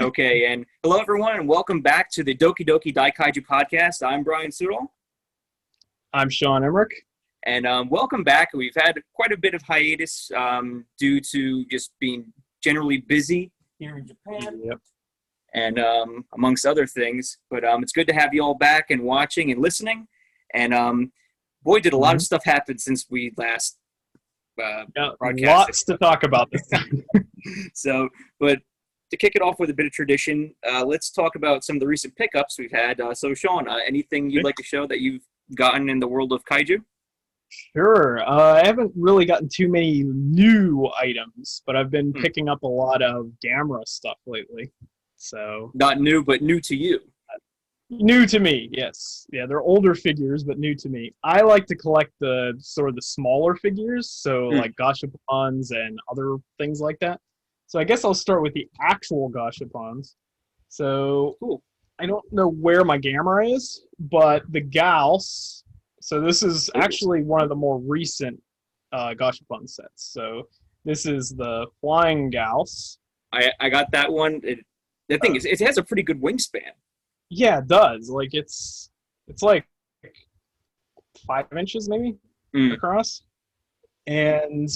Okay, and hello everyone, and welcome back to the Doki Doki Daikaiju Podcast. I'm Brian Sudol. I'm Sean Emmerich. And welcome back. We've had quite a bit of hiatus due to just being generally busy here in Japan. Yep. And amongst other things. But it's good to have you all back and watching and listening. And boy, did a lot of stuff happen since we last broadcasted. Lots to talk about this time. So, but to kick it off with a bit of tradition, let's talk about some of the recent pickups we've had. So, Sean, anything you'd like to show that you've gotten in the world of kaiju? Sure. I haven't really gotten too many new items, but I've been picking up a lot of Gamera stuff lately. So not new, but new to you. New to me, yes. Yeah, they're older figures, but new to me. I like to collect the sort of the smaller figures, so like gashapons and other things like that. So I guess I'll start with the actual gashapons. So cool. I don't know where my Gamera is, but the Gauss. So this is actually one of the more recent gashapon sets. So this is the Flying Gauss. I got that one. The thing is, it has a pretty good wingspan. Yeah, it does. Like it's like 5 inches maybe across. And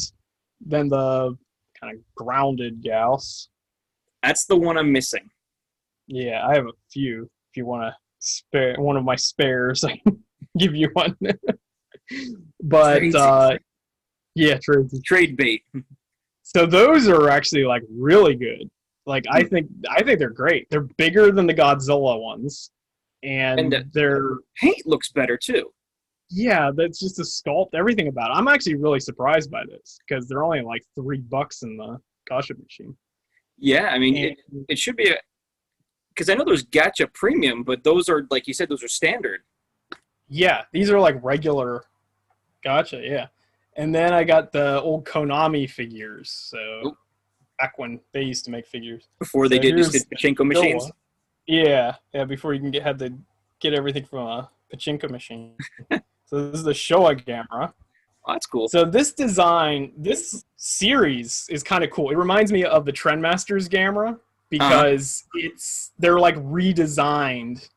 then the kind of grounded Gauss. That's the one I'm missing. Yeah, I have a few. If you want to spare one of my spares, I can give you one. But yeah, trade bait. So those are actually like really good. Like I think they're great. They're bigger than the Godzilla ones, and their paint looks better too. Yeah, that's just the sculpt, everything about it. I'm actually really surprised by this because they're only like $3 in the Gacha machine. Yeah, I mean it should be because I know there's Gacha Premium, but those are, like you said, those are standard. Yeah, these are like regular Gacha, yeah. And then I got the old Konami figures, so back when they used to make figures. Before they did pachinko machines? Yeah, before you had to get everything from a pachinko machine. So this is the Showa Gamera. Oh, that's cool. So this design, this series is kind of cool. It reminds me of the Trendmasters Gamera because they're like redesigned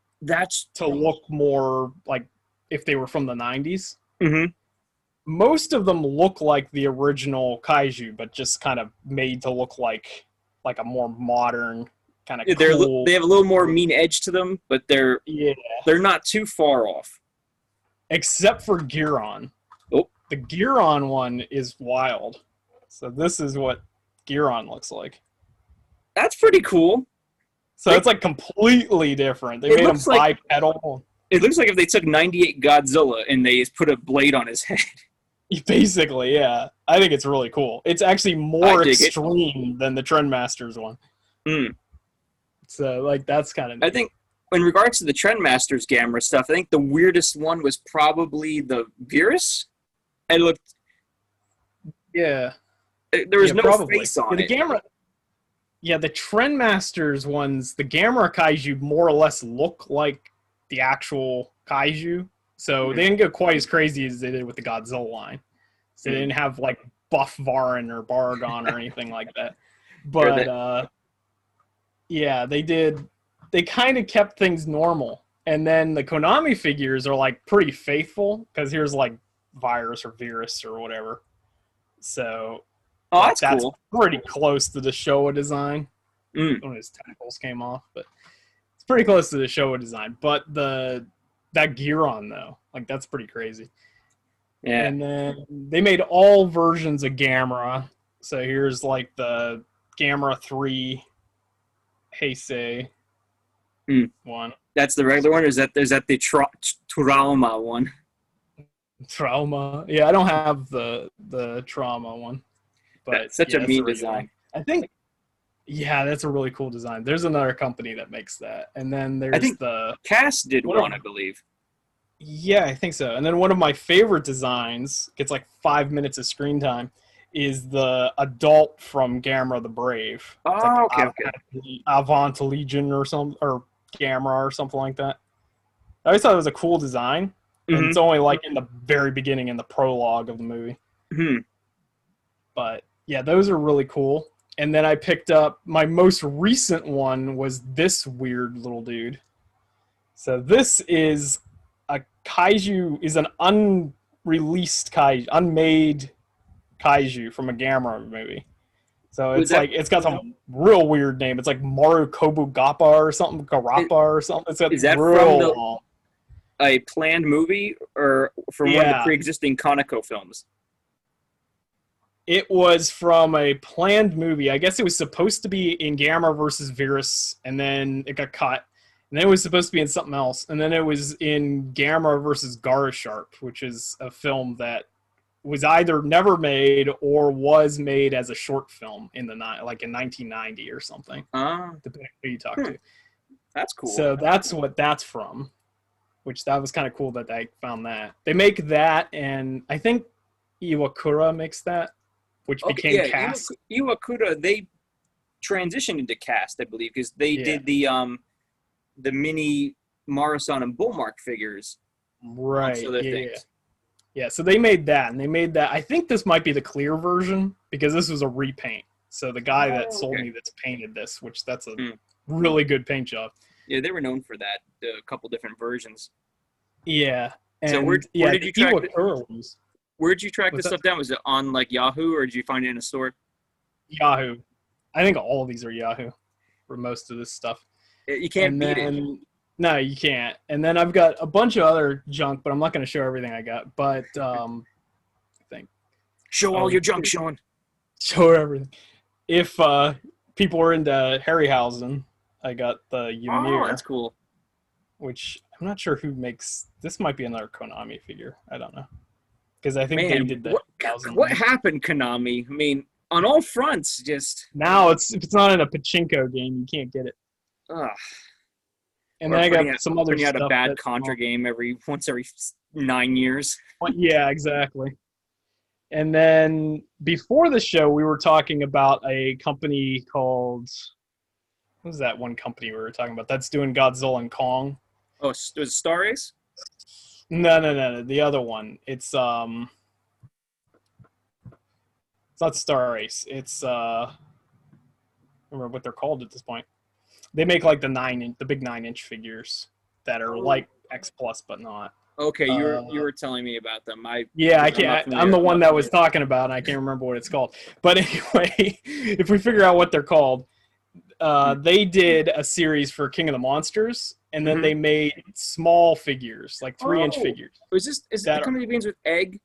to look more like if they were from the 90s. Mm-hmm. Most of them look like the original kaiju, but just kind of made to look like a more modern kind of cool. They have a little more mean edge to them, but they're not too far off. Except for Giron. Oh. The Giron one is wild. So this is what Giron looks like. That's pretty cool. So it's like completely different. They made him bipedal. It looks like if they took 98 Godzilla and they just put a blade on his head. Basically, yeah. I think it's really cool. It's actually more extreme than the Trendmasters one. So, like, that's kind of neat. I think, in regards to the Trendmasters Gamera stuff, I think the weirdest one was probably the Virus. It looked... Yeah. There was no face on it. Yeah, the Trendmasters ones, the Gamera Kaiju more or less look like the actual Kaiju. So they didn't go quite as crazy as they did with the Godzilla line. So they didn't have like Buff Varan or Baragon or anything like that. But yeah, they did. They kind of kept things normal. And then the Konami figures are like pretty faithful because here's like Virus or Virus or whatever. So that's cool. Pretty close to the Showa design. One of his tentacles came off, but it's pretty close to the Showa design. But that Giron, though, like, that's pretty crazy. Yeah. And then they made all versions of Gamera. So here's, like, the Gamera 3 Heisei one. That's the regular one, or is that the Trauma one? Trauma. Yeah, I don't have the Trauma one. But that's such a mean design. I think... Yeah, that's a really cool design. There's another company that makes that. And then there's Cass did one, I believe. Yeah, I think so. And then one of my favorite designs, gets like 5 minutes of screen time, is the adult from Gamera the Brave. Oh, like okay. Avant Legion or Gamera or something like that. I always thought it was a cool design. And it's only like in the very beginning in the prologue of the movie. Mm-hmm. But yeah, those are really cool. And then I picked up my most recent one was this weird little dude. So this is a kaiju, is an unreleased kaiju, unmade kaiju from a Gamera movie. So it's it's got some real weird name. It's like Maru Kobugappa or something, Garappa or something. It's is that from a planned movie or from one of the pre-existing Kaneko films? It was from a planned movie. I guess it was supposed to be in Gamera versus Virus, and then it got cut. And then it was supposed to be in something else. And then it was in Gamera versus Garasharp, which is a film that was either never made or was made as a short film in in 1990 or something. Depending on who you talk to. That's cool. So that's what that's from, which that was kind of cool that I found that. They make that, and I think Iwakura makes that, which became Cast. Iwakura, they transitioned into Cast, I believe, because they did the mini Marasan and Bullmark figures. Right. Yeah, so they made that, and they made that. I think this might be the clear version because this was a repaint. So the guy that sold me this painted this, which that's a really good paint job. Yeah, they were known for that. A couple different versions. Yeah. And so where did you track? Where did you track this that? Stuff down? Was it on like Yahoo, or did you find it in a store? Yahoo. I think all of these are Yahoo for most of this stuff. You can't beat it. No, you can't. And then I've got a bunch of other junk, but I'm not going to show everything I got. But I think show all your junk, Sean. Show everything. If people are into Harryhausen, I got the Ymir. Oh, that's cool. Which I'm not sure who makes. This might be another Konami figure. I don't know. Because I think they did that. What happened, Konami? I mean, on all fronts, just now if it's not in a pachinko game, you can't get it. Ugh. And then I got some other stuff. Out a bad Contra game once every 9 years. Yeah, exactly. And then before the show, we were talking about a company called. What was that one company we were talking about? That's doing Godzilla and Kong. Oh, was it Star Ace? No. The other one. It's not Star Ace. It's I don't remember what they're called at this point. They make like the big 9-inch figures that are like X Plus but not. Okay, you were telling me about them. I can't. I'm the one that was talking about, and I can't remember what it's called. But anyway, if we figure out what they're called, they did a series for King of the Monsters, and then they made small figures, like 3-inch figures. Is it the company that begins with Egg?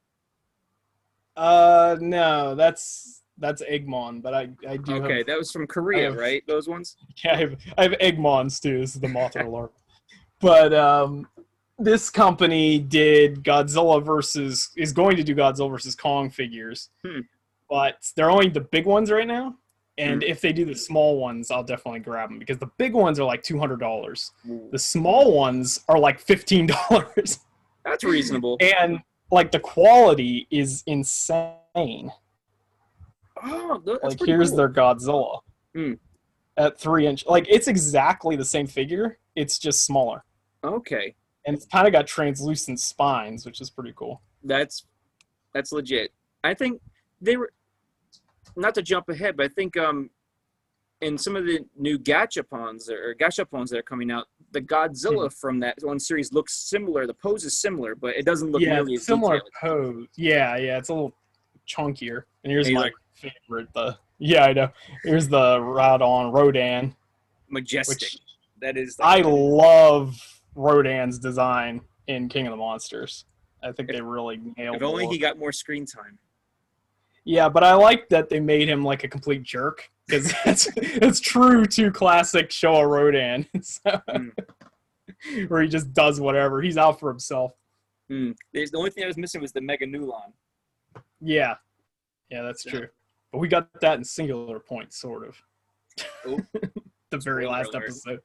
No, that's Eggmon, but I do. Okay, that was from Korea, right? Those ones. Yeah, I have Eggmons too. This is the Mothra alarm. But this company is going to do Godzilla versus Kong figures, but they're only the big ones right now. And if they do the small ones, I'll definitely grab them because the big ones are like $200. The small ones are like $15. That's reasonable. And like the quality is insane. Oh, that's like here's cool. Their Godzilla at 3-inch. Like it's exactly the same figure. It's just smaller. Okay. And it's kind of got translucent spines, which is pretty cool. That's legit. I think they were, not to jump ahead, but I think in some of the new gachapons that are coming out, the Godzilla from that one series looks similar. The pose is similar, but it doesn't look nearly as similar detailed. Pose. Yeah, it's a little chunkier. And here's my favorite. I know. Here's the Rodan. Majestic. That is. I love Rodan's design in King of the Monsters. I think they really nailed it. If only he got more screen time. Yeah, but I like that they made him like a complete jerk because that's true to classic Showa Rodan. Where he just does whatever. He's out for himself. The only thing I was missing was the Mega Nulon. Yeah, that's true. But we got that in Singular Point, sort of. Oh. The very last episode.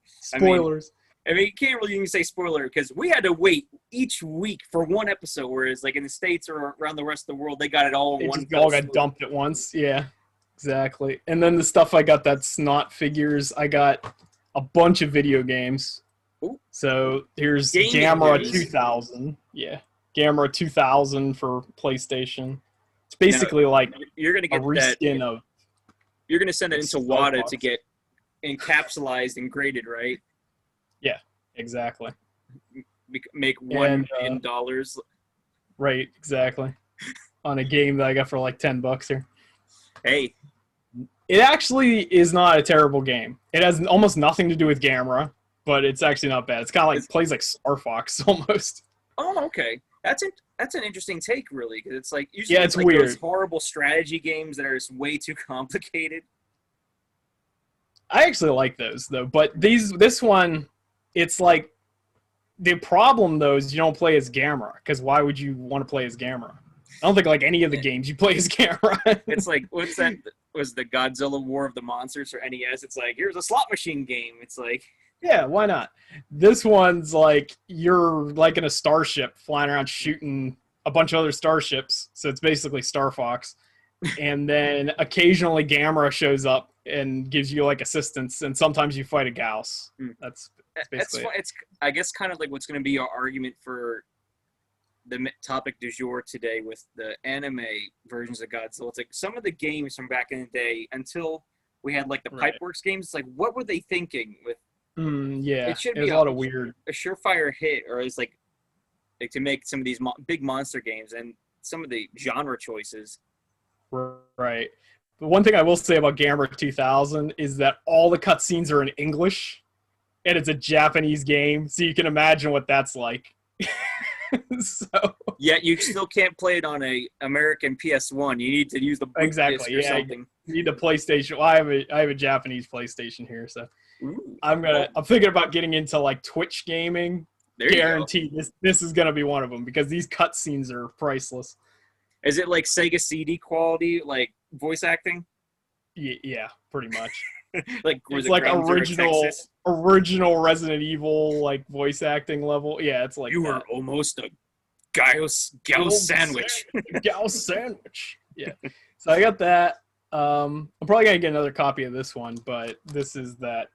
Spoilers. I mean, you can't really even say spoiler because we had to wait each week for one episode, whereas like in the States or around the rest of the world, they got it all in one. It all got dumped at once. Yeah, exactly. And then the stuff I got that's not figures, I got a bunch of video games. Ooh. So here's Gamera 2000. Yeah, Gamera 2000 for PlayStation. It's basically like you're gonna get a reskin of. You're gonna send it into WADA to get encapsulated and graded, right? Yeah, exactly. Make $1 million. Right, exactly. On a game that I got for like $10 here. Hey. It actually is not a terrible game. It has almost nothing to do with Gamera, but it's actually not bad. It's kind of like plays like Star Fox almost. Oh, okay. That's an interesting take, really, because it's like usually it's like weird. Those horrible strategy games that are just way too complicated. I actually like those though, but this one, it's like the problem though is you don't play as Gamera, because why would you want to play as Gamera? I don't think like any of the games you play as Gamera. It's like, what's that? Was the Godzilla War of the Monsters for NES? It's like, here's a slot machine game. It's like, yeah, why not? This one's like you're like in a starship flying around shooting a bunch of other starships. So it's basically Star Fox. And then occasionally Gamera shows up and gives you like assistance, and sometimes you fight a Gauss. That's basically fun. It's I guess kind of like what's going to be our argument for the topic du jour today with the anime versions of Godzilla. It's like some of the games from back in the day, until we had like the Pipeworks games, it's like, what were they thinking with? Yeah, it should be a lot of weird, a surefire hit, or it's like to make some of these big monster games, and some of the genre choices. Right. The one thing I will say about Gamera 2000 is that all the cutscenes are in English, and it's a Japanese game, so you can imagine what that's like. So yeah, you still can't play it on a American PS1. You need to use the boot disc or something. You need the PlayStation. Well, I have a Japanese PlayStation here, so Ooh. I'm thinking about getting into like Twitch gaming. Guaranteed this is gonna be one of them, because these cutscenes are priceless. Is it like Sega CD quality, like voice acting? Yeah, pretty much. Like it's like original Resident Evil like voice acting level. Yeah, it's like you were almost a Gauss sandwich. Gauss sandwich. Yeah. So I got that. I'm probably gonna get another copy of this one, but this is that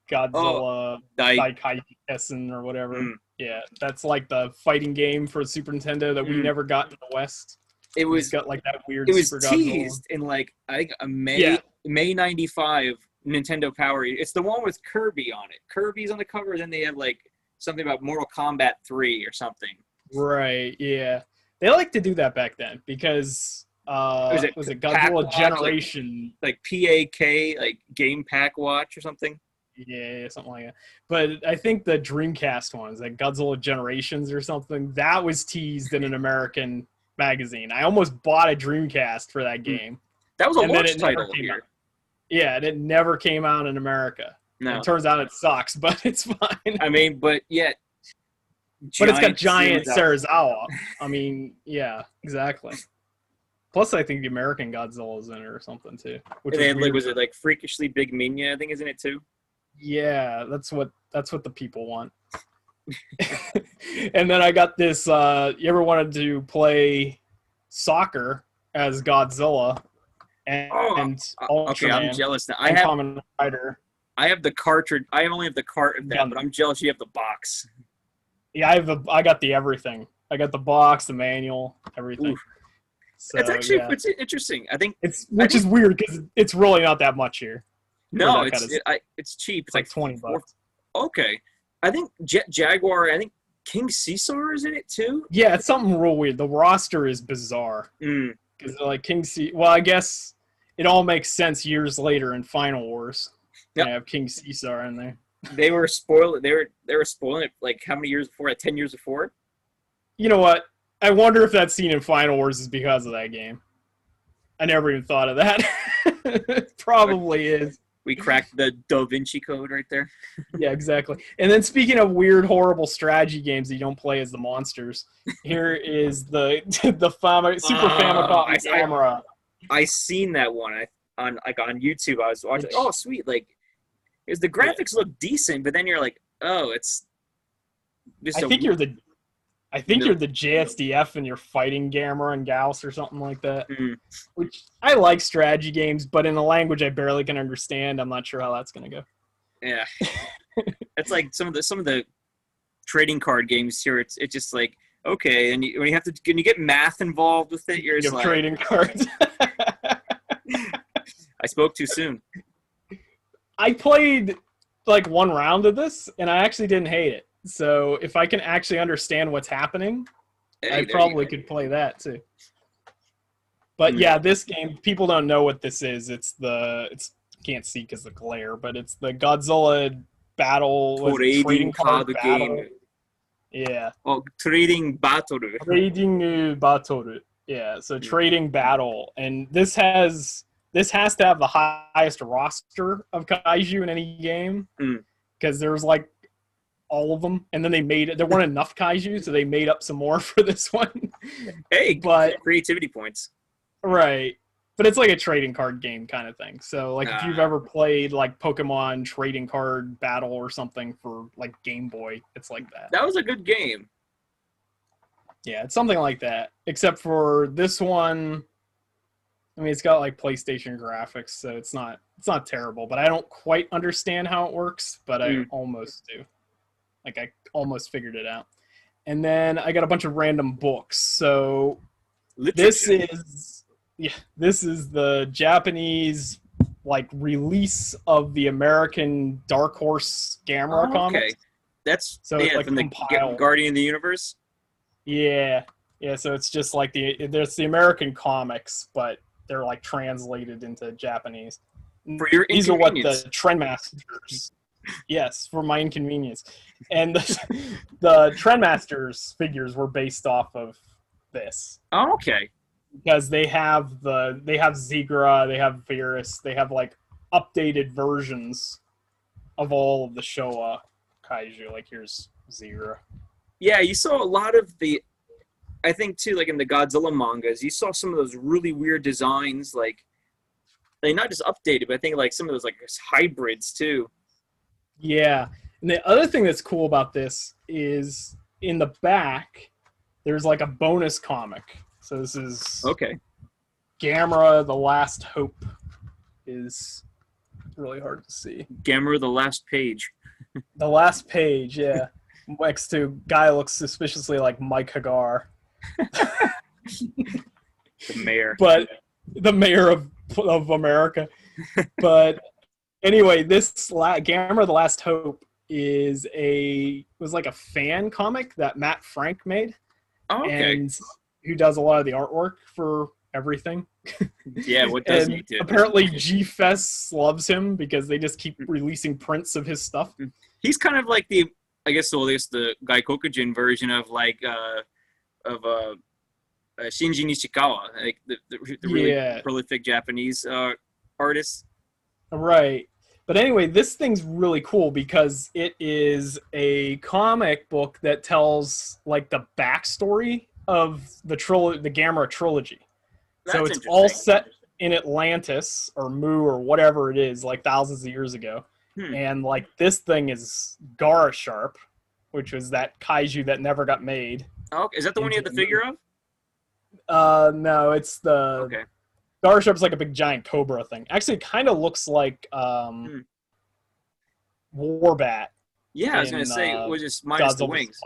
Godzilla Daikaiju Essen or whatever. Yeah, that's like the fighting game for Super Nintendo that we never got in the West. It was got like that weird. It was Super teased Godzilla. in like I think a May '95 Nintendo Power. It's the one with Kirby on it. Kirby's on the cover, then they have like something about Mortal Kombat 3 or something. Right. Yeah, they like to do that back then because was it Godzilla Generation, like PAK, like Game Pack Watch or something. Yeah, something like that. But I think the Dreamcast ones, like Godzilla Generations or something, that was teased in an American magazine. I almost bought a Dreamcast for that game. That was a launch title here. Yeah, and it never came out in America. No. It turns out it sucks, but it's fine. I mean, but yet. But it's got giant Serizawa. I mean, yeah, exactly. Plus, I think the American Godzilla's in it or something too. Which was it like Freakishly Big Minya? I think is in it too. Yeah, that's what the people want. And then I got this. You ever wanted to play soccer as Godzilla? Okay, I'm jealous now. I have the cartridge. I only have the cart of that, but I'm jealous you have the box. Yeah, I got the everything. I got the box, the manual, everything. So, it's actually it's interesting. I think which is weird because it's really not that much here. No, it's cheap. It's like $20. Okay, I think Jaguar. I think King Caesar is in it too. Yeah, it's something real weird. The roster is bizarre because like King Caesar. Well, I guess it all makes sense years later in Final Wars. Yep. I have King Caesar in there. They were spoiling. They were spoiling it like how many years before? Like 10 years before. You know what? I wonder if that scene in Final Wars is because of that game. I never even thought of that. It probably is. We cracked the Da Vinci Code right there. Yeah, exactly. And then speaking of weird, horrible strategy games that you don't play as the monsters, here is the Super Famicom camera. I seen that one on YouTube. I was watching. Oh, sweet! Like, the graphics look decent, but then you're like, oh, it's. I think you're the JSDF and you're fighting Gamera and Gauss or something like that. Which I like strategy games, but in a language I barely can understand, I'm not sure how that's gonna go. Yeah, it's like some of the trading card games here. It's just like okay, and when you get math involved with it, you're just like trading cards. I spoke too soon. I played like one round of this, and I actually didn't hate it. So if I can actually understand what's happening, I probably could play that too. But yeah, this game, people don't know what this is. It's can't see because of the glare, but it's the Godzilla battle. Trading card game. Yeah. Oh, trading battle. Trading battle. Yeah, so trading battle, and this has to have the highest roster of kaiju in any game because there's like all of them, and then there weren't enough kaiju, so they made up some more for this one. Hey, but creativity points. Right. But it's like a trading card game kind of thing. So like if you've ever played like Pokemon trading card battle or something for like Game Boy, it's like that. That was a good game. Yeah, it's something like that. Except for this one, I mean it's got like PlayStation graphics, so it's not terrible, but I don't quite understand how it works, but I almost do. Like I almost figured it out. And then I got a bunch of random books. So this is the Japanese like release of the American Dark Horse Gamera comics. Okay. That's like from the Guardian of the Universe. Yeah. So it's just like there's the American comics, but they're like translated into Japanese. For your These are what the Trendmasters. Yes, for my inconvenience. And the Trendmasters figures were based off of this. Oh, okay. Because they have Zigra, they have Virus, they have like updated versions of all of the Showa kaiju. Like here's Zigra. Yeah, you saw a lot of I think too, like in the Godzilla mangas, you saw some of those really weird designs, like they not just updated, but I think like some of those like hybrids too. Yeah, and the other thing that's cool about this is in the back, there's like a bonus comic. So this is Gamera, The Last Hope is really hard to see. Gamera, The Last Page. The last page, yeah. Next to guy looks suspiciously like Mike Hagar. The mayor. But the mayor of America. But anyway, this Gamera, The Last Hope was like a fan comic that Matt Frank made. Oh, okay. And who does a lot of the artwork for everything. Yeah, what does he do? Apparently G-Fest loves him because they just keep releasing prints of his stuff. He's kind of like the Gaikokujin version of like Shinji Nishikawa, like the really prolific Japanese artist. Right. But anyway, this thing's really cool because it is a comic book that tells like the backstory of the Gamera trilogy. So it's all set in Atlantis or Mu or whatever it is, like thousands of years ago. And like this thing is Gara Sharp, which was that kaiju that never got made. Oh, is that the one you had the figure of? No, it's the Gara Sharp's like a big giant cobra thing. Actually, it kind of looks like Warbat. Yeah, I was gonna say it was just minus the wings.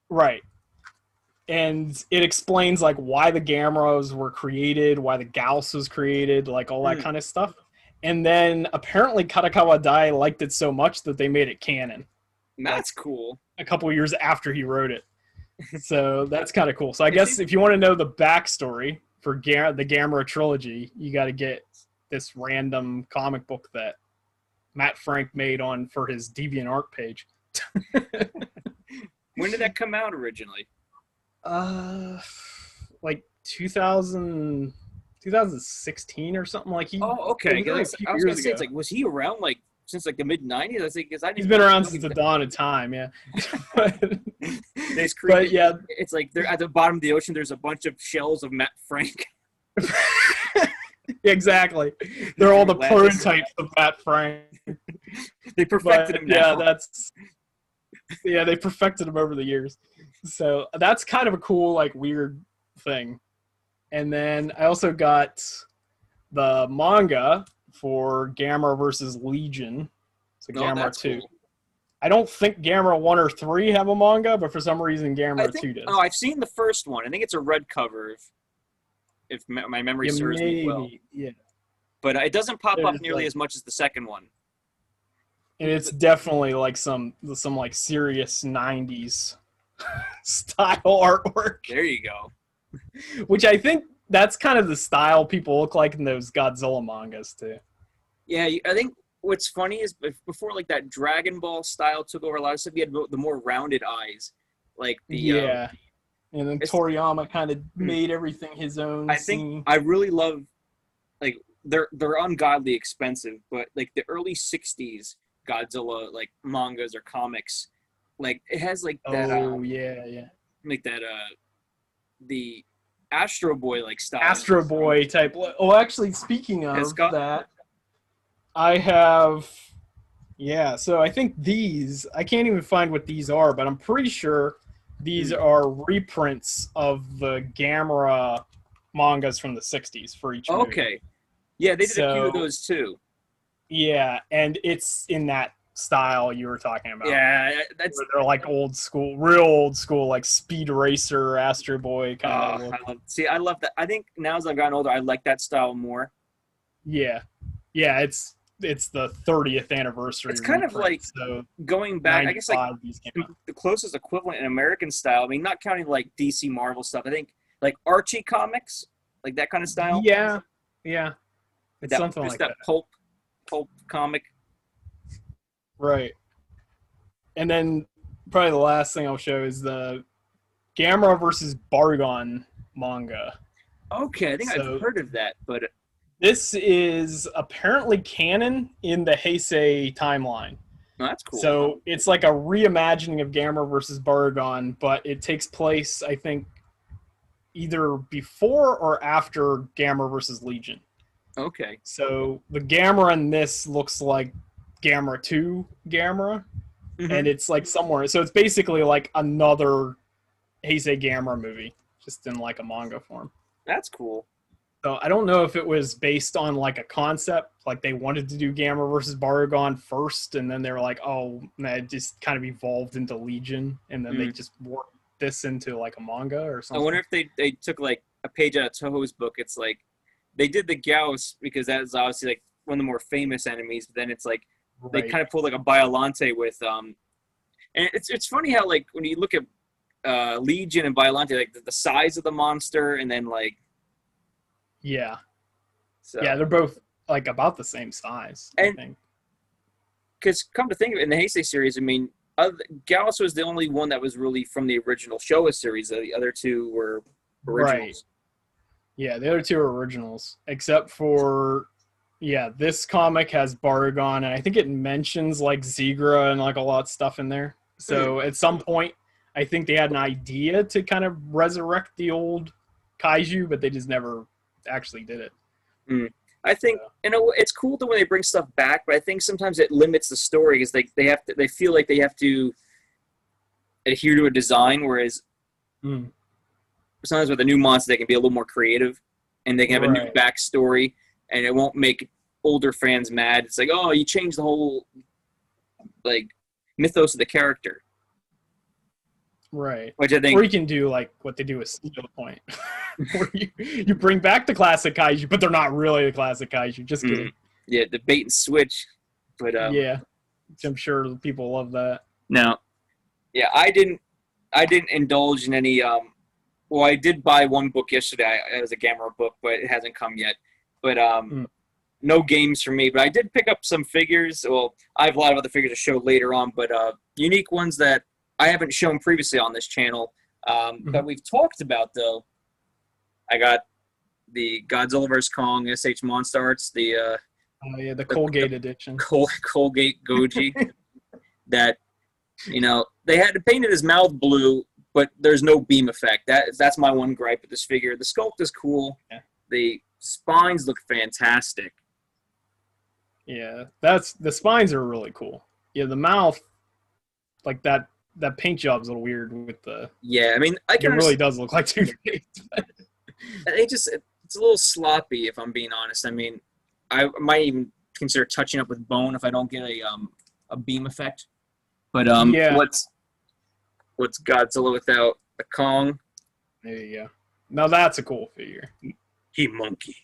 Right. And it explains like why the Gameras were created, why the Gauss was created, like all that kind of stuff. And then apparently Katakawa Dai liked it so much that they made it canon. That's cool. A couple of years after he wrote it. So that's kind of cool. So I guess if you want to know the backstory for the Gamera trilogy, you got to get this random comic book that Matt Frank made for his DeviantArt page. When did that come out originally? Like 2016 or something. Like he. Oh, okay. I was gonna say, it's like, was he around like since like the mid '90s? I think he's been around since the dawn of time. Yeah. But yeah, it's like they're at the bottom of the ocean. There's a bunch of shells of Matt Frank. Exactly. They're all the prototypes of Matt Frank. They perfected him now. They perfected him over the years. So that's kind of a cool, like, weird thing. And then I also got the manga for Gamera versus Legion. So Gamera 2. Cool. I don't think Gamera 1 or 3 have a manga, but for some reason Gamera 2 does. Oh, I've seen the first one. I think it's a red cover, if my memory serves me well. Yeah. but it doesn't pop up It's nearly like- as much as the second one. And it's definitely like some like serious 90s style artwork, There you go. which I think that's kind of the style people look like in those Godzilla mangas too. Yeah, I think what's funny is before like that Dragon Ball style took over a lot of stuff, you had the more rounded eyes, like the and then it's- Toriyama kind of made everything his own. I think I really love, like, they're ungodly expensive, but like the early '60s Godzilla like mangas or comics, like it has like that. Like that. The Astro Boy like style. Astro Boy type. Oh, actually, speaking of that, I have. Yeah, so I think these. I can't even find what these are, but I'm pretty sure these are reprints of the Gamera mangas from the '60s for each movie. Okay. Yeah, they did a few of those too. Yeah, and it's in that style you were talking about. Yeah, that's they're like real old school, like Speed Racer, Astro Boy kind of look. I love that. I think now as I've gotten older, I like that style more. Yeah, it's the 30th anniversary. It's kind of like going back. I guess like the closest equivalent in American style. I mean, not counting like DC Marvel stuff. I think like Archie comics, like that kind of style. Yeah. It's that, something like that. Pulp comic. Right. And then probably the last thing I'll show is the Gamera versus Barugon manga. Okay, I think I've heard of that, but this is apparently canon in the Heisei timeline. Oh, that's cool. So it's like a reimagining of Gamera versus Barugon, but it takes place, I think, either before or after Gamera versus Legion. Okay. So the Gamera in this looks like Gamera 2 Gamera, and it's like somewhere. So it's basically like another Heisei Gamera movie, just in like a manga form. That's cool. So I don't know if it was based on like a concept, like they wanted to do Gamera versus Barugon first, and then they were like, oh, it just kind of evolved into Legion, and then they just worked this into like a manga or something. I wonder if they took like a page out of Toho's book. It's like they did the Gauss because that is obviously like one of the more famous enemies, but then it's like they kind of pulled like a Biolante with and it's funny how like when you look at Legion and Biolante, like the size of the monster, and then like they're both like about the same size, I think. Because come to think of it, in the Heisei series, I mean, Gauss was the only one that was really from the original Showa series. The other two were originals. Right. Yeah, the other two are originals, except for this comic has Barugon, and I think it mentions like Zigra and like a lot of stuff in there. So at some point, I think they had an idea to kind of resurrect the old kaiju, but they just never actually did it. I think it's cool when they bring stuff back, but I think sometimes it limits the story because they feel like they have to adhere to a design, whereas sometimes with a new monster they can be a little more creative and they can have a new backstory, and it won't make older fans mad. It's like, oh, you changed the whole like mythos of the character. Right. Which I think, or you can do like what they do with Steel Point, where you bring back the classic kaiju, but they're not really the classic kaiju. Just kidding. Yeah, the bait and switch. But I'm sure people love that. No, yeah, I didn't indulge in any. Well, I did buy one book yesterday. It was a Gamera book, but it hasn't come yet. But no games for me. But I did pick up some figures. Well, I have a lot of other figures to show later on, but unique ones that I haven't shown previously on this channel that we've talked about, though. I got the Godzilla vs. Kong SH Monster Arts, the Colgate edition. Colgate Goji. That, they had to paint it his mouth blue, but there's no beam effect. That's my one gripe with this figure. The sculpt is cool. Yeah. The spines look fantastic. Yeah, the spines are really cool. Yeah, the mouth, like that paint job's a little weird with the. Yeah, I mean, it really does look like Two-Face. It's a little sloppy, if I'm being honest. I mean, I might even consider touching up with bone if I don't get a beam effect. But what's Godzilla without a Kong? There you go. Now that's a cool figure. He monkey.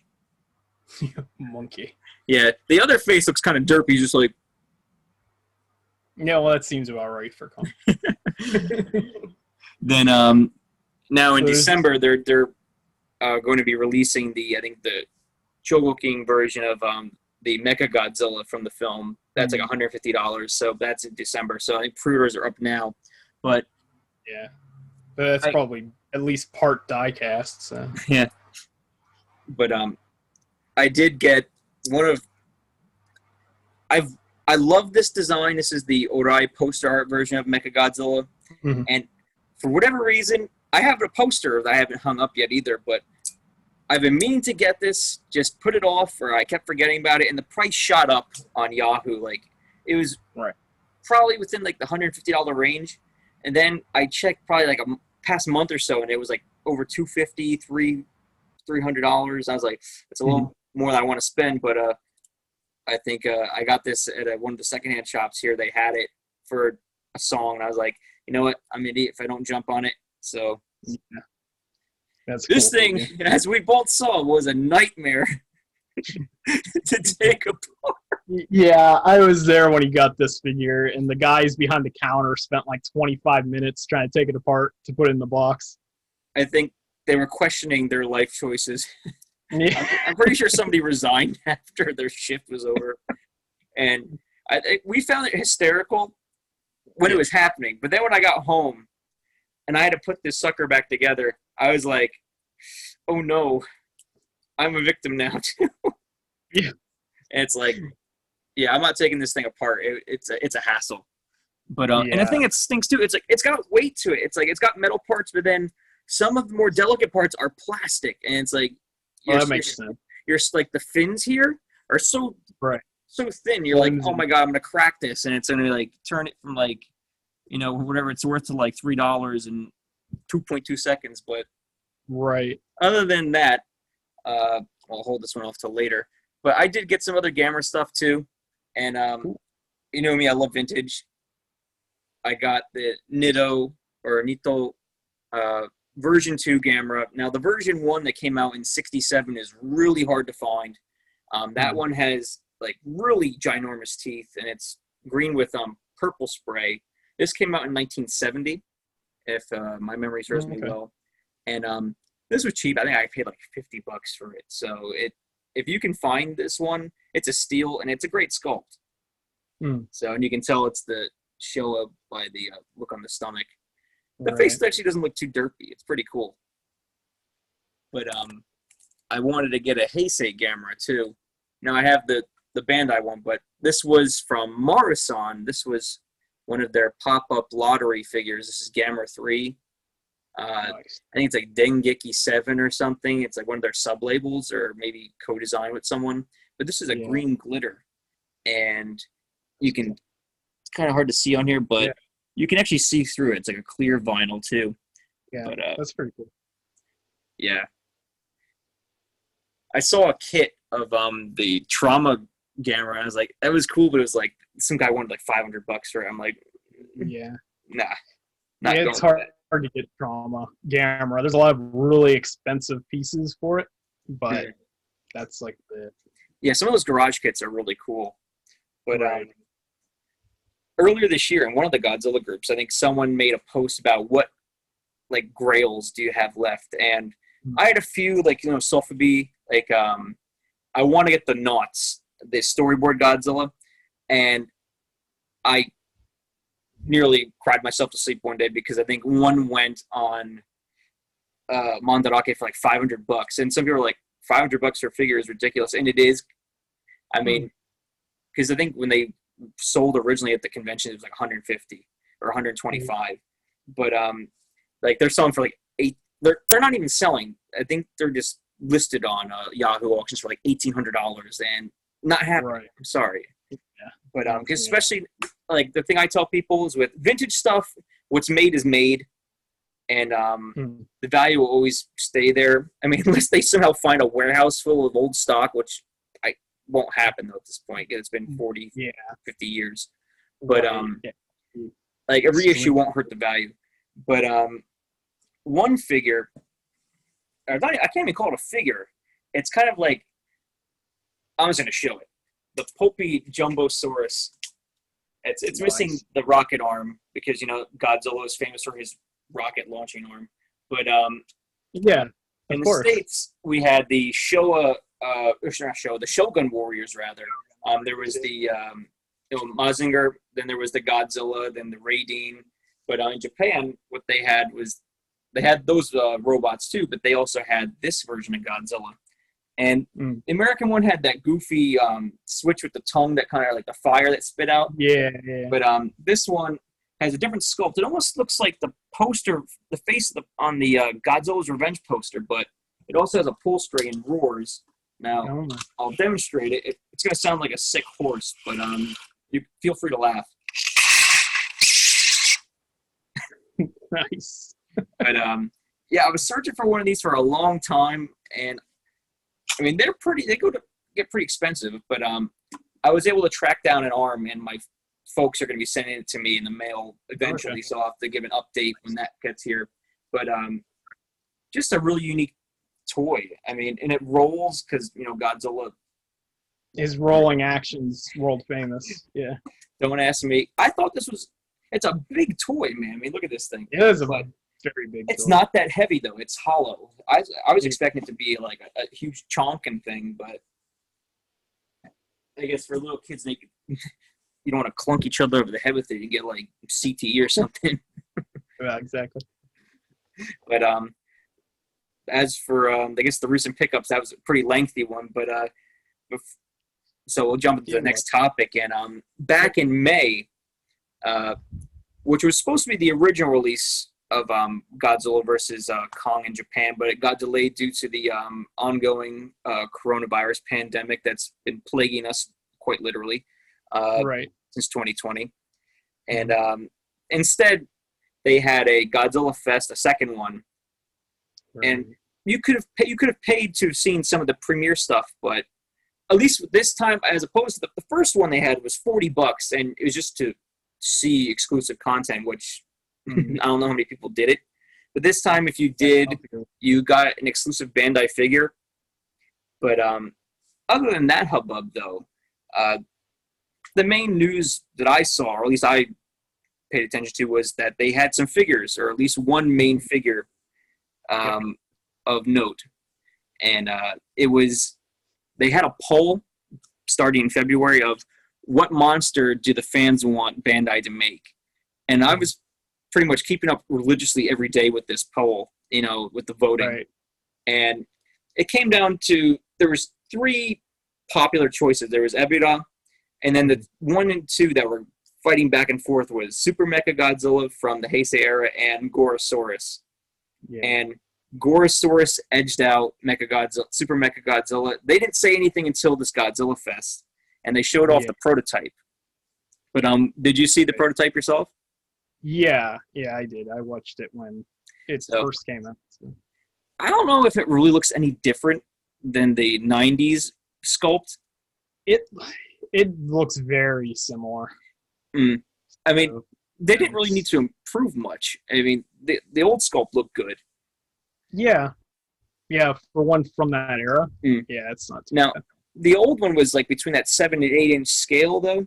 Monkey. Yeah, the other face looks kind of derpy. He's just like. Yeah, well, that seems about right for Kong. Then now in December they're going to be releasing the Chogoking version of the Mecha Godzilla from the film. That's like $150. So that's in December. So I think pre-orders are up now, but yeah, but that's probably at least part die-cast. So yeah, but I did get one of I love this design. This is the Orai poster art version of Mecha Godzilla, and for whatever reason, I have a poster that I haven't hung up yet either, but I've been meaning to get this, just put it off, or I kept forgetting about it, and the price shot up on Yahoo. Like, it was probably within, like, the $150 range, and then I checked probably, like, a past month or so, and it was, like, over $250, $300. I was like, it's a little more than I want to spend, but I think I got this at one of the secondhand shops here. They had it for a song, and I was like, you know what? I'm an idiot if I don't jump on it. So that's this cool, thing, as we both saw, was a nightmare to take apart. Yeah, I was there when he got this figure, and the guys behind the counter spent like 25 minutes trying to take it apart to put it in the box. I think they were questioning their life choices. Yeah. I'm pretty sure somebody resigned after their shift was over. And we found it hysterical when it was happening. But then when I got home and I had to put this sucker back together, I was like, oh no, I'm a victim now too. Yeah. And it's like, yeah, I'm not taking this thing apart. It's a hassle. But and the thing that stinks too, it's like it's got weight to it. It's like it's got metal parts, but then some of the more delicate parts are plastic, and it's like that makes sense. You're like the fins here are so thin. You're like, oh my god, I'm gonna crack this, and it's gonna like turn it from like, you know, whatever it's worth to like $3 in 2.2 seconds. But other than that, I'll hold this one off till later. But I did get some other Gamera stuff too, and you know me, I love vintage. I got the Nito version 2 Gamera. Now the version 1 that came out in '67 is really hard to find. That one has like really ginormous teeth, and it's green with purple spray. This came out in 1970, if my memory serves me well. And this was cheap. I think I paid like $50 for it. So if you can find this one, it's a steal, and it's a great sculpt. So, and you can tell it's the Showa by the look on the stomach. The face actually doesn't look too derpy. It's pretty cool. But I wanted to get a Heisei Gamera too. Now I have the Bandai one, but this was from Marusan. This was one of their pop-up lottery figures. This is Gamera 3. I think it's like Dengeki 7 or something. It's like one of their sub-labels or maybe co-designed with someone. But this is a green glitter. And you can, it's kind of hard to see on here, but you can actually see through it. It's like a clear vinyl too. Yeah, but, that's pretty cool. Yeah. I saw a kit of the Trauma Gamera. I was like, that was cool, but it was like some guy wanted like $500 for it. I'm like, nah. It's hard to get Trauma Gamera. There's a lot of really expensive pieces for it, but that's like some of those garage kits are really cool. But earlier this year in one of the Godzilla groups, I think someone made a post about what like grails do you have left, and I had a few like, you know, Sofubi, like I want to get the Knots, the storyboard Godzilla, and I nearly cried myself to sleep one day because I think one went on Mandarake for like $500, and some people were like, $500 for a figure is ridiculous, and it is. I mean, because I think when they sold originally at the convention, it was like 150 or 125, but like they're selling for like they're not even selling. I think they're just listed on Yahoo auctions for like $1,800, and not happening. I'm sorry. But because especially like the thing I tell people is with vintage stuff, what's made is made, and the value will always stay there. I mean, unless they somehow find a warehouse full of old stock, which won't happen though at this point. It's been 40, 50 years. But like a reissue won't hurt the value. But one figure, I can't even call it a figure. It's kind of like I'm just going to show it. The Pulpy Jumbosaurus. It's Nice. missing the rocket arm because, Godzilla is famous for his rocket launching arm. But Yeah, in of the course. States, we had the the Shogun Warriors, rather. There was the Mazinger, then there was the Godzilla, then the Raideen. But in Japan, what they had was they had those robots too, but they also had this version of Godzilla. And the American one had that goofy switch with the tongue that kind of like the fire that spit out. Yeah. But this one has a different sculpt. It almost looks like the poster, the face on the Godzilla's Revenge poster, but it also has a pull string and roars. Now, I'll demonstrate it. It's going to sound like a sick horse, but you feel free to laugh. Nice. But I was searching for one of these for a long time, and I mean they get pretty expensive, but I was able to track down an arm, and my folks are going to be sending it to me in the mail eventually, so I'll have to give an update when that gets here. But just a really unique toy. I mean, and it rolls because Godzilla. His rolling actions, world famous. Yeah. Don't ask me. I thought it's a big toy, man. I mean, look at this thing. It is a very big It's toy. not that heavy, though. It's hollow. I was expecting it to be like a huge chonking thing, but I guess for little kids, you don't want to clunk each other over the head with it. You get like CTE or something. Yeah, exactly. But as for I guess the recent pickups, that was a pretty lengthy one. But so we'll jump into the next topic. And back in May, which was supposed to be the original release of Godzilla versus Kong in Japan, but it got delayed due to the ongoing coronavirus pandemic that's been plaguing us quite literally since 2020. And instead, they had a Godzilla Fest, a second one, and you could have paid to have seen some of the premiere stuff, but at least this time, as opposed to the first one they had was $40, and it was just to see exclusive content, which I don't know how many people did it. But this time, if you did, you got an exclusive Bandai figure. But other than that hubbub, though, the main news that I saw, or at least I paid attention to, was that they had some figures, or at least one main figure of note. And they had a poll starting in February of what monster do the fans want Bandai to make. And I was pretty much keeping up religiously every day with this poll, with the voting. Right. And it came down to, there was 3 popular choices. There was Ebirah, and then the 1 and 2 that were fighting back and forth was Super Mechagodzilla from the Heisei era and Gorosaurus. Yeah. And Gorosaurus edged out Super Mechagodzilla. They didn't say anything until this Godzilla Fest, and they showed off the prototype. But did you see the prototype yourself? Yeah, I did. I watched it when it first came out. So. I don't know if it really looks any different than the 90s sculpt. It looks very similar. I mean, they didn't really need to improve much. I mean, the old sculpt looked good. Yeah, for one from that era. Yeah, it's not too bad. The old one was like between that 7 and 8 inch scale, though.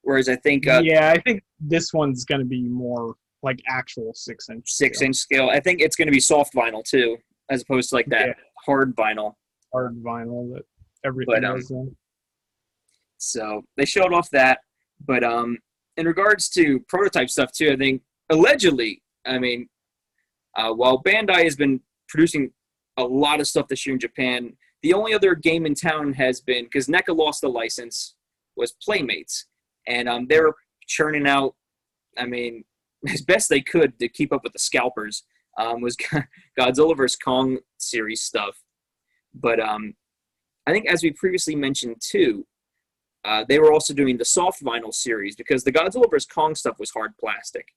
Whereas I think I think this one's going to be more like actual 6 inch. 6 inch scale. I think it's going to be soft vinyl too, as opposed to like that hard vinyl. Hard vinyl that everything is in. So they showed off that, but in regards to prototype stuff too, I think allegedly, while Bandai has been producing a lot of stuff this year in Japan, the only other game in town has been, because NECA lost the license, was Playmates. And they were churning out, as best they could to keep up with the scalpers, was Godzilla vs. Kong series stuff. But I think as we previously mentioned too, they were also doing the soft vinyl series, because the Godzilla vs. Kong stuff was hard plastic.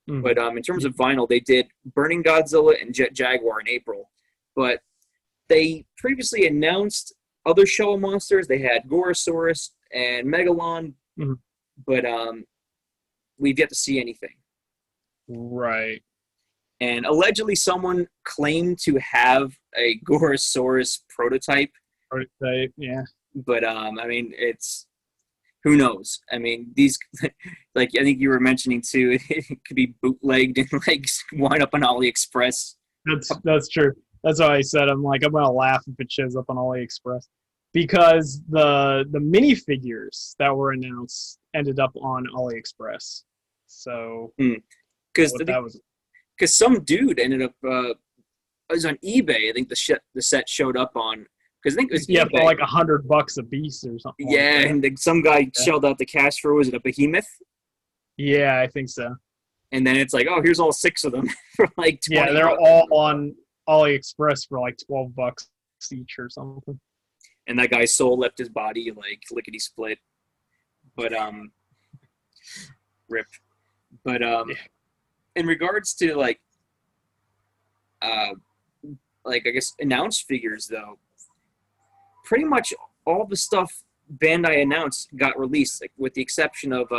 But in terms of vinyl, they did Burning Godzilla and Jet Jaguar in April. But they previously announced other Showa monsters. They had Gorosaurus and Megalon, but we've yet to see anything. Right. And allegedly someone claimed to have a Gorosaurus prototype. Yeah. But I mean, it's who knows? I mean, these like I think you were mentioning too, it could be bootlegged and like wind up on AliExpress. That's true. That's why I said I'm gonna laugh if it shows up on AliExpress, because the minifigures that were announced ended up on AliExpress. So because some dude ended up it was on eBay. I think the set showed up on, because I think it was eBay. For like $100 a piece or something. Yeah, like and some guy shelled out the cash for, was it a behemoth? Yeah, I think so. And then it's like, oh, here's all 6 of them for like 20 Yeah, they're all on AliExpress for like $12 each or something. And that guy's soul left his body like lickety split. But rip. But in regards to like I guess announced figures though, pretty much all the stuff Bandai announced got released, like with the exception of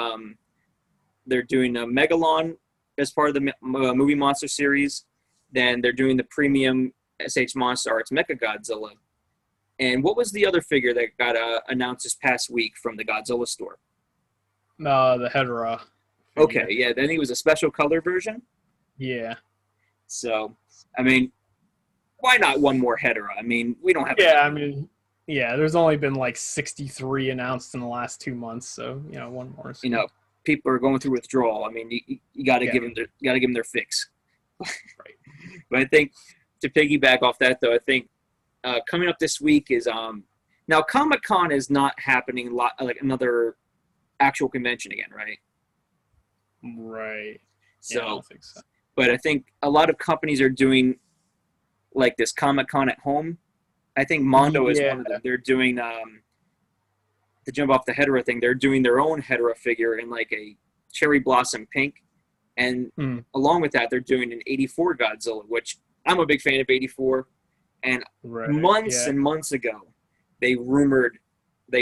they're doing a Megalon as part of the movie monster series. Then they're doing the premium SH Monster Arts Mecha Godzilla. And what was the other figure that got announced this past week from the Godzilla store? The Hedorah. Okay, yeah, then it was a special color version. Yeah. So, I mean, why not one more Hedorah? I mean, we don't have. Yeah, I mean, yeah. There's only been like 63 announced in the last 2 months, so one more. You know, people are going through withdrawal. I mean, you got to give them their fix. Right. But I think to piggyback off that, though, I think coming up this week is now Comic-Con is not happening like another actual convention again, right? Right. So, yeah, I don't think so. But I think a lot of companies are doing like this Comic-Con at home. I think Mondo is one of them. They're doing to jump off the Hedorah thing, they're doing their own Hedorah figure in like a cherry blossom pink. And along with that, they're doing an 84 Godzilla, which I'm a big fan of 84. And months and months ago, they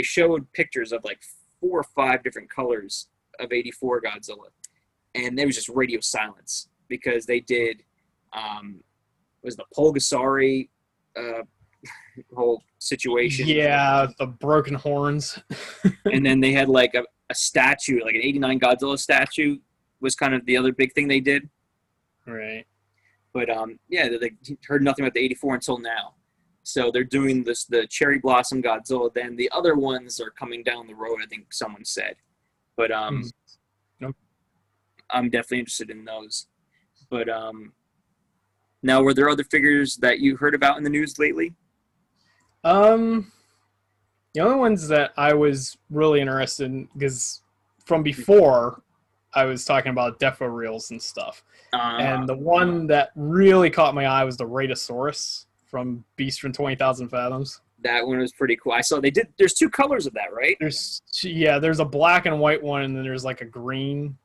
showed pictures of like 4 or 5 different colors of 84 Godzilla. And there was just radio silence because they did, was the Pulgasari whole situation. Yeah, the broken horns. And then they had like a statue, like an 89 Godzilla statue was kind of the other big thing they did. Right. But yeah, they heard nothing about the 84 until now. So they're doing the Cherry Blossom Godzilla. Then the other ones are coming down the road, I think someone said. But Nope. I'm definitely interested in those. But now, were there other figures that you heard about in the news lately? The only ones that I was really interested in, because from before, I was talking about Defo reels and stuff. And the one that really caught my eye was the Ratasaurus from Beast from 20,000 Fathoms. That one was pretty cool. I saw there's 2 colors of that, right? There's a black and white one, and then there's like a green,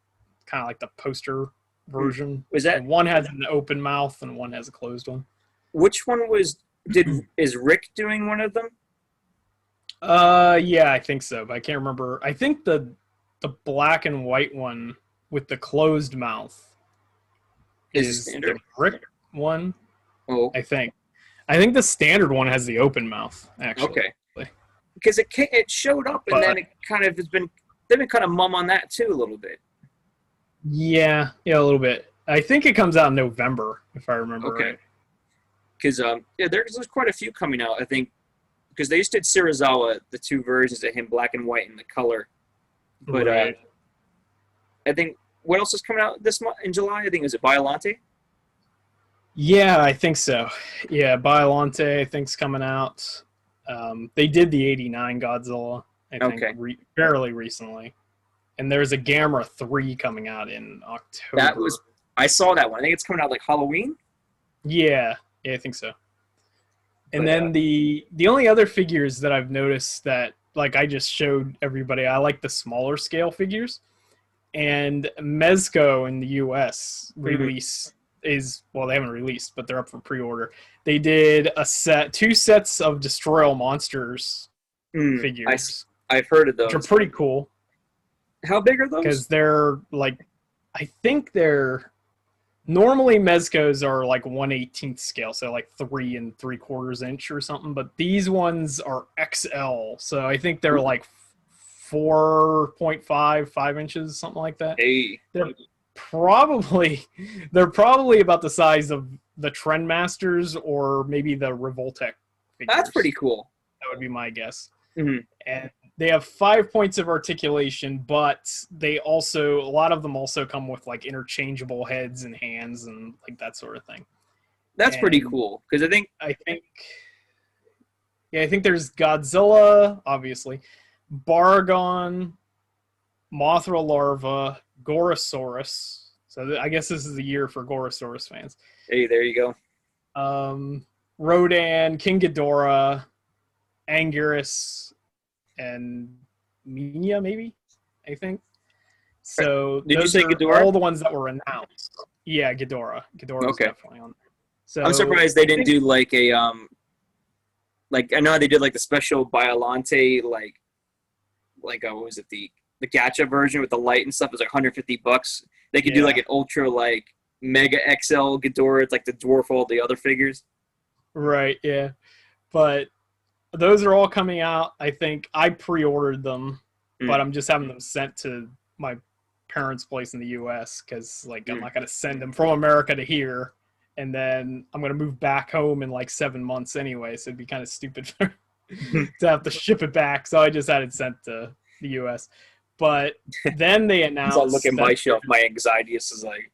kind of like the poster version. Was that? And one has an open mouth and one has a closed one. Which one is Rick doing one of them? Yeah, I think so, but I can't remember. I think the black and white one with the closed mouth is the Rick one. Oh, I think the standard one has the open mouth, actually. Okay. Because it showed up, and then it kind of they've been kind of mum on that too a little bit. Yeah, a little bit. I think it comes out in November, if I remember right. Because there's quite a few coming out. I think because they just did Serizawa, the 2 versions of him, black and white, and the color. But I think what else is coming out this month in July? I think is it Biollante? Yeah, I think so. Yeah, Biollante I think's coming out. They did the 89 Godzilla, I think, fairly recently. And there's a Gamera 3 coming out in October. I saw that one. I think it's coming out like Halloween. Yeah, I think so. And then the only other figures that I've noticed that, like I just showed everybody, I like the smaller scale figures. And Mezco in the U.S. release is, well, they haven't released, but they're up for pre-order. They did 2 sets of Destroy All Monsters figures. I've heard of those. Which are pretty cool. How big are those? Because they're like, I think they're Normally Mezcos are like 1/18 scale, so like 3 3/4 inch or something. But these ones are XL, so I think they're like 4.5, 5 inches, something like that. Hey, They're probably about the size of the Trendmasters or maybe the Revoltech figures. that's pretty cool. That would be my guess. Mhm. And they have 5 points of articulation, but a lot of them also come with like interchangeable heads and hands and like that sort of thing. That's pretty cool because I think there's Godzilla, obviously, Baragon, Mothra larva, Gorosaurus. So I guess this is the year for Gorosaurus fans. hey, there you go. Rodan, King Ghidorah, Anguirus, and Minya, maybe, I think. So Did you those say are Ghidorah? all the ones that were announced. Yeah, Ghidorah. Ghidorah is definitely on there. So I'm surprised they didn't do like a like I know how they did like the special Biollante like what was it, the gacha version with the light and stuff. It was like $150. They could do like an ultra like mega XL Ghidorah. It's like the dwarf all the other figures. Right, yeah. But those are all coming out. I think I pre-ordered them, but I'm just having them sent to my parents' place in the U.S. because like I'm not going to send them from America to here, and then I'm going to move back home in like 7 months anyway, so it'd be kind of stupid to have to ship it back. So I just had it sent to the U.S. But then they announced. As I look at my shelf, my anxiety is like,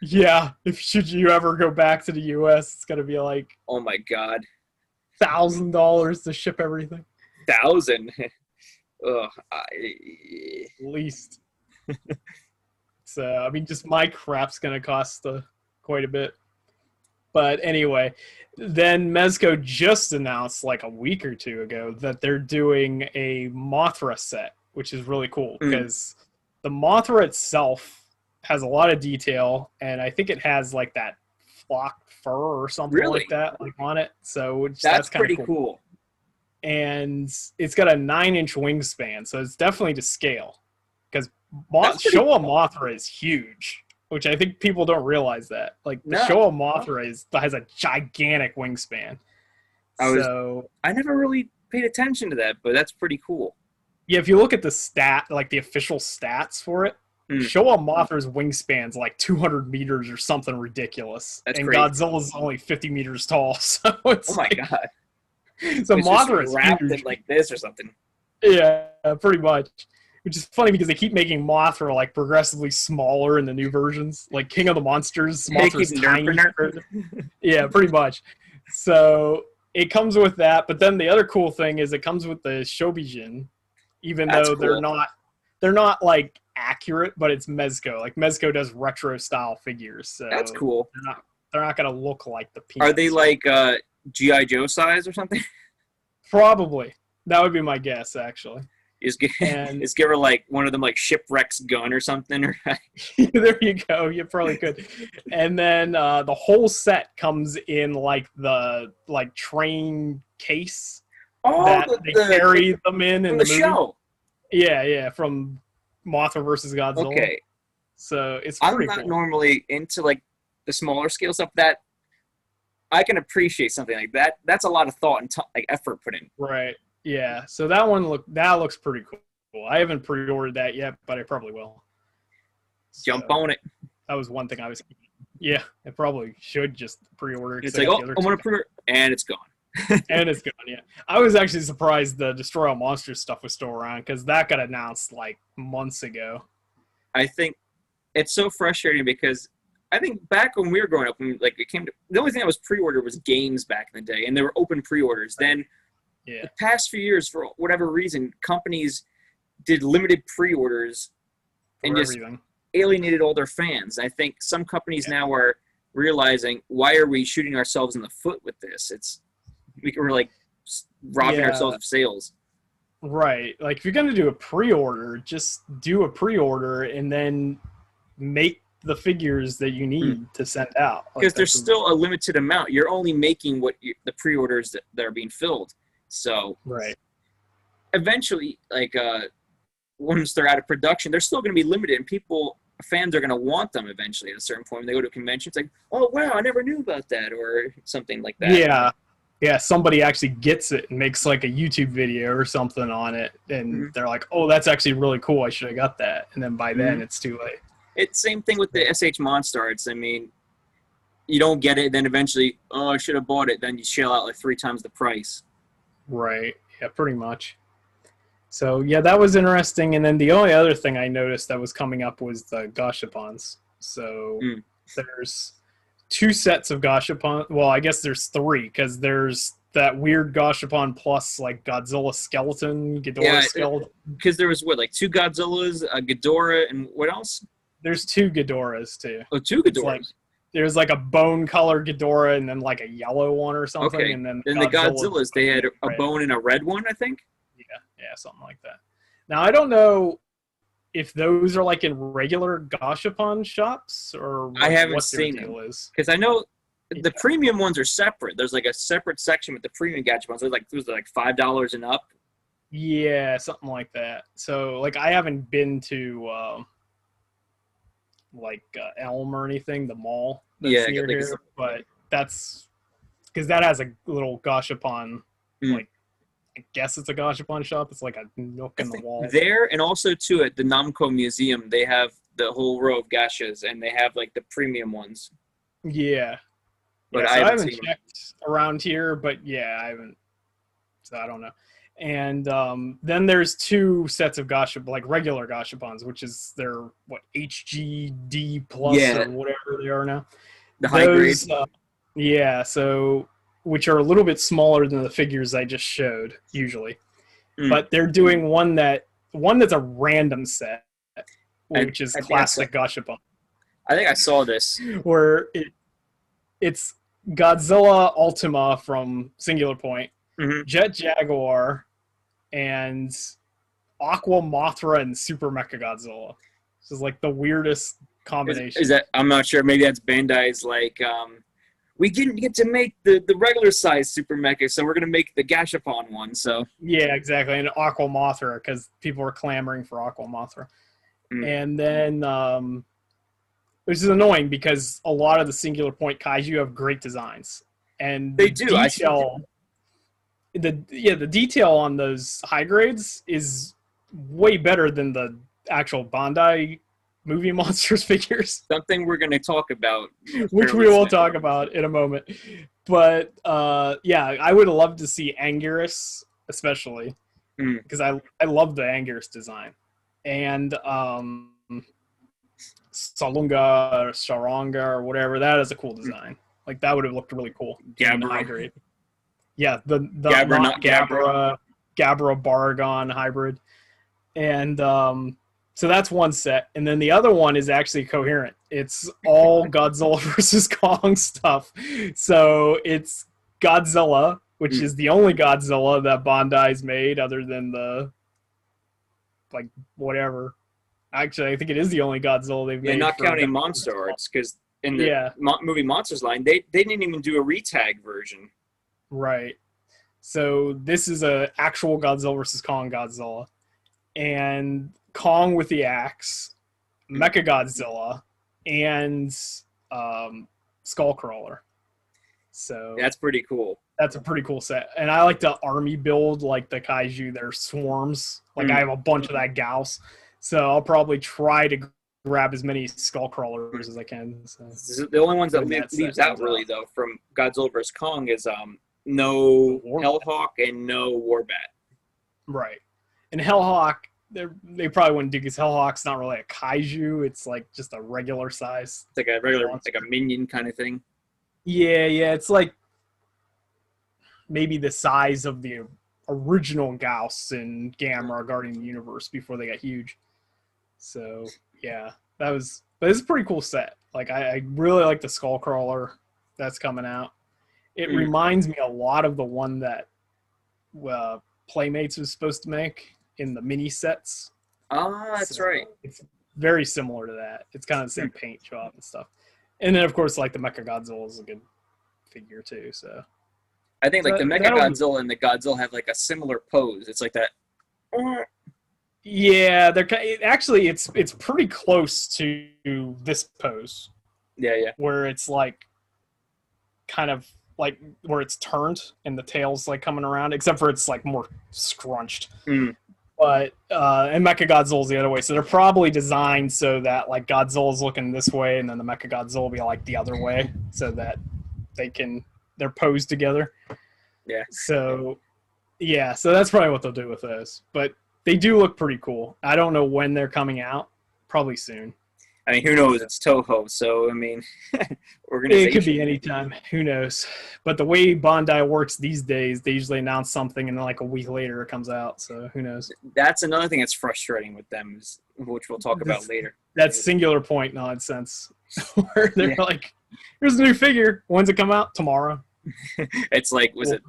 yeah, should you ever go back to the U.S., it's going to be like, oh my god, $1,000 to ship everything. 1,000. Ugh. At least. So, I mean, just my crap's going to cost quite a bit. But anyway, then Mezco just announced like a week or two ago that they're doing a Mothra set, which is really cool because the Mothra itself has a lot of detail, and I think it has like that flock fur or something like that like on it. So that's kind of pretty cool. And it's got a 9-inch wingspan, so it's definitely to scale. Because Showa Mothra is huge, which I think people don't realize that. Like the Showa Mothra has a gigantic wingspan. I never really paid attention to that, but that's pretty cool. Yeah, if you look at the official stats for it, Showa Mothra's wingspan's like 200 meters or something ridiculous. That's and crazy. Godzilla's only 50 meters tall. So it's god. So Mothra is wrapped huge. in like this or something. Yeah, pretty much. Which is funny because they keep making Mothra like progressively smaller in the new versions. Like King of the Monsters, Mothra's tiny. Yeah, pretty much. So it comes with that, but then the other cool thing is it comes with the Shobijin, even though they're not like accurate, but it's Mezco. Like Mezco does retro style figures. So that's cool. They're not gonna look like the Peanuts. Are they like G.I. Joe size or something? Probably. That would be my guess, actually. Just give her like one of them like Shipwreck's gun or something. There you go. You probably could. And then the whole set comes in like the train case that they carry them in the movie. Show. Yeah, from Mothra versus Godzilla. Okay. So it's pretty cool. I'm not normally into like the smaller scale stuff. That I can appreciate something like that. That's a lot of thought and like effort put in. Right. Yeah. So that looks pretty cool. I haven't pre-ordered that yet, but I probably will. Jump on it. That was one thing I was. Yeah, I probably should just pre-order it. It's like, I want to pre-order, and it's gone. And it's gone. Yeah, I was actually surprised the Destroy All Monsters stuff was still around because that got announced like months ago. I think it's so frustrating because I think back when we were growing up, the only thing that was pre-ordered was games back in the day, and there were open pre-orders. Then, the past few years, for whatever reason, companies did limited pre-orders and just alienated all their fans. I think some companies now are realizing, why are we shooting ourselves in the foot with this? We're like robbing ourselves of sales. Right. Like if you're going to do a pre-order, just do a pre-order and then make the figures that you need to send out. Because there's still a limited amount. You're only making the pre-orders that are being filled. So eventually, like once they're out of production, they're still going to be limited. And people fans are going to want them eventually at a certain point when they go to a convention. It's like, oh, wow, I never knew about that, or something like that. Yeah. Yeah, somebody actually gets it and makes like a YouTube video or something on it, and they're like, oh, that's actually really cool. I should have got that. And then by then, it's too late. It's same thing with the SH Monstars. I mean, you don't get it, then eventually, oh, I should have bought it. Then you shell out like 3 times the price. Right. Yeah, pretty much. So, yeah, that was interesting. And then the only other thing I noticed that was coming up was the Gashapons. So there's 2 sets of Gashapon. Well, I guess there's 3, because there's that weird Gashapon plus, like, Godzilla skeleton, Ghidorah skeleton. Because there was, like 2 Godzillas, a Ghidorah, and what else? There's 2 Ghidorahs, too. Oh, 2 Ghidorahs. Like, there's, like, a bone-colored Ghidorah and then, like, a yellow one or something. Okay. And then the Godzillas, they had a bone and a red one, I think? Yeah, something like that. Now, I don't know if those are like in regular Gashapon shops or I haven't seen them. Because I know the premium ones are separate. There's like a separate section with the premium Gashapons. Those are like $5 and up. Yeah, something like that. So, like, I haven't been to Elm or anything, the mall that's near here, but that's because that has a little Gashapon like. I guess it's a Gashapon shop. It's like a nook in the wall. There, and also, too, at the Namco Museum, they have the whole row of Gashas, and they have, like, the premium ones. Yeah. But so I haven't checked around here, but, yeah, I haven't. So, I don't know. And then there's 2 sets of like, regular Gashapons, which is their, HGD plus or whatever they are now. The high grade. Yeah, so... which are a little bit smaller than the figures I just showed, usually. But they're doing one that's a random set, which is classic Gashapon. I think I saw this. Where it's Godzilla Ultima from Singular Point, Jet Jaguar, and Aqua Mothra and Super Mechagodzilla. This is like the weirdest combination. Is that, I'm not sure, maybe that's Bandai's like... we didn't get to make the regular size Super Mecha, so we're going to make the Gashapon one. So yeah, exactly. And Aqua Mothra, because people were clamoring for Aqua Mothra. And then, which is annoying because a lot of the Singular Point Kaiju have great designs. And they do. The detail on those high grades is way better than the actual Bandai movie monsters figures. Something we're going to talk about. Which we will talk about in a moment. But, I would love to see Anguirus, especially. Because I love the Anguirus design. And Salunga or Saranga or whatever, that is a cool design. Like, that would have looked really cool. Gabra. High grade. Yeah, the Gabra, not Gabra. Gabra Baragon hybrid. And so that's one set. And then the other one is actually coherent. It's all Godzilla versus Kong stuff. So it's Godzilla, which is the only Godzilla that Bandai's made other than the, like, whatever. Actually, I think it is the only Godzilla they've made. Not counting Monster Arts, because in the movie Monsters line, they didn't even do a retag version. Right. So this is a actual Godzilla versus Kong Godzilla. And Kong with the axe, Mechagodzilla, and Skullcrawler. So that's pretty cool. That's a pretty cool set. And I like to army build, like, the Kaiju, their swarms. Like, I have a bunch of that Gauss. So I'll probably try to grab as many Skullcrawlers as I can. So the only ones that leaves out, really, though, from Godzilla vs. Kong is no Hellhawk and no Warbat. Right. And Hellhawk, they probably wouldn't do, because Hellhawk's not really a Kaiju. It's like just a regular size. It's like a regular, like a minion kind of thing. Yeah. It's like maybe the size of the original Gauss and Gamera guarding the universe before they got huge. So yeah, but it's a pretty cool set. Like, I really like the Skullcrawler that's coming out. It reminds me a lot of the one that Playmates was supposed to make in the mini sets. Ah, that's right. It's very similar to that. It's kind of the same paint job and stuff. And then, of course, like, the Mechagodzilla is a good figure too. So I think, like, the Mechagodzilla and the Godzilla have, like, a similar pose. It's like that. Yeah, actually it's pretty close to this pose. Yeah. Where it's like kind of like where it's turned and the tail's like coming around, except for it's like more scrunched. But and Mechagodzilla's the other way, so they're probably designed so that like Godzilla's looking this way and then the Mechagodzilla will be like the other way, so that they're posed together. Yeah. So that's probably what they'll do with those. But they do look pretty cool. I don't know when they're coming out. Probably soon. I mean, who knows? It's Toho, so I mean, it could be anytime. Who knows? But the way Bandai works these days, they usually announce something and then like a week later it comes out. So who knows? That's another thing that's frustrating with them, which we'll talk about later. That's Singular Point nonsense, where they're like, "Here's a new figure. When's it come out? Tomorrow." It's like, was it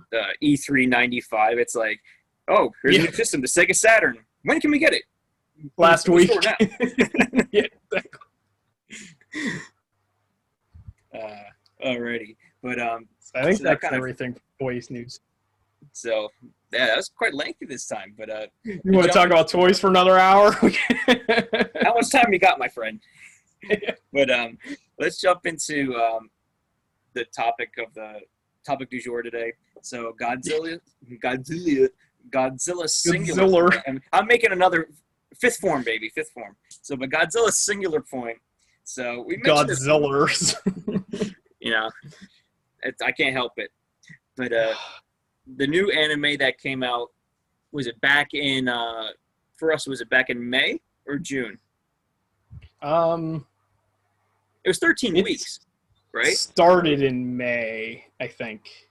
E3 '95? It's like, oh, here's a new system, the Sega Saturn. When can we get it? Last week. Yeah, exactly. Alrighty, but I think that's everything for Toys news. So yeah, that was quite lengthy this time. But you want to talk about toys for another hour? How much time you got, my friend? But let's jump into the topic du jour today. So Godzilla singular. I'm making another fifth form, baby, fifth form. So, but Godzilla singular point. So we mentioned Godzillers. You know, I can't help it. But the new anime that came out, was it back in for us? Was it back in May or June? It was 13 weeks, right? Started in May, I think.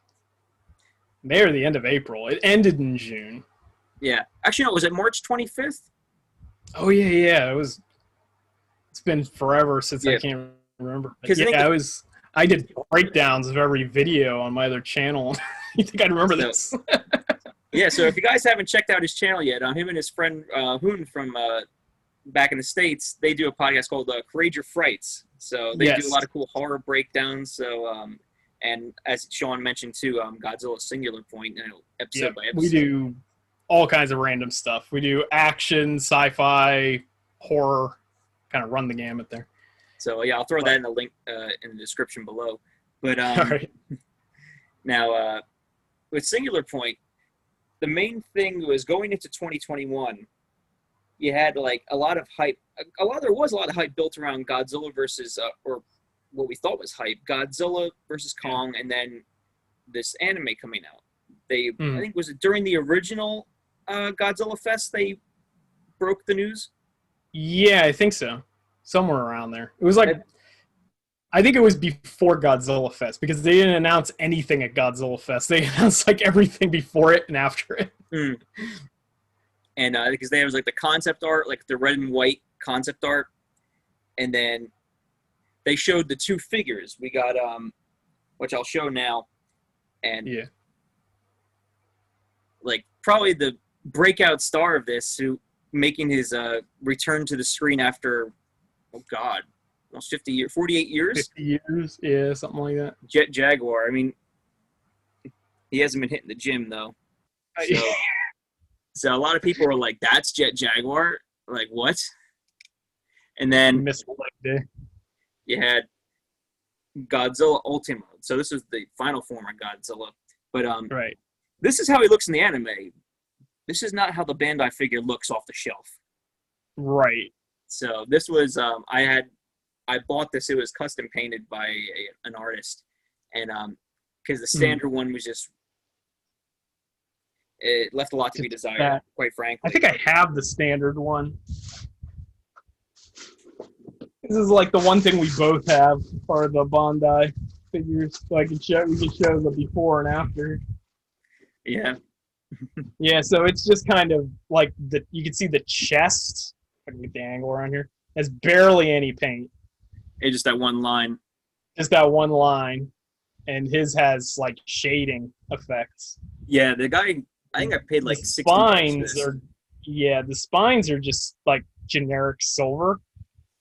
May or the end of April. It ended in June. Yeah, actually, no. Was it March 25th? Oh yeah. It's been forever since I can't remember. I did breakdowns of every video on my other channel. You think I'd remember this? Yeah, so if you guys haven't checked out his channel yet, him and his friend Hoon from back in the States, they do a podcast called Create Your Frights. So they do a lot of cool horror breakdowns. So and as Sean mentioned too, Godzilla singular point, episode by episode. We do all kinds of random stuff. We do action, sci-fi, horror, kind of run the gamut there. So yeah, I'll throw that in the link in the description below. But all right. Now with Singular Point, the main thing was going into 2021. You had like a lot of hype. There was a lot of hype built around Godzilla versus or what we thought was hype, Godzilla versus Kong, and then this anime coming out. I think was it during the original Godzilla Fest they broke the news? Yeah, I think so. Somewhere around there. It was like, I think it was before Godzilla Fest, because they didn't announce anything at Godzilla Fest. They announced like everything before it and after it. And because there was like the concept art, like the red and white concept art, and then they showed the two figures. We got which I'll show now, and like probably the breakout star of this, who making his return to the screen after, oh God, almost 50 years, 48 years? 50 years, yeah, something like that. Jet Jaguar. I mean, he hasn't been hitting the gym, though. So a lot of people were like, that's Jet Jaguar? Like, what? And then you had Godzilla Ultima. So this is the final form of Godzilla. But this is how he looks in the anime. This is not how the Bandai figure looks off the shelf. Right. So this was I bought this. It was custom painted by an artist, and because the standard one was just, it left a lot to be desired, quite frankly. I think I have the standard one. This is like the one thing we both have for the Bandai figures, so we can show the before and after. Yeah. Yeah, so it's just kind of like you can see the chest. If I can get the angle around here. There's barely any paint. It's just that one line. Just that one line, and his has like shading effects. Yeah, the guy. I think I paid like $60. The spines are just like generic silver.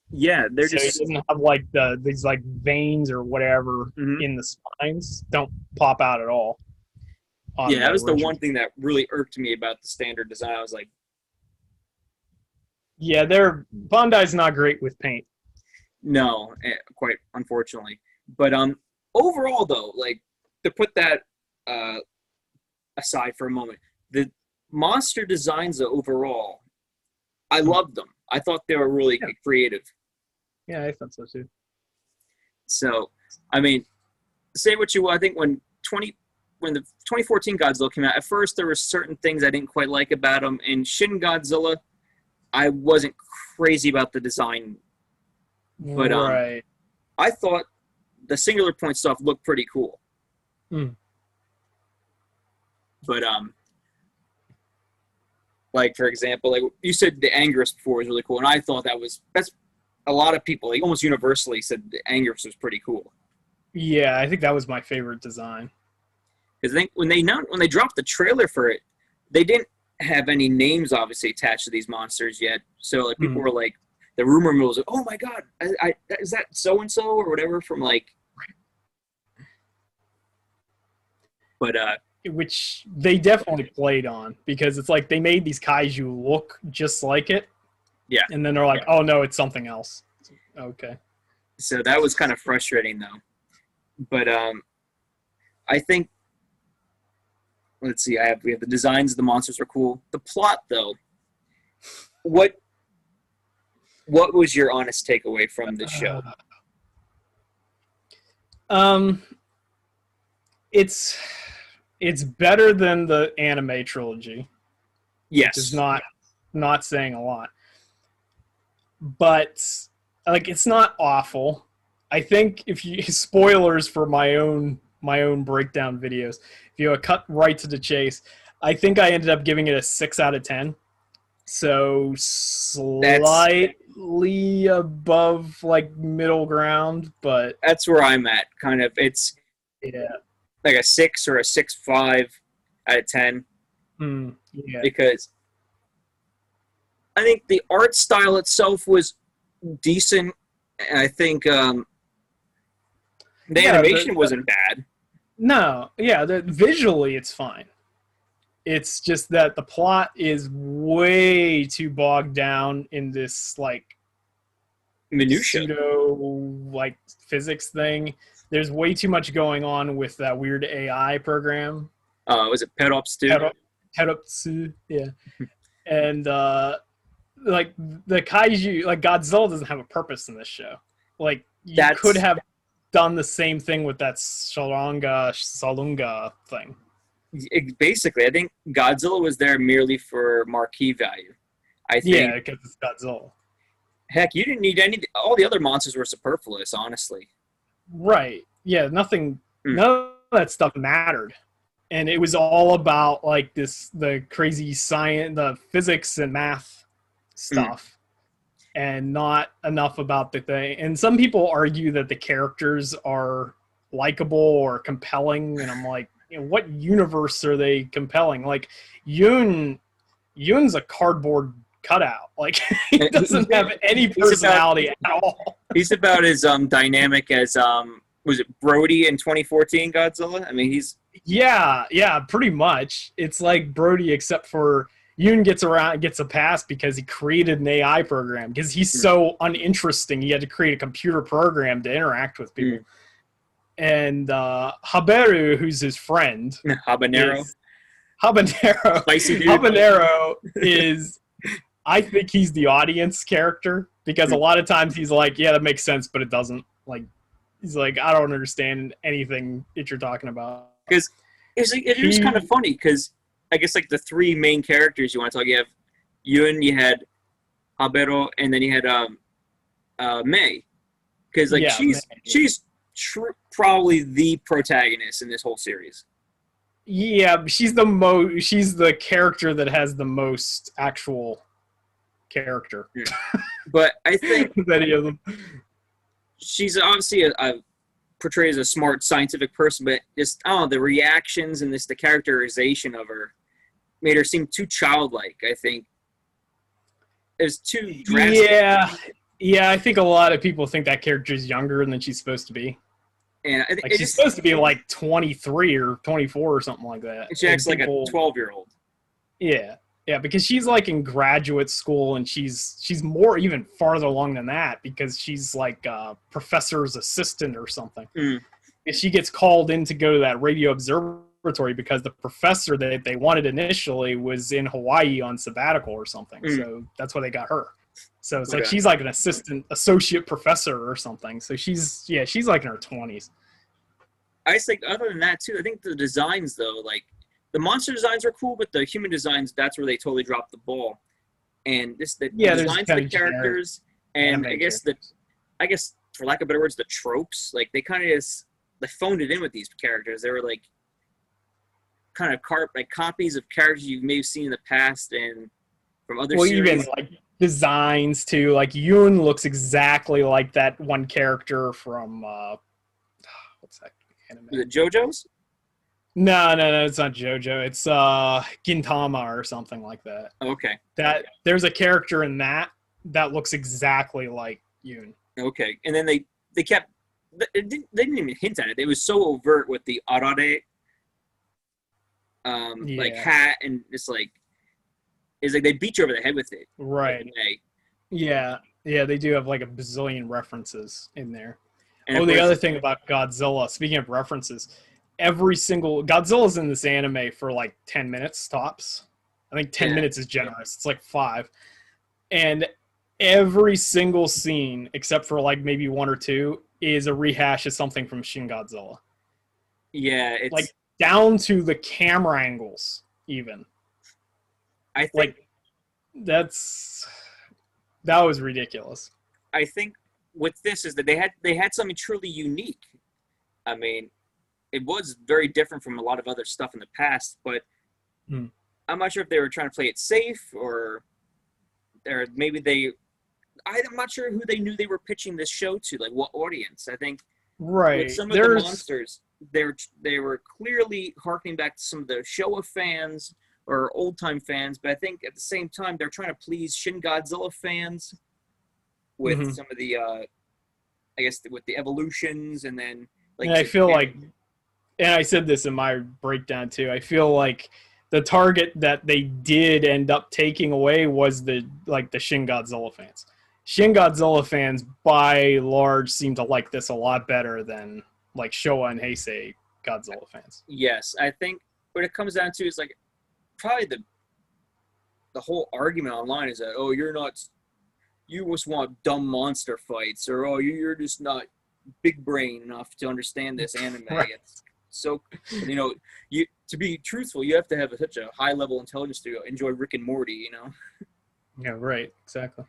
Yeah, they're so just. It doesn't have like these like veins or whatever in the spines. Don't pop out at all. Yeah, that was the one thing that really irked me about the standard design. I was like, Yeah, Bandai's not great with paint. No, quite unfortunately. But overall, though, like to put that aside for a moment, the monster designs overall, I loved them. I thought they were really creative. Yeah, I thought so too. So, I mean, say what you will. I think when the 2014 Godzilla came out, at first there were certain things I didn't quite like about them. In Shin Godzilla, I wasn't crazy about the design, but right. I thought the singular point stuff looked pretty cool. But like for example, like you said, the Anguirus before was really cool, and I thought that's a lot of people, like almost universally, said the Anguirus was pretty cool. Yeah, I think that was my favorite design. Because I think when they dropped the trailer for it, they didn't have any names obviously attached to these monsters yet. So like people were like, the rumor mill was like, oh my god, is that so and so or whatever from like. But which they definitely played on, because it's like they made these kaiju look just like it. Yeah. And then they're like, oh no, it's something else. Okay. So that was kind of frustrating though. But I think, let's see, we have the designs of the monsters are cool. The plot though, what was your honest takeaway from the show? It's better than the anime trilogy. Yes. Which is not saying a lot. But like it's not awful. I think if you spoilers for my own breakdown videos, if you cut right to the chase, I think I ended up giving it a 6 out of 10. So slightly above like middle ground, but that's where I'm at. Kind of, it's like a 6 or a 6.5 out of 10. Yeah. Because I think the art style itself was decent, and I think the animation wasn't bad. No, yeah, visually it's fine. It's just that the plot is way too bogged down in this like minutia, pseudo like physics thing. There's way too much going on with that weird AI program. Was it Peropstu? Peropstu, yeah. And like the kaiju, like Godzilla doesn't have a purpose in this show. Like you could have done the same thing with that Salunga thing. Basically, I think Godzilla was there merely for marquee value. I think. Yeah, because it's Godzilla. Heck, you didn't need any. All the other monsters were superfluous, honestly. Right. Yeah. None of that stuff mattered, and it was all about like the crazy science, the physics and math stuff, and not enough about the thing. And some people argue that the characters are likable or compelling, and I'm like, what universe are they compelling? Like Yun's a cardboard cutout. Like he doesn't have any personality at all. He's about as dynamic as was it Brody in 2014 Godzilla? I mean, he's pretty much. It's like Brody, except for Yun gets a pass because he created an AI program, because he's so uninteresting. He had to create a computer program to interact with people. And Haberu, who's his friend, Habanero is, I think he's the audience character, because a lot of times he's like, yeah, that makes sense, but it doesn't. Like, he's like, I don't understand anything that you're talking about. Because it was kind of funny, because I guess like the three main characters you want to talk, you have Yun, you had Haberu, and then you had Mei. Because like she's probably the protagonist in this whole series. Yeah, she's the character that has the most actual character. But I think of any of them. She's obviously portrayed as a smart scientific person, but just the reactions and the characterization of her made her seem too childlike. I think it was too drastic. Yeah, I think a lot of people think that character is younger than she's supposed to be. And I think she's supposed to be like 23 or 24 or something like that. She acts like a 12-year-old. Yeah, Yeah, because she's like in graduate school, and she's more even farther along than that because she's like a professor's assistant or something. And she gets called in to go to that radio observatory because the professor that they wanted initially was in Hawaii on sabbatical or something. So that's why they got her. So it's like she's like an associate professor or something. So she's like in her 20s. I think other than that too, I think the designs though, like the monster designs are cool, but the human designs, that's where they totally dropped the ball. And the designs of the characters, and I guess for lack of better words, the tropes, like they kind of just they phoned it in with these characters. They were like kind of copies of characters you may have seen in the past and from other series. Even like designs too. Like Yoon looks exactly like that one character from what's that anime? Is it JoJo's? No, it's not JoJo. It's Gintama or something like that. Okay. That there's a character in that looks exactly like Yoon. Okay, and then they kept they didn't even hint at it. It was so overt with the arare, like hat, and it's like they beat you over the head with it. Right. Yeah, they do have like a bazillion references in there. And the other thing about Godzilla, speaking of references, every single Godzilla's in this anime for like 10 minutes tops. I think 10 minutes is generous. It's like 5. And every single scene, except for like maybe 1 or 2, is a rehash of something from Shin Godzilla. Yeah, it's like down to the camera angles, even. I think that was ridiculous. I think with this is that they had something truly unique. I mean, it was very different from a lot of other stuff in the past, but I'm not sure if they were trying to play it safe or maybe I'm not sure who they knew they were pitching this show to, like what audience. I think with some of the monsters, they were clearly harkening back to some of the Showa fans or old-time fans, but I think at the same time they're trying to please Shin Godzilla fans with some of the, I guess, with the evolutions, and then like. And I feel like, and I said this in my breakdown too, I feel like the target that they did end up taking away was the Shin Godzilla fans. Shin Godzilla fans, by large, seem to like this a lot better than like Showa and Heisei Godzilla fans. Yes, I think what it comes down to is like probably the whole argument online is that you just want dumb monster fights, or you're just not big brain enough to understand this anime. Right. It's so to be truthful, you have to have such a high level intelligence to enjoy Rick and Morty. Yeah, right, exactly.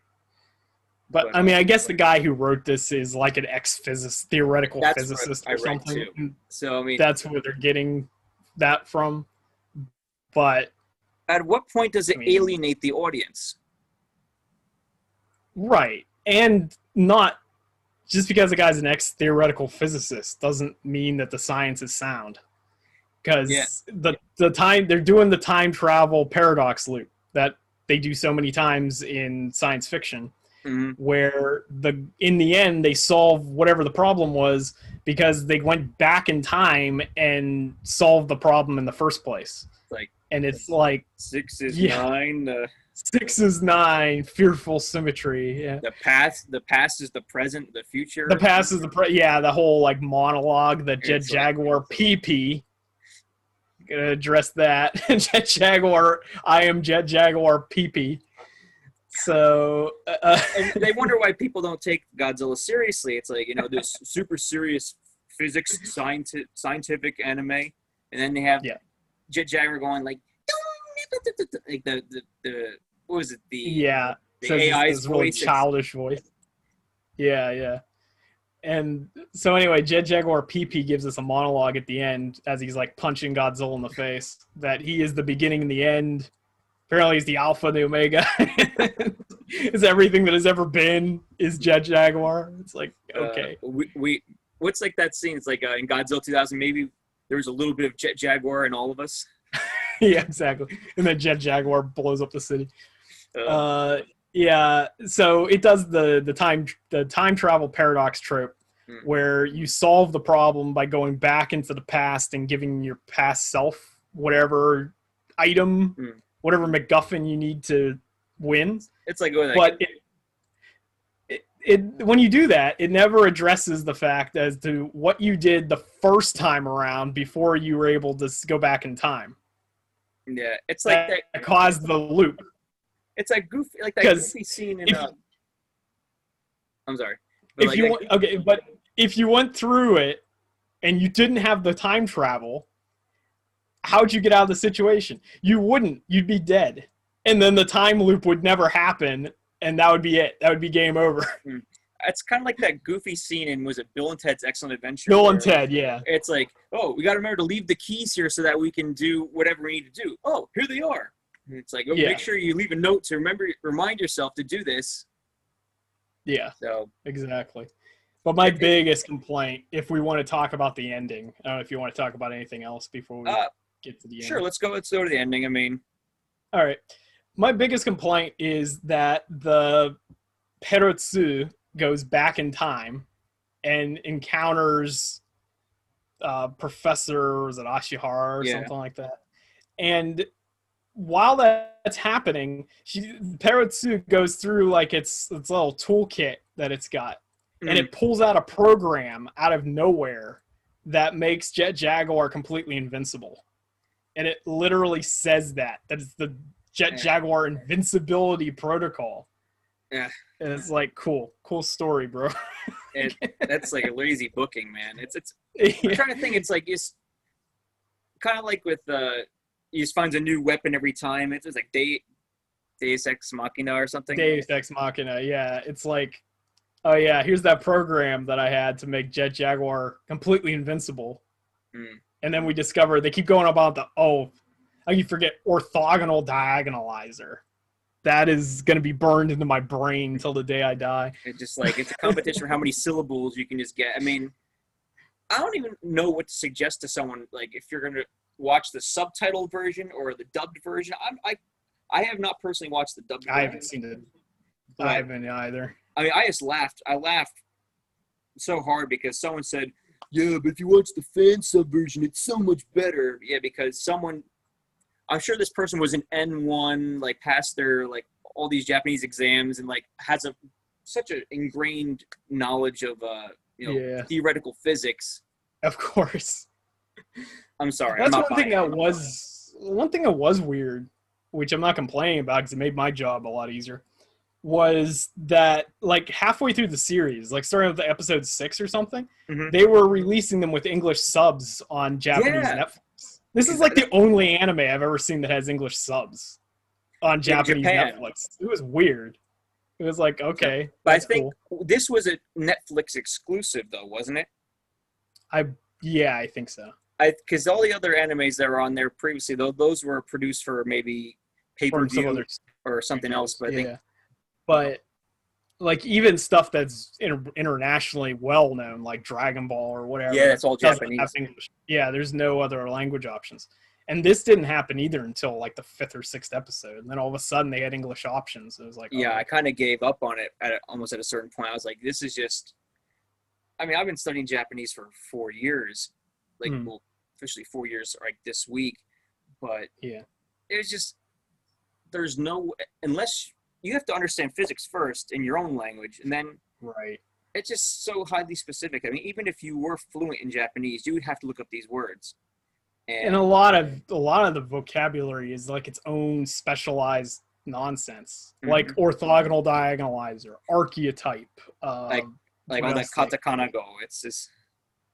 But I mean, I guess the guy who wrote this is like an theoretical physicist or something. Too. So I mean, that's where they're getting that from. But at what point does it alienate the audience? Right, and not just because the guy's an theoretical physicist doesn't mean that the science is sound. Because the time they're doing the time travel paradox loop that they do so many times in science fiction. Where in the end they solve whatever the problem was because they went back in time and solved the problem in the first place. And it's like 6 is 9. 6 is 9. Fearful symmetry. Yeah. The past is the present. The future. The past is the the whole like monologue. The Jet Jaguar PP. Gonna address that. Jet Jaguar. I am Jet Jaguar PP. So and they wonder why people don't take Godzilla seriously. It's like this super serious physics scientific anime, and then they have Jet Jaguar going like the what was it the AI's voice, really childish voice. Yeah. And so anyway, Jet Jaguar PP gives us a monologue at the end as he's like punching Godzilla in the face that he is the beginning and the end. Apparently he's the alpha and the omega. It's everything that has ever been is Jet Jaguar. It's like, okay. What's like that scene? It's like in Godzilla 2000, maybe there was a little bit of Jet Jaguar in all of us. Yeah, exactly. And then Jet Jaguar blows up the city. Yeah, so it does the time travel paradox trope where you solve the problem by going back into the past and giving your past self whatever item whatever MacGuffin you need to win. It's like, but when you do that, it never addresses the fact as to what you did the first time around before you were able to go back in time. Yeah, it's like that caused the loop. It's like goofy scene in. I'm sorry. But if you went through it and you didn't have the time travel, how'd you get out of the situation? You wouldn't. You'd be dead, and then the time loop would never happen. And that would be it. That would be game over. It's kind of like that goofy scene in, was it Bill and Ted's Excellent Adventure? Bill and Ted, yeah. It's like, oh, we got to remember to leave the keys here so that we can do whatever we need to do. Oh, here they are. And it's like, make sure you leave a note to remind yourself to do this. Yeah, so exactly. But my biggest complaint, if we want to talk about the ending, I don't know if you want to talk about anything else before we get to the end. Sure, let's go to the ending. I mean. All right. My biggest complaint is that the Perotsu goes back in time and encounters Professor, was it Ashihara or something like that? And while that's happening, Perotsu goes through like its little toolkit that it's got, and it pulls out a program out of nowhere that makes Jet Jaguar completely invincible. And it literally says that is the Jet Jaguar invincibility protocol. Yeah. And it's like, cool story, bro. That's like a lazy booking, man. I'm trying to think. It's like, it's kind of like with he just finds a new weapon every time. It's like Deus Ex Machina or something. Deus Ex Machina, yeah. It's like, oh yeah, here's that program that I had to make Jet Jaguar completely invincible. And then we discover they keep going about how you forget orthogonal diagonalizer. That is going to be burned into my brain until the day I die. It's a competition for how many syllables you can just get. I mean, I don't even know what to suggest to someone, like, if you're going to watch the subtitled version or the dubbed version. I have not personally watched the dubbed version. I haven't seen it. I haven't either. I mean, I just laughed. I laughed so hard because someone said, yeah, but if you watch the fan sub version, it's so much better. Yeah, because I'm sure this person was an N1, like, passed their, like, all these Japanese exams and, like, has such an ingrained knowledge of, theoretical physics. Of course. I'm sorry. That's one thing that was weird, which I'm not complaining about because it made my job a lot easier, was that, like, halfway through the series, like, starting with episode 6 or something, they were releasing them with English subs on Japanese Netflix. This is like the only anime I've ever seen that has English subs on Japanese Netflix. It was weird. It was like, okay. But I think this was a Netflix exclusive, though, wasn't it? I think so. Because all the other animes that were on there previously, those were produced for maybe pay-per-view or something else. But I think. But like even stuff that's internationally well known, like Dragon Ball or whatever. Yeah, that's all Japanese. Yeah, there's no other language options. And this didn't happen either until like the 5th or 6th episode. And then all of a sudden they had English options. It was like, I kind of gave up on it almost at a certain point. I was like, this is just. I mean, I've been studying Japanese for 4 years, like officially 4 years, like this week. But it was just there's no unless. You have to understand physics first in your own language, and then it's just so highly specific. I mean, even if you were fluent in Japanese, you would have to look up these words. And a lot of the vocabulary is like its own specialized nonsense, like orthogonal diagonalizer, archetype, like all that katakana go. It's just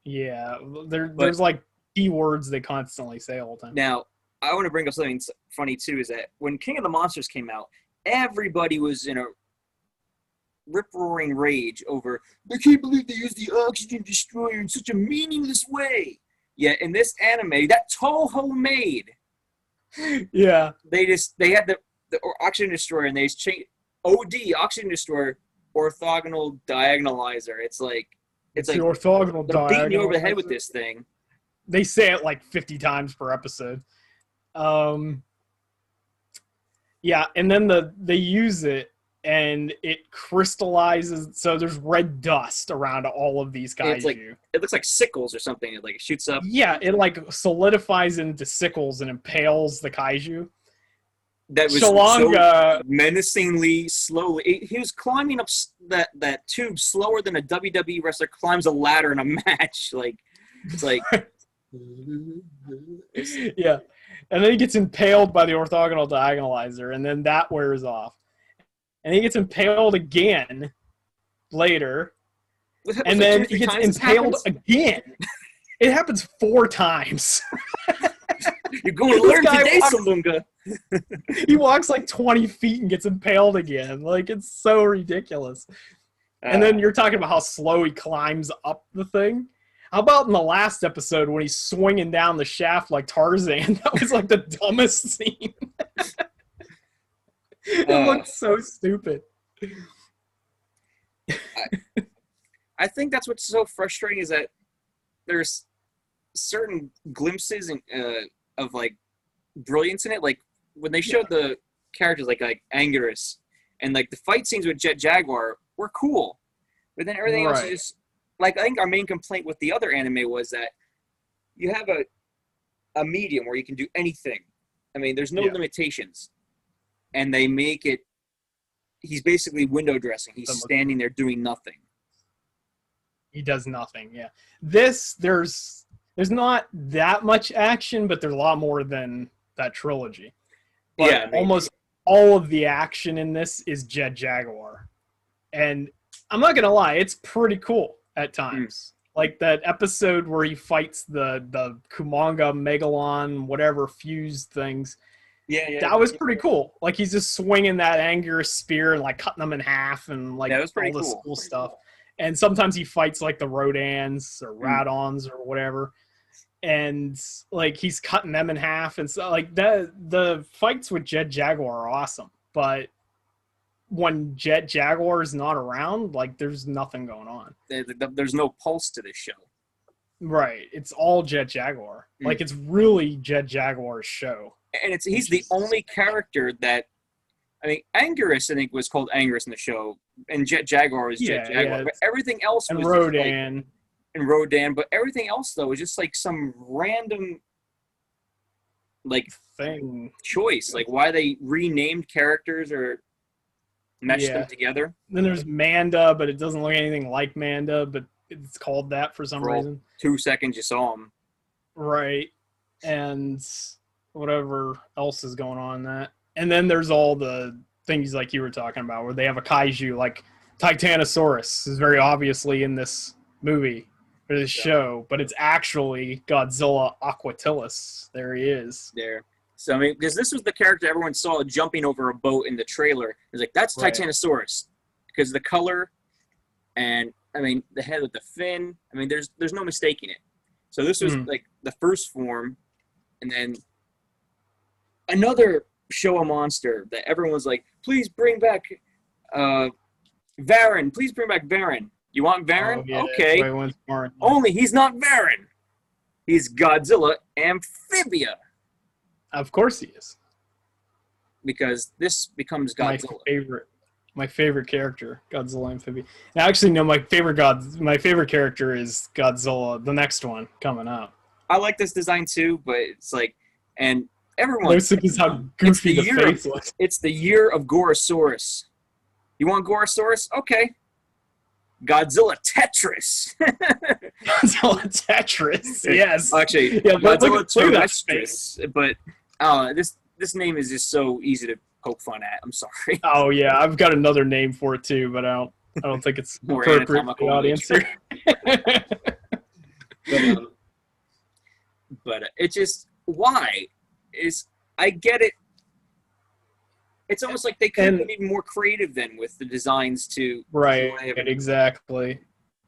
there's like keywords they constantly say all the time. Now, I want to bring up something funny too. Is that when King of the Monsters came out, everybody was in a rip-roaring rage over, I can't believe they used the Oxygen Destroyer in such a meaningless way. Yet in this anime, that Toho made, they had the Oxygen Destroyer, and they changed OD, Oxygen Destroyer, orthogonal diagonalizer. It's like the orthogonal they're beating you over the head with this thing. They say it like 50 times per episode. Yeah, and then they use it, and it crystallizes. So there's red dust around all of these kaiju. It looks like sickles or something. It like shoots up. Yeah, it like solidifies into sickles and impales the kaiju. that was Shalanga, so menacingly slowly. He was climbing up that tube slower than a WWE wrestler climbs a ladder in a match. Like, it's like... yeah. And then he gets impaled by the orthogonal diagonalizer, and then that wears off. And he gets impaled again later, and then he gets impaled again. It happens 4 times. You're going to learn today, Salunga. He walks like 20 feet and gets impaled again. Like, it's so ridiculous. And then you're talking about how slow he climbs up the thing. How about in the last episode when he's swinging down the shaft like Tarzan? That was like the dumbest scene. It looked so stupid. I think that's what's so frustrating is that there's certain glimpses of like brilliance in it. Like when they showed the characters like Anguirus and like the fight scenes with Jet Jaguar were cool, but then everything else is just like, I think our main complaint with the other anime was that you have a medium where you can do anything. I mean, there's no limitations. And they make it, he's basically window dressing. He's standing there doing nothing. He does nothing, yeah. There's not that much action, but there's a lot more than that trilogy. But yeah, almost all of the action in this is Jet Jaguar. And I'm not going to lie, it's pretty cool at times. Like that episode where he fights the Kumanga, Megalon, whatever, fused things. Yeah. That was pretty cool. Like he's just swinging that Anguirus spear and like cutting them in half and like that was pretty all this cool. cool stuff. And sometimes he fights like the Rodans or Radons or whatever. And like he's cutting them in half and so like that. The fights with Jet Jaguar are awesome, but when Jet Jaguar is not around, like there's nothing going on. There's no pulse to this show. Right. It's all Jet Jaguar. Like it's really Jet Jaguar's show. And he's the only character that, I mean, Anguirus, I think, was called Anguirus in the show, and Jet Jaguar was Jet Jaguar. But everything else was Rodan. And Rodan, but everything else, though, was just like some random, like, thing choice. Like, why they renamed characters or meshed them together. Then there's Manda, but it doesn't look anything like Manda, but it's called that for some reason. 2 seconds you saw him. Right. And whatever else is going on in that. And then there's all the things like you were talking about where they have a kaiju like Titanosaurus is very obviously in this movie or this show, but it's actually Godzilla Aquatilis. There he is. There. So, I mean, because this was the character everyone saw jumping over a boat in the trailer. It was like, that's Titanosaurus. Because the color and, I mean, the head with the fin, I mean, there's no mistaking it. So this was like the first form, and then another Showa monster that everyone's like, please bring back Varan. Please bring back Varan. You want Varan? Oh, yeah, okay. Only he's not Varan. He's Godzilla Amphibia. Of course he is. Because this becomes Godzilla. My favorite character, Godzilla Amphibia. Actually, no, my favorite character is Godzilla, the next one coming up. I like this design too, but it's like, and everyone. Is how goofy the face looks. It's the year of Gorosaurus. You want Gorosaurus? Okay. Godzilla Tetris. Godzilla Tetris. Yes. Actually, yeah, Godzilla Tetris. But this name is just so easy to poke fun at. I'm sorry. Oh yeah, I've got another name for it too, but I don't think it's more appropriate for the audience here. But it just I get it. It's almost like they could have been even more creative then with the designs to exactly.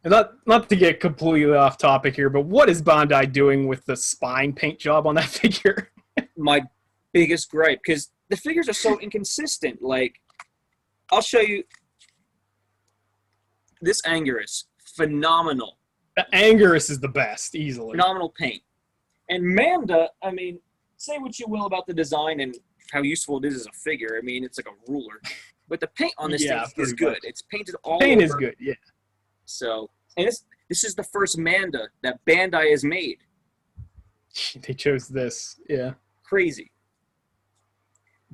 And not to get completely off topic here, but what is Bandai doing with the spine paint job on that figure? My biggest gripe, because the figures are so inconsistent. Like, I'll show you this Anguirus, phenomenal. The Anguirus is the best, easily. Phenomenal paint. And Manda, I mean, say what you will about the design and how useful it is as a figure. I mean, it's like a ruler. But the paint on this thing is good. Much. It's painted all paint over. Is good, yeah. So, and this is the first Manda that Bandai has made. They chose this, yeah. Crazy.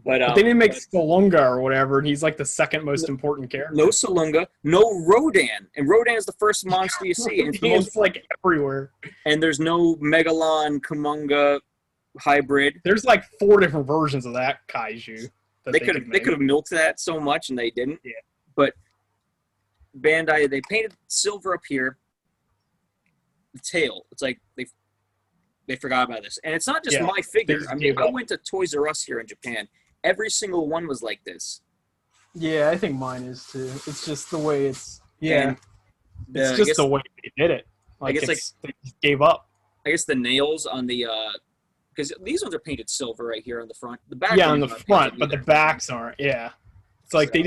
But they didn't make Salunga or whatever, and he's like the second most important character. No Salunga, no Rodan, and Rodan is the first monster you see. And it's like everywhere. And there's no Megalon Kumonga hybrid. There's like 4 different versions of that kaiju. They could have milked that so much, and they didn't. Yeah. But Bandai, they painted silver up here. The tail, it's like they forgot about this, and it's not just my figure. I mean, I went to Toys R Us here in Japan. Every single one was like this. Yeah, I think mine is too. It's just the way it's. Yeah, it's just the way they did it. Like, they just gave up. I guess the nails on the because these ones are painted silver right here on the front. The back. Yeah, on the front, but the backs aren't. Yeah, it's like they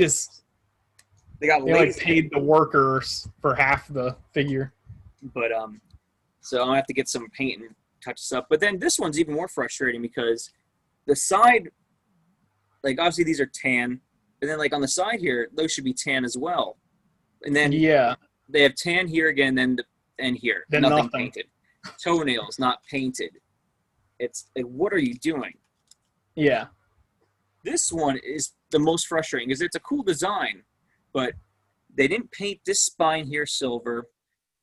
paid the workers for half the figure. But so I'll have to get some paint and touch this up. But then this one's even more frustrating because the side, like obviously these are tan, and then like on the side here, those should be tan as well. And then they have tan here again, and here, then nothing painted. Toenails not painted. It's like, what are you doing? Yeah. This one is the most frustrating because it's a cool design, but they didn't paint this spine here silver.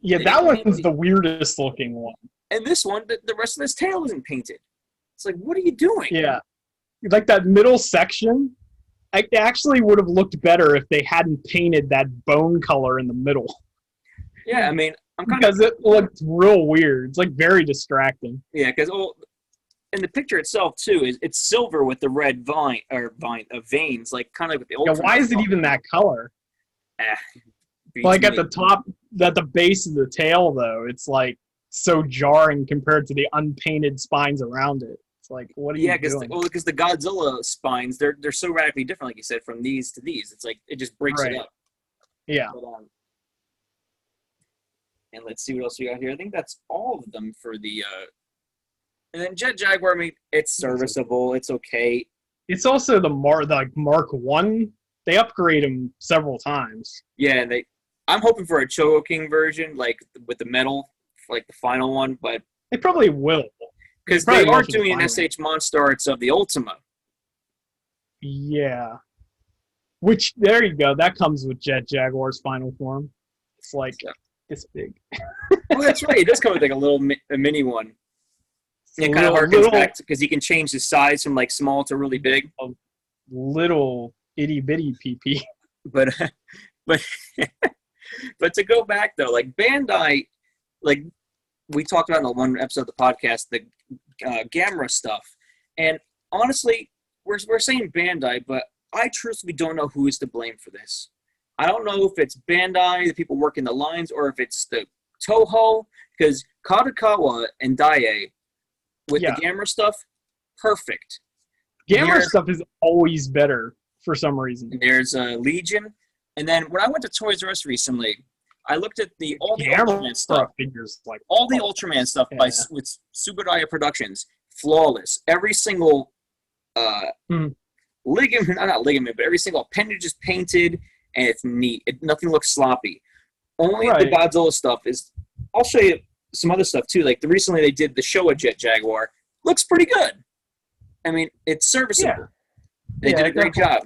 Yeah, that one's the weirdest looking one. And this one, the rest of this tail isn't painted. It's like, what are you doing? Yeah. Like that middle section, it actually would have looked better if they hadn't painted that bone color in the middle. Yeah, I mean, because it looked real weird. It's like very distracting. Yeah, because and the picture itself too it's silver with the red veins, like kind of like with the old. Yeah, why is it even that color? Like at the top, at the base of the tail, though, it's like so jarring compared to the unpainted spines around it. It's like, what are you doing? Because the Godzilla spines, they're so radically different, like you said, from these to these. It's like it just breaks it up. Yeah. But, and let's see what else we got here. I think that's all of them for the. And then Jet Jaguar, I mean, it's serviceable. It's okay. It's also the Mark 1. They upgrade them several times. Yeah, and I'm hoping for a Chogo King version, like with the metal, like the final one, but they probably will. Because they are doing an SH Monster Arts of the Ultima. Yeah. Which, there you go. That comes with Jet Jaguar's final form. It's like this big. Well, that's right. It does come with like a mini one. It kind of harkens back because he can change his size from like small to really big. A little itty bitty PP. But but to go back though, like Bandai, like we talked about in the one episode of the podcast, the Gamera stuff, and honestly, we're saying Bandai, but I truthfully don't know who is to blame for this. I don't know if it's Bandai, the people working the lines, or if it's the Toho, because Kadokawa and Daiei with the Gamera stuff, perfect. Gamera stuff is always better for some reason. There's Legion, and then when I went to Toys R Us recently, I looked at all the Ultraman stuff. Figures like all the Ultraman stuff with Subudaya Productions, flawless. Every single ligament, not ligament, but every single appendage is painted and it's neat. Nothing looks sloppy. Only the Godzilla stuff is. I'll show you some other stuff too. Like recently they did the Showa Jet Jaguar. Looks pretty good. I mean, it's serviceable. Yeah. They did a great job.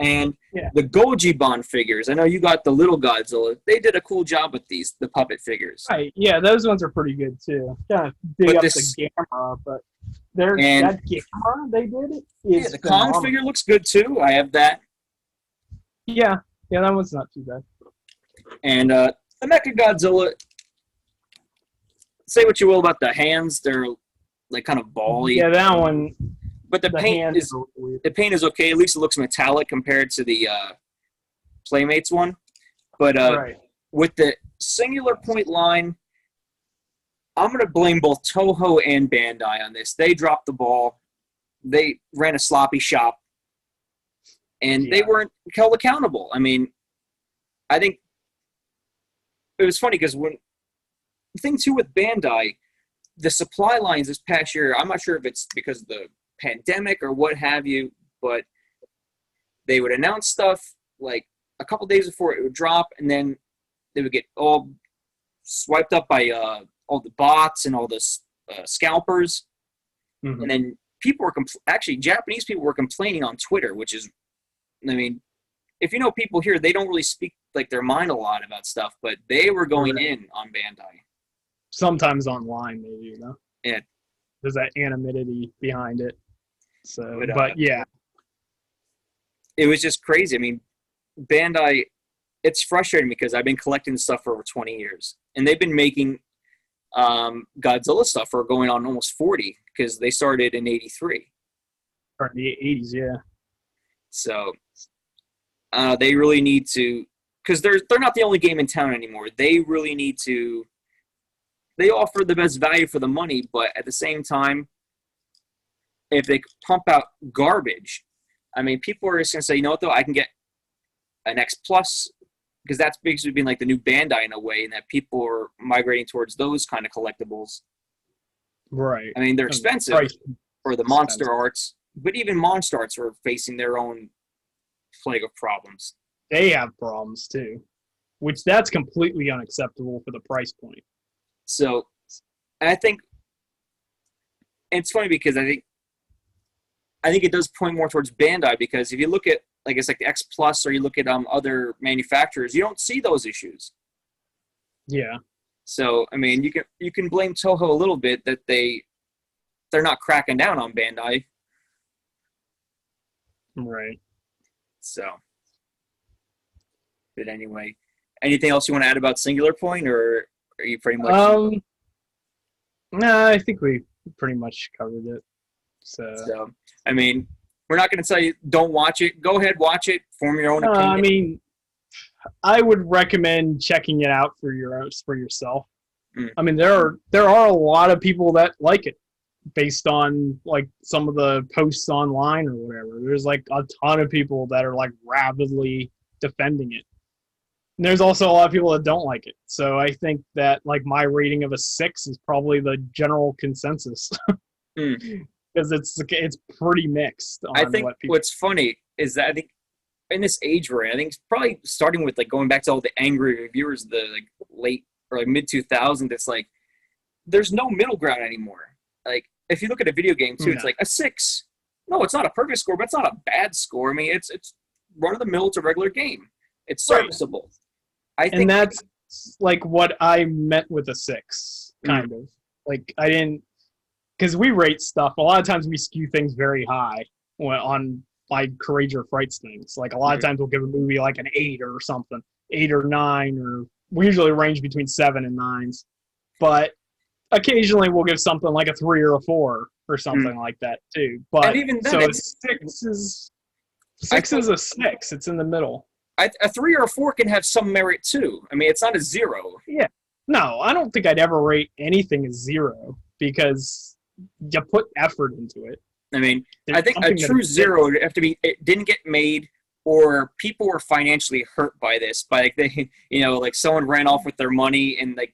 And the Gojiban figures, I know you got the little Godzilla. They did a cool job with the puppet figures. Right, yeah, those ones are pretty good too. Kind of dig up the Gamera, but that Gamera they did is the Kong figure looks good too. I have that. Yeah, that one's not too bad. And the Mecha Godzilla, say what you will about the hands, they're like kind of ball-y. Yeah, that one. But the paint is okay. At least it looks metallic compared to the Playmates one. But with the singular point line, I'm going to blame both Toho and Bandai on this. They dropped the ball. They ran a sloppy shop. And they weren't held accountable. I mean, I think it was funny because the thing too with Bandai, the supply lines this past year, I'm not sure if it's because of the pandemic or what have you, but they would announce stuff like a couple days before it would drop, and then they would get all swiped up by all the bots and all the scalpers, and then people were actually Japanese people were complaining on Twitter, which is, I mean, if you know people here, they don't really speak like their mind a lot about stuff, but they were going in on Bandai. Sometimes online, maybe, you know. Yeah. There's that anonymity behind it. So, But yeah. It was just crazy. I mean, Bandai, it's frustrating because I've been collecting stuff for over 20 years, and they've been making Godzilla stuff for going on almost 40 because they started in 83. Or the 80s, yeah. So they really need to, because they're not the only game in town anymore. They really need to. They offer the best value for the money, but at the same time, if they pump out garbage, I mean, people are just gonna say, you know what though, I can get an X Plus, because that's basically been like the new Bandai in a way, and that people are migrating towards those kind of collectibles. Right. I mean, they're expensive for the Monster Arts, but even Monster Arts are facing their own plague of problems. They have problems too, which that's completely unacceptable for the price point. So, I think it's funny because I think it does point more towards Bandai, because if you look at, I guess, like the X Plus, or you look at other manufacturers, you don't see those issues. Yeah. So, I mean, you can blame Toho a little bit that they're not cracking down on Bandai. Right. So, but anyway, anything else you want to add about Singular Point, or are you pretty much? No, I think we pretty much covered it. So, I mean, we're not going to tell you don't watch it. Go ahead, watch it, form your own opinion. I mean, I would recommend checking it out for yourself. I mean, there are a lot of people that like it based on like some of the posts online or whatever. There's like a ton of people that are like rabidly defending it. And there's also a lot of people that don't like it. So I think that like my rating of a 6 is probably the general consensus. Because it's pretty mixed. I think what's funny is that I think in this age we're in, I think it's probably starting with like going back to all the angry reviewers, the like late or like mid 2000s. It's like there's no middle ground anymore. Like if you look at a video game too, it's like a 6. No, it's not a perfect score, but it's not a bad score. I mean, it's run of the mill. It's a regular game. It's serviceable. I think, and that's like what I meant with a 6, kind of. Like I didn't. Because we rate stuff, a lot of times we skew things very high on like Courage or Frights things. Like a lot of times we'll give a movie like an 8 or something, 8 or 9, or we usually range between 7 and 9s. But occasionally we'll give something like a 3 or a 4 or something like that too. But and even then, so 6 is a 6. It's in the middle. A 3 or a 4 can have some merit too. I mean, it's not a 0. Yeah. No, I don't think I'd ever rate anything as 0 because you put effort into it. I mean, I think a true 0 would have to be it didn't get made, or people were financially hurt by this. By like they, like someone ran off with their money and like,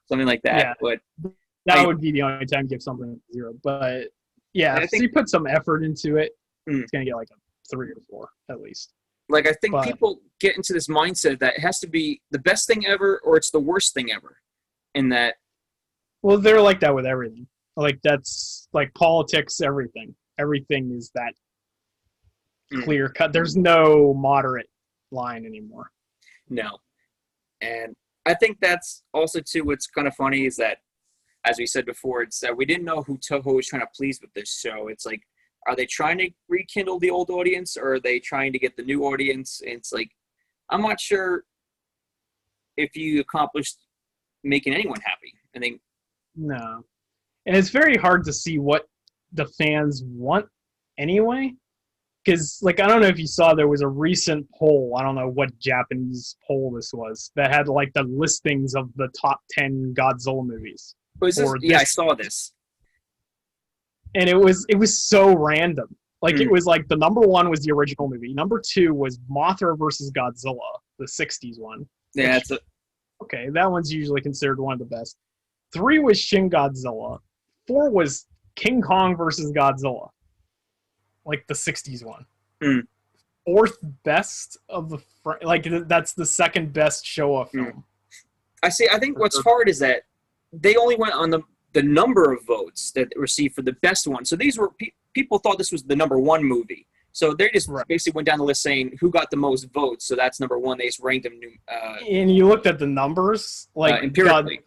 something like that. Yeah. But that would be the only time you give something a 0. But yeah, if you put some effort into it, it's gonna get like a 3 or 4 at least. Like I think people get into this mindset that it has to be the best thing ever, or it's the worst thing ever, and that. Well, they're like that with everything. Like that's like politics. Everything is that clear cut. There's no moderate line anymore. No, and I think that's also too. What's kind of funny is that, as we said before, it's that we didn't know who Toho was trying to please with this show. It's like, are they trying to rekindle the old audience, or are they trying to get the new audience? And it's like, I'm not sure if you accomplished making anyone happy. I think. No. And it's very hard to see what the fans want anyway. Because, like, I don't know if you saw, there was a recent poll. I don't know what Japanese poll this was that had, like, the listings of the top 10 Godzilla movies. I saw this. And it was so random. Like, it was like the number 1 was the original movie. Number 2 was Mothra versus Godzilla, the 60s one. Yeah, okay, that one's usually considered one of the best. 3 was Shin Godzilla. 4 was King Kong versus Godzilla, like the 60s one. 4th best of the that's the second best Showa film. I see. I think what's hard is that they only went on the the number of votes that it received for the best one. So these were people thought this was the number one movie. So they just basically went down the list saying who got the most votes. So that's number one. They just ranked them. And you looked at the numbers, like empirically.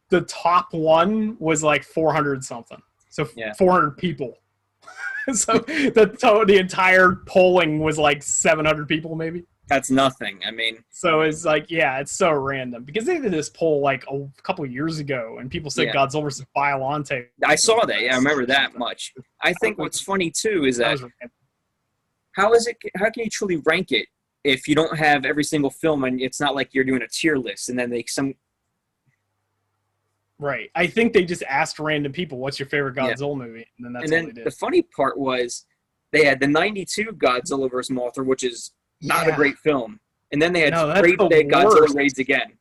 The top one was like 400 something. So 400 people. So the entire polling was like 700 people maybe. That's nothing. I mean, so it's like, it's so random because they did this poll like a couple of years ago, and people said Godzilla vs. Biollante. I saw that. Yeah, I remember that much. I think what's funny too is that how can you truly rank it if you don't have every single film and it's not like you're doing a tier list and then Right. I think they just asked random people, "What's your favorite Godzilla movie?" And then that's all they did. The funny part was they had the '92 Godzilla vs. Mothra, which is not a great film. And then they had Godzilla Raids Again.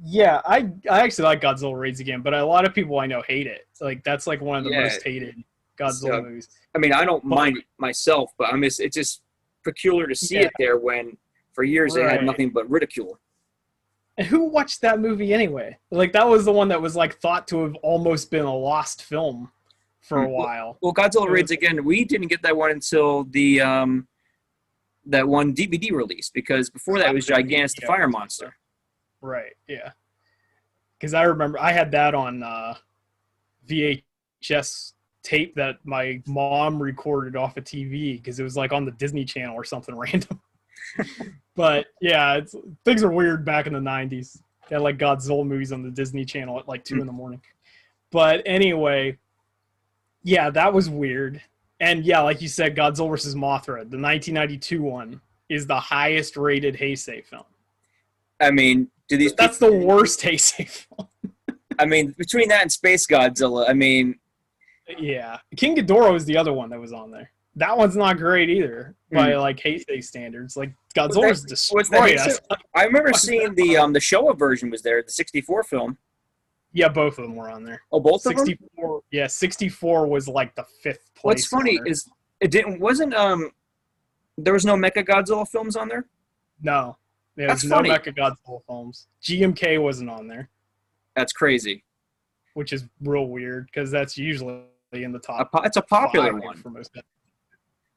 Yeah, I actually like Godzilla Raids Again, but a lot of people I know hate it. Like that's like one of the most hated Godzilla movies. I mean, I don't mind it myself, but it's just peculiar to see it there when for years they had nothing but ridicule. And who watched that movie anyway? Like that was the one that was like thought to have almost been a lost film for a while. Well, Godzilla Raids Again, we didn't get that one until the that one DVD release, because before that it was Gigantus the Fire Monster. Right, yeah. Because I remember I had that on VHS tape that my mom recorded off a TV because it was like on the Disney Channel or something random. But yeah, things are weird back in the 90s. They had like Godzilla movies on the Disney Channel at like 2 in the morning. But anyway, yeah, that was weird. And yeah, like you said, Godzilla vs. Mothra, the 1992 one, is the highest rated Heisei film. I mean, that's the worst Heisei film. I mean, between that and Space Godzilla, I mean... Yeah. King Ghidorah is the other one that was on there. That one's not great either by like Heisei standards. Like Godzilla's destroyed us. I remember seeing the Showa version was there, the 64 film. Yeah, both of them were on there. Oh, both 64, of them? Yeah, 64 was like the 5th place. What's funny is there was no Mecha Godzilla films on there? No. There's no Mecha Godzilla films. GMK wasn't on there. That's crazy. Which is real weird because that's usually in the top. It's a popular one for most people.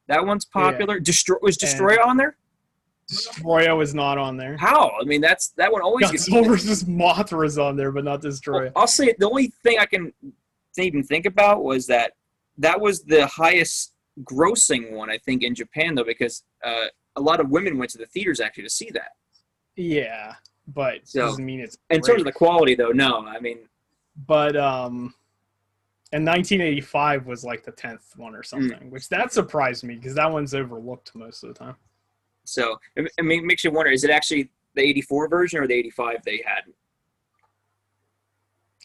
That one's popular. Yeah. Was Destroyer on there? Destroyer is not on there. How? I mean, that one always gets... Godzilla vs. Mothra is on there, but not Destroyer. Well, I'll say the only thing I can even think about was that was the highest grossing one, I think, in Japan, though, because a lot of women went to the theaters actually to see that. Yeah, but it doesn't mean it's great. In terms of the quality, though, no. I mean... But, and 1985 was like the 10th one or something, which that surprised me because that one's overlooked most of the time. So, it makes you wonder, is it actually the 84 version or the 85 they had?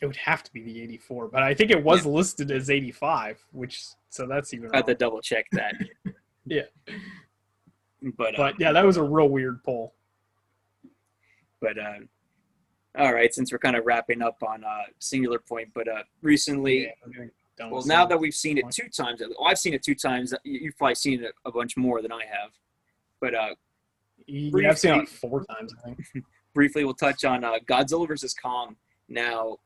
It would have to be the 84, but I think it was listed as 85, so that's even I have to double check that. Yeah. But yeah, that was a real weird poll. But, all right, since we're kind of wrapping up on Singular Point, but recently, now that we've seen it 2 times, I've seen it 2 times, you've probably seen it a bunch more than I have. But I've seen it like 4 times, I think. Briefly, we'll touch on Godzilla vs. Kong. Now,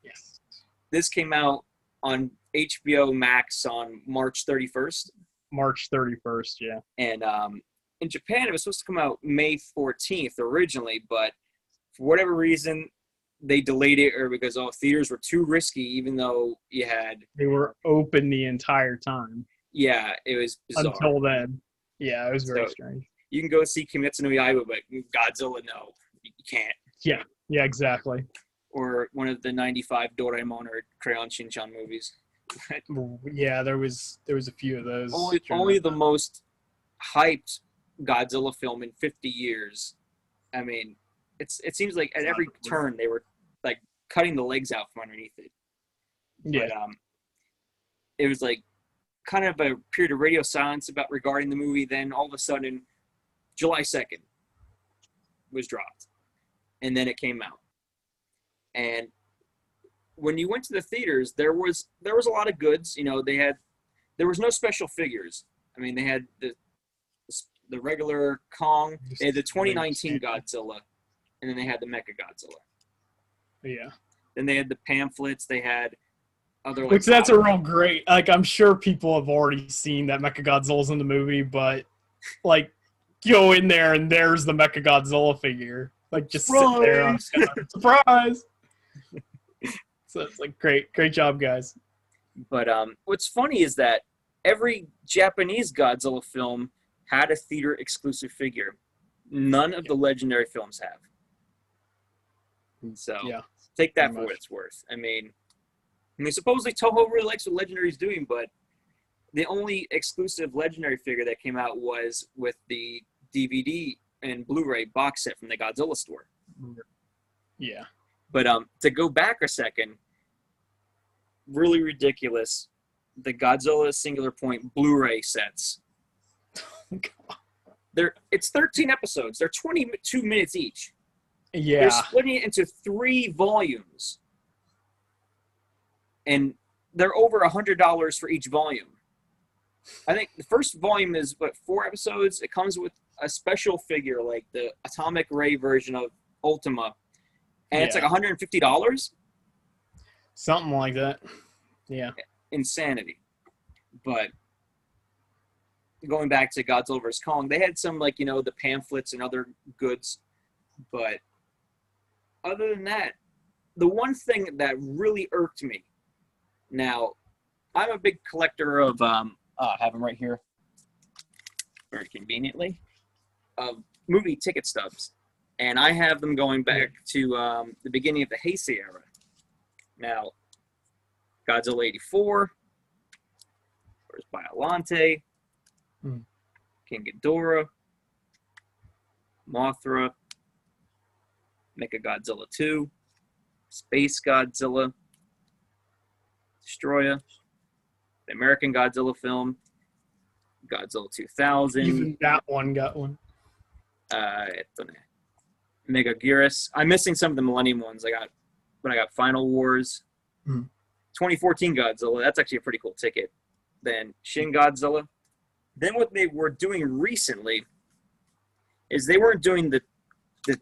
this came out on HBO Max on March 31st. March 31st, yeah. And in Japan, it was supposed to come out May 14th originally, but for whatever reason, they delayed it, or because theaters were too risky, even though they were open the entire time. Yeah, it was bizarre. Until then. Yeah, it was very strange. You can go see Kimetsu no Yaiba, but Godzilla, no, you can't. Yeah, exactly. Or one of the 95 Doraemon or Crayon Shin-chan movies. Yeah, there was a few of those. Only the most hyped Godzilla film in 50 years. I mean, it seems like at every turn they were like cutting the legs out from underneath it. Yeah. But it was like kind of a period of radio silence regarding the movie. Then all of a sudden, July 2nd was dropped, and then it came out. And when you went to the theaters, there was a lot of goods. You know, there was no special figures. I mean, they had the regular Kong, they had the 2019 Godzilla, and then they had the Mecha Godzilla. Yeah. Then they had the pamphlets. They had other like, which that's a real great. Like, I'm sure people have already seen that Mechagodzilla's in the movie, but like, go in there and there's the Mechagodzilla figure, like just sitting there on surprise. So it's like great job, guys. But what's funny is that every Japanese Godzilla film had a theater exclusive figure. None of the legendary films have. So yeah, take that for what it's worth. I mean, supposedly Toho really likes what Legendary's doing, but the only exclusive Legendary figure that came out was with the DVD and Blu-ray box set from the Godzilla store. Yeah. But to go back a second, really ridiculous. The Godzilla Singular Point Blu-ray sets. It's 13 episodes. They're 22 minutes each. Yeah. They're splitting it into 3 volumes. And they're over $100 for each volume. I think the first volume is, 4 episodes? It comes with a special figure, like the Atomic Ray version of Ultima. And it's like $150? Something like that. Yeah. Insanity. But going back to Godzilla vs. Kong, they had some, like, the pamphlets and other goods. But other than that, the one thing that really irked me, now, I'm a big collector of, I have them right here, very conveniently, of movie ticket stubs. And I have them going back to the beginning of the Heisei era. Now, Godzilla 84, there's Biollante, King Ghidorah, Mothra, Mechagodzilla 2, Space Godzilla, Destroyer, the American Godzilla film, Godzilla 2000. Even that one got one. Megaguirus. I'm missing some of the Millennium ones. I got Final Wars. 2014 Godzilla. That's actually a pretty cool ticket. Then Shin Godzilla. Then what they were doing recently is they weren't doing the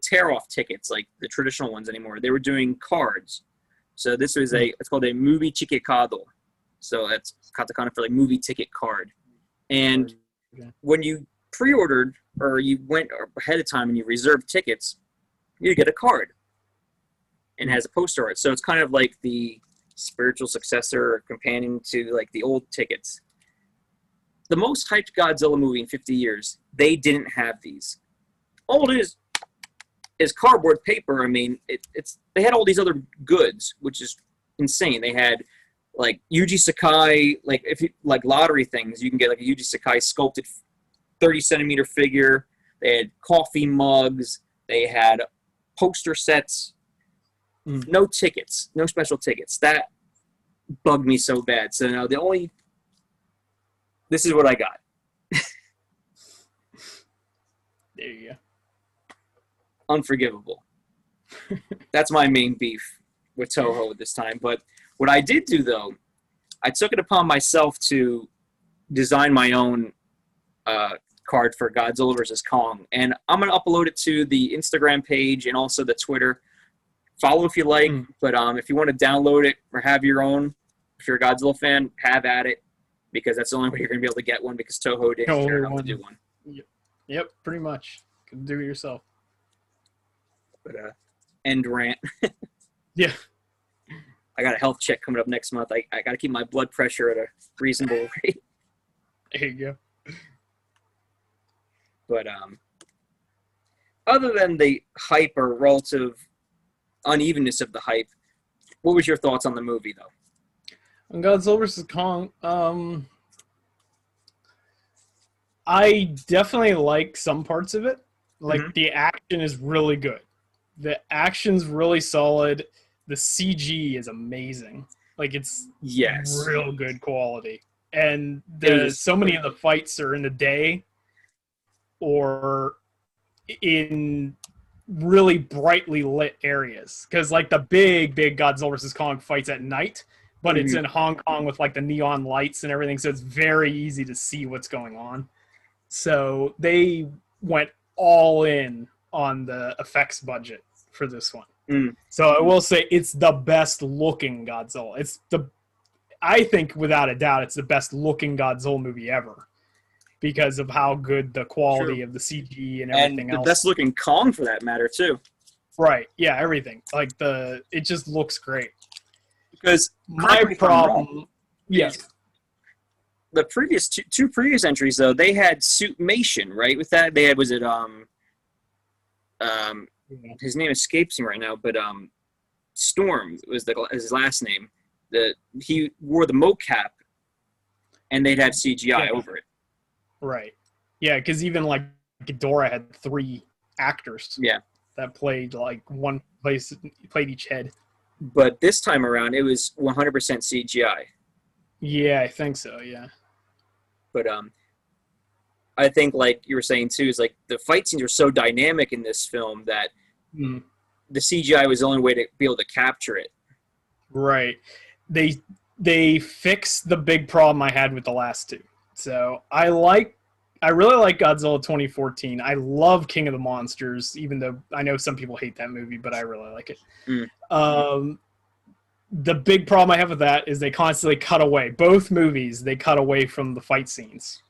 tear-off tickets like the traditional ones anymore. They were doing cards. So this was it's called a movie ticket kado. So that's katakana for like movie ticket card. And when you pre-ordered or you went ahead of time and you reserved tickets, you get a card. And it has a poster art. So it's kind of like the spiritual successor or companion to like the old tickets. The most hyped Godzilla movie in 50 years, they didn't have these. All it is cardboard paper. I mean, they had all these other goods, which is insane. They had like Yuji Sakai, like if you like lottery things, you can get like a Yuji Sakai sculpted 30-centimeter figure. They had coffee mugs. They had poster sets. No tickets, no special tickets. That bugged me so bad. So now this is what I got. There you go. Unforgivable. That's my main beef with Toho this time. But what I did do, though, I took it upon myself to design my own card for Godzilla vs. Kong. And I'm going to upload it to the Instagram page and also the Twitter. Follow if you like, but if you want to download it or have your own, if you're a Godzilla fan, have at it, because that's the only way you're going to be able to get one, because Toho didn't care enough to do one. Yep, pretty much. You can do it yourself. But end rant. Yeah. I got a health check coming up next month. I got to keep my blood pressure at a reasonable rate. There you go. But other than the hype or relative unevenness of the hype, what was your thoughts on the movie, though? On Godzilla vs. Kong, I definitely like some parts of it. Like, the action is really good. The action's really solid. The CG is amazing. Like, it's real good quality. And so many of the fights are in the day or in really brightly lit areas. Because, like, the big Godzilla vs. Kong fights at night, but it's in Hong Kong with, like, the neon lights and everything, so it's very easy to see what's going on. So they went all in on the effects budget for this one. So I will say it's the best looking Godzilla. I think without a doubt it's the best looking Godzilla movie ever because of how good the quality of the CG and everything else. And the best looking Kong for that matter too. Right. Yeah, everything. Like it just looks great. Because my problem, yes. The previous two previous entries though, they had Suitmation, right? With that, they had his name escapes me right now, but Storm was his last name. He wore the mocap, and they'd have CGI over it. Right. Yeah, because even like Ghidorah had 3 actors. Yeah. That played like one place, played each head. But this time around, it was 100% CGI. Yeah, I think so. Yeah. But I think like you were saying too is like the fight scenes are so dynamic in this film that the CGI was the only way to be able to capture it. Right. They fixed the big problem I had with the last 2. So I really like Godzilla 2014. I love King of the Monsters, even though I know some people hate that movie, but I really like it. The big problem I have with that is they constantly cut away. Both movies, they cut away from the fight scenes.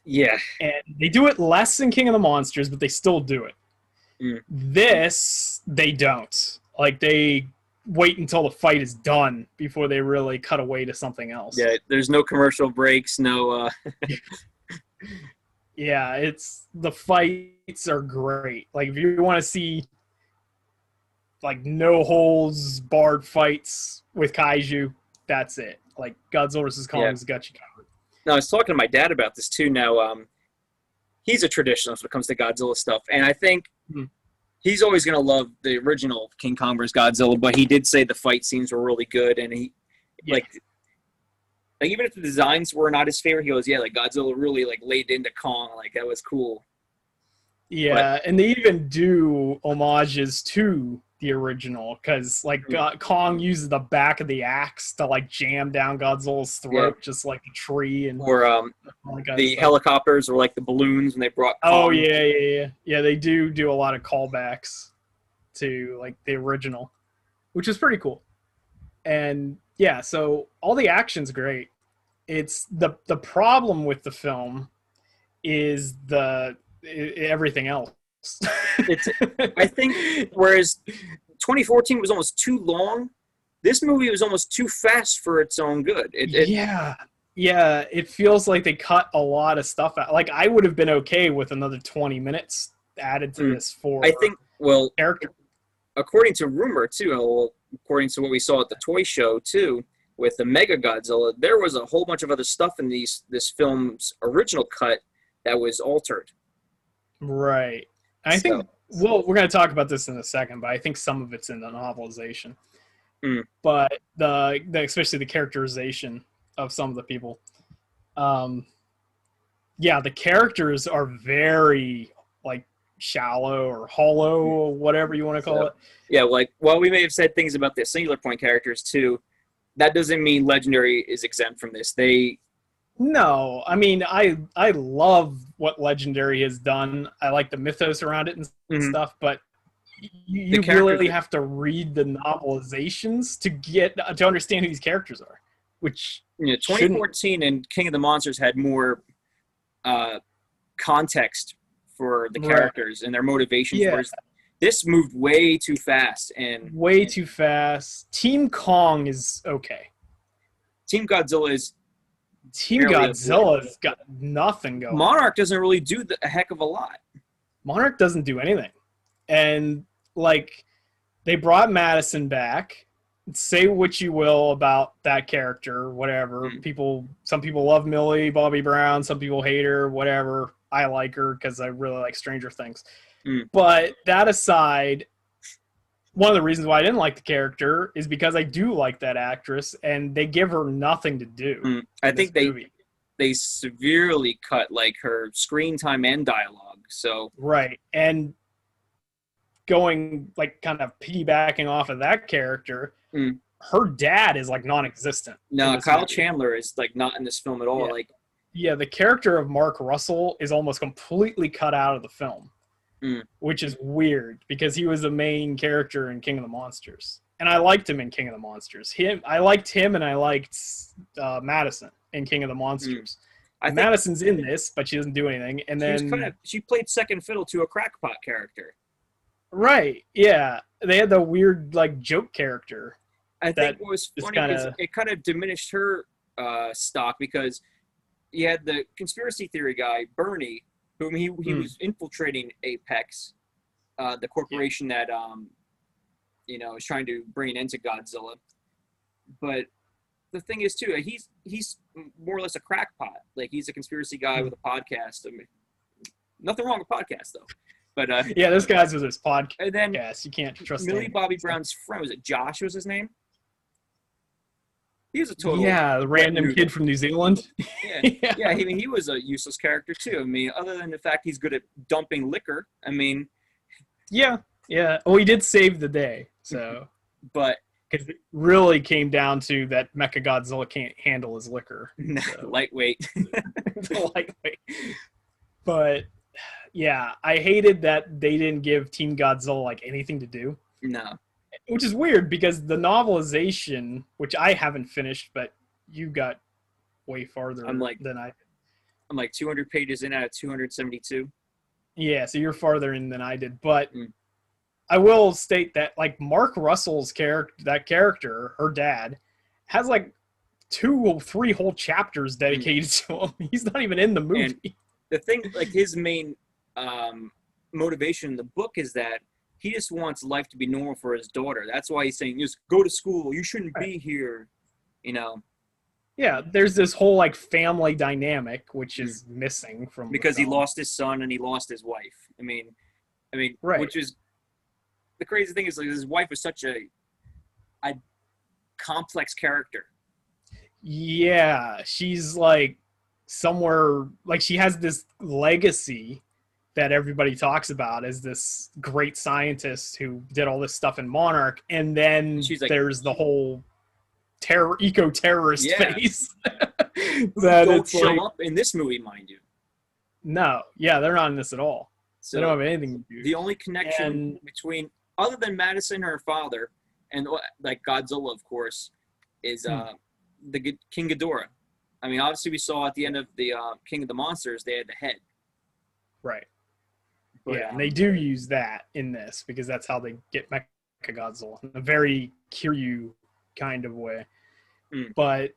Yeah. And they do it less than King of the Monsters, but they still do it. This, they don't. Like, they wait until the fight is done before they really cut away to something else. Yeah, there's no commercial breaks, no... Yeah, the fights are great. Like, if you want to see, like, no holds barred fights with kaiju, that's it. Like, Godzilla vs. Kong's got you covered. No, I was talking to my dad about this, too, now. He's a traditionalist when it comes to Godzilla stuff, and I think he's always going to love the original King Kong vs. Godzilla, but he did say the fight scenes were really good, and like even if the designs were not his favorite, he goes, yeah, like Godzilla really like laid into Kong, like that was cool. Yeah, and they even do homages to the original because like Kong uses the back of the axe to like jam down Godzilla's throat, just like a tree, and or the helicopters or like the balloons when they brought Kong. Oh yeah. They do a lot of callbacks to like the original, which is pretty cool. And yeah, so all the action's great. It's the problem with the film is everything else. I think whereas 2014 was almost too long, this movie was almost too fast for its own good. Yeah, it feels like they cut a lot of stuff out. Like I would have been okay with another 20 minutes added to this for I think character. According to rumor too, according to what we saw at the toy show too, with the Mega Godzilla, there was a whole bunch of other stuff in this film's original cut that was altered. Right. I think we're going to talk about this in a second, but I think some of it's in the novelization. But especially the characterization of some of the people. The characters are very like shallow or hollow or whatever you want to call it. Yeah, like while we may have said things about the Singular Point characters too, that doesn't mean Legendary is exempt from this. No, I mean, I love what Legendary has done. I like the mythos around it and stuff, but you really have to read the novelizations to understand who these characters are. Which 2014 and King of the Monsters had more context for the characters and their motivations. Whereas this moved way too fast too fast. Team Kong is okay. Team Godzilla's got nothing going. Monarch doesn't really do a heck of a lot. Monarch doesn't do anything. And, like, they brought Madison back. Say what you will about that character, whatever. Some people love Millie Bobby Brown. Some people hate her, whatever. I like her because I really like Stranger Things. But that aside, one of the reasons why I didn't like the character is because I do like that actress, and they give her nothing to do. I think they severely cut like her screen time and dialogue. So right, and going like kind of piggybacking off of that character, her dad is like non-existent. No, Kyle Chandler is like not in this film at all. The character of Mark Russell is almost completely cut out of the film. Which is weird because he was the main character in King of the Monsters. and I liked him in King of the Monsters. I liked him, and I liked Madison in King of the Monsters. Madison's in this, but she doesn't do anything. And then she played second fiddle to a crackpot character. Right? Yeah, they had the weird like joke character. I think what was funny is it kind of diminished her stock because you had the conspiracy theory guy Bernie, whom he was infiltrating Apex, the corporation that is trying to bring an end to Godzilla. But the thing is too, he's more or less a crackpot. Like he's a conspiracy guy with a podcast. I mean, nothing wrong with podcasts though. But yeah, this guy's with his podcast. And then you can't trust Millie Bobby Brown's friend, was it Josh? Was his name? He was a total the random kid from New Zealand. Yeah. I mean, he was a useless character too. I mean, other than the fact he's good at dumping liquor. I mean, yeah. Well, he did save the day, so. But because it really came down to that Mechagodzilla can't handle his liquor. So. Lightweight. Lightweight. But yeah, I hated that they didn't give Team Godzilla like anything to do. No. Which is weird because the novelization, which I haven't finished, but you got way farther than I. I'm like 200 pages in out of 272. Yeah, so you're farther in than I did, but I will state that like Mark Russell's character, her dad, has like 2 or 3 whole chapters dedicated to him. He's not even in the movie. And the thing, like his main motivation in the book is that he just wants life to be normal for his daughter. That's why he's saying, just go to school. You shouldn't be here, Yeah, there's this whole like family dynamic which is missing from because he lost his son and he lost his wife. I mean, right. Which is the crazy thing is like his wife was such a complex character. Yeah, she's like somewhere like she has this legacy that everybody talks about as this great scientist who did all this stuff in Monarch, and then there's the whole eco-terrorist phase that don't show up in this movie, mind you. No, they're not in this at all. So they don't have anything to do. The only connection between, other than Madison and her father, and like Godzilla, of course, is the King Ghidorah. I mean, obviously we saw at the end of the King of the Monsters, they had the head. Right. But, and they do use that in this because that's how they get Mechagodzilla in a very Kiryu kind of way. But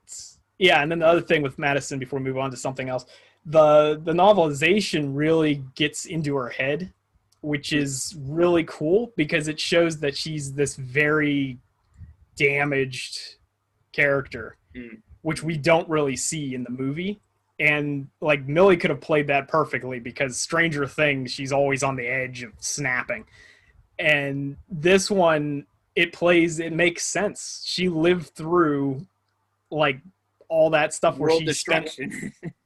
and then the other thing with Madison before we move on to something else, the novelization really gets into her head, which is really cool because it shows that she's this very damaged character, which we don't really see in the movie. And like Millie could have played that perfectly because Stranger Things, she's always on the edge of snapping. And this one, it makes sense. She lived through like all that stuff where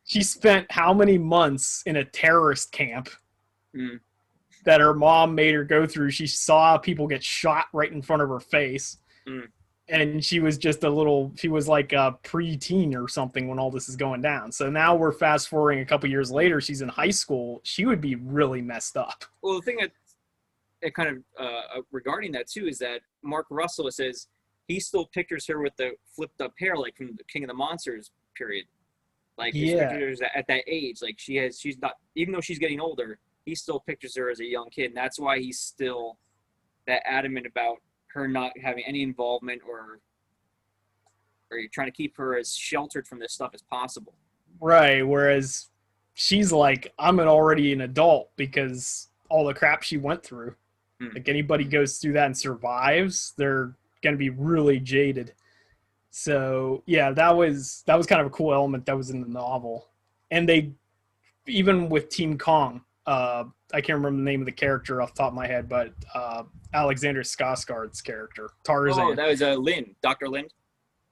she spent how many months in a terrorist camp that her mom made her go through. She saw people get shot right in front of her face. And she was she was like a preteen or something when all this is going down. So now we're fast forwarding a couple years later. She's in high school. She would be really messed up. Well, the thing that it kind of regarding that too is that Mark Russell says he still pictures her with the flipped up hair, like from the King of the Monsters period. Like his pictures at that age, like she's not, even though she's getting older, he still pictures her as a young kid. And that's why he's still that adamant about her not having any involvement or you're trying to keep her as sheltered from this stuff as possible. Right. Whereas she's like, I'm already an adult because all the crap she went through. Like anybody goes through that and survives, they're going to be really jaded. So yeah, that was kind of a cool element that was in the novel. And they, even with Team Kong, I can't remember the name of the character off the top of my head, but Alexander Skarsgård's character, Tarzan. Oh, that was Lind, Dr. Lind?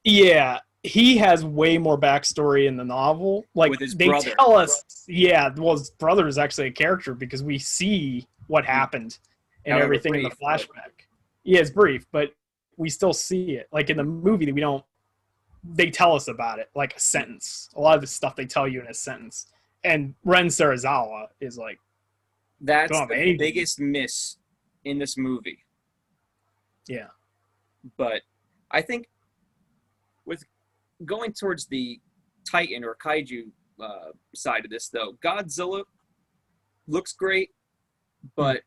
Yeah, he has way more backstory in the novel. Like, with his they brother. tell us, his brother is actually a character because we see what happened and everything brief, in the flashback. Yeah, it's brief, but we still see it. Like, in the movie, they tell us about it, like a sentence. A lot of the stuff they tell you in a sentence. And Ren Sarazawa is like, that's the biggest miss in this movie. Yeah. But I think with going towards the Titan or Kaiju side of this, though, Godzilla looks great, but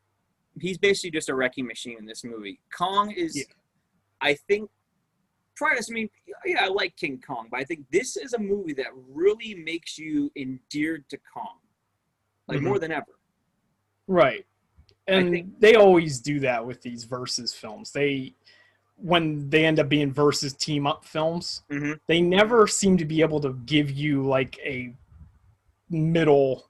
he's basically just a wrecking machine in this movie. Kong is, I think, prior to this, I mean, yeah, I like King Kong, but I think this is a movie that really makes you endeared to Kong, like more than ever. Right. And they always do that with these versus films. When they end up being versus team up films, they never seem to be able to give you like a middle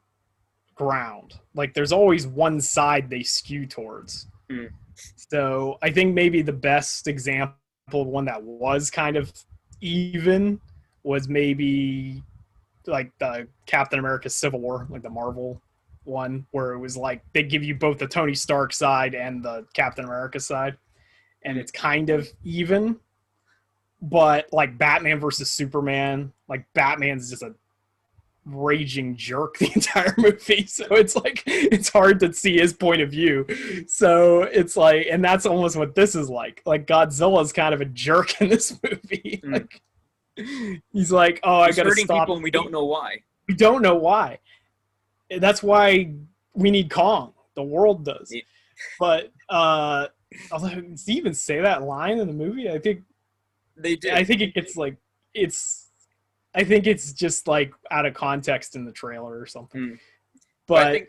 ground. Like there's always one side they skew towards. So I think maybe the best example of one that was kind of even was maybe like the Captain America Civil War, like the Marvel one, where it was like they give you both the Tony Stark side and the Captain America side, and it's kind of even. But like Batman versus Superman, like Batman's just a raging jerk the entire movie, so it's like it's hard to see his point of view. So it's like, and that's almost what this is like Godzilla's kind of a jerk in this movie. Like he's like, oh, I gotta stop people and we don't know why. That's why we need Kong. The world does. Yeah. But although, does he even say that line in the movie? I think they did. I think it gets like I think it's just like out of context in the trailer or something. But I think,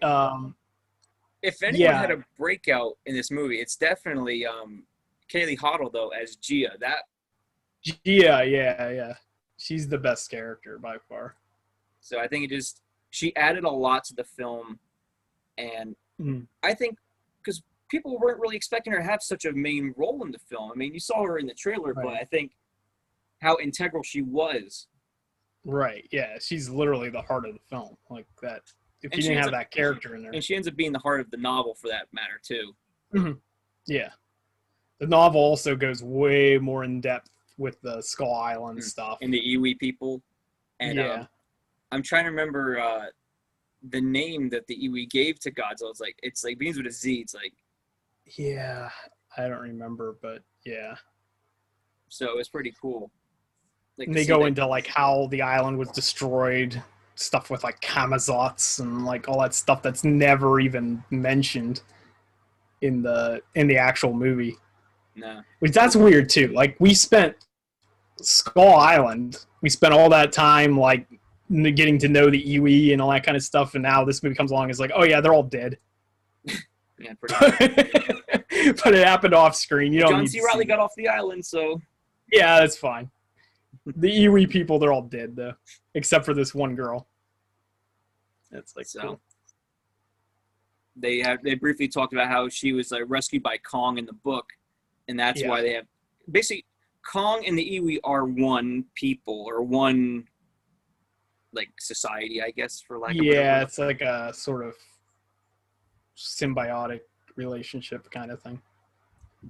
if anyone had a breakout in this movie, it's definitely Kaylee Hoddle though as Gia. Yeah. She's the best character by far. So I think she added a lot to the film, and I think because people weren't really expecting her to have such a main role in the film. I mean, you saw her in the trailer, but I think how integral she was. Right, yeah. She's literally the heart of the film. Like that. If you didn't have that character in there. And she ends up being the heart of the novel for that matter, too. Yeah. The novel also goes way more in depth with the Skull Island stuff. And the Iwi people. And I'm trying to remember the name that the Iwi gave to Godzilla. It's like begins with a Z. It's like. Yeah, I don't remember, but yeah. So it's pretty cool. Like, and they go into like how the island was destroyed, stuff with like Kamazots and like all that stuff that's never even mentioned in the actual movie. No. Which that's weird too. Like we spent Skull Island, we spent all that time like getting to know the Iwi and all that kind of stuff, and now this movie comes along and is like, oh yeah, they're all dead. Yeah, pretty much. But it happened off screen. You don't John C. Reilly got off the island, so yeah, that's fine. The Iwi people, they're all dead though, except for this one girl. That's like so. Cool. They briefly talked about how she was rescued by Kong in the book, and that's why they have basically Kong and the Iwi are one people or one like society, I guess, for lack of yeah, it's like a sort of symbiotic relationship kind of thing.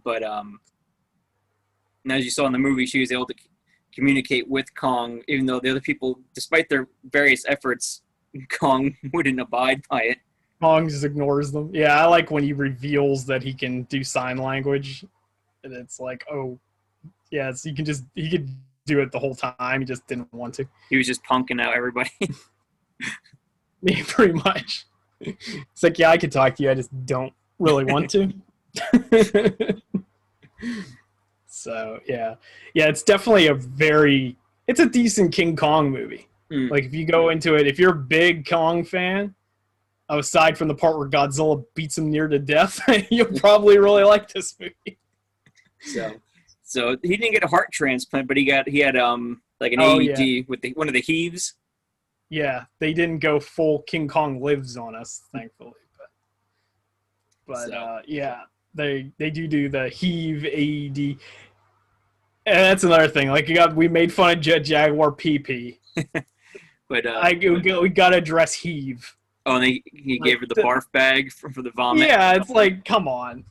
But and as you saw in the movie, she was able to communicate with Kong, even though the other people, despite their various efforts, Kong wouldn't abide by it. Kong just ignores them. Yeah, I like when he reveals that he can do sign language, and it's like, oh, yeah, so he could do it the whole time. He just didn't want to. He was just punking out everybody. Yeah, pretty much. It's like, yeah, I could talk to you. I just don't really want to. So, yeah, it's definitely it's a decent King Kong movie. Like, if you go into it, if you're a big Kong fan, aside from the part where Godzilla beats him near to death, you'll probably really like this movie. So he didn't get a heart transplant, but he had like an AED with one of the heaves. Yeah, they didn't go full King Kong Lives on us, thankfully. But yeah, they do the heave AED. And that's another thing. Like we made fun of Jet Jaguar PP. But we got to address heave. Oh, and he gave her the barf bag for the vomit. Yeah, it's like, come on.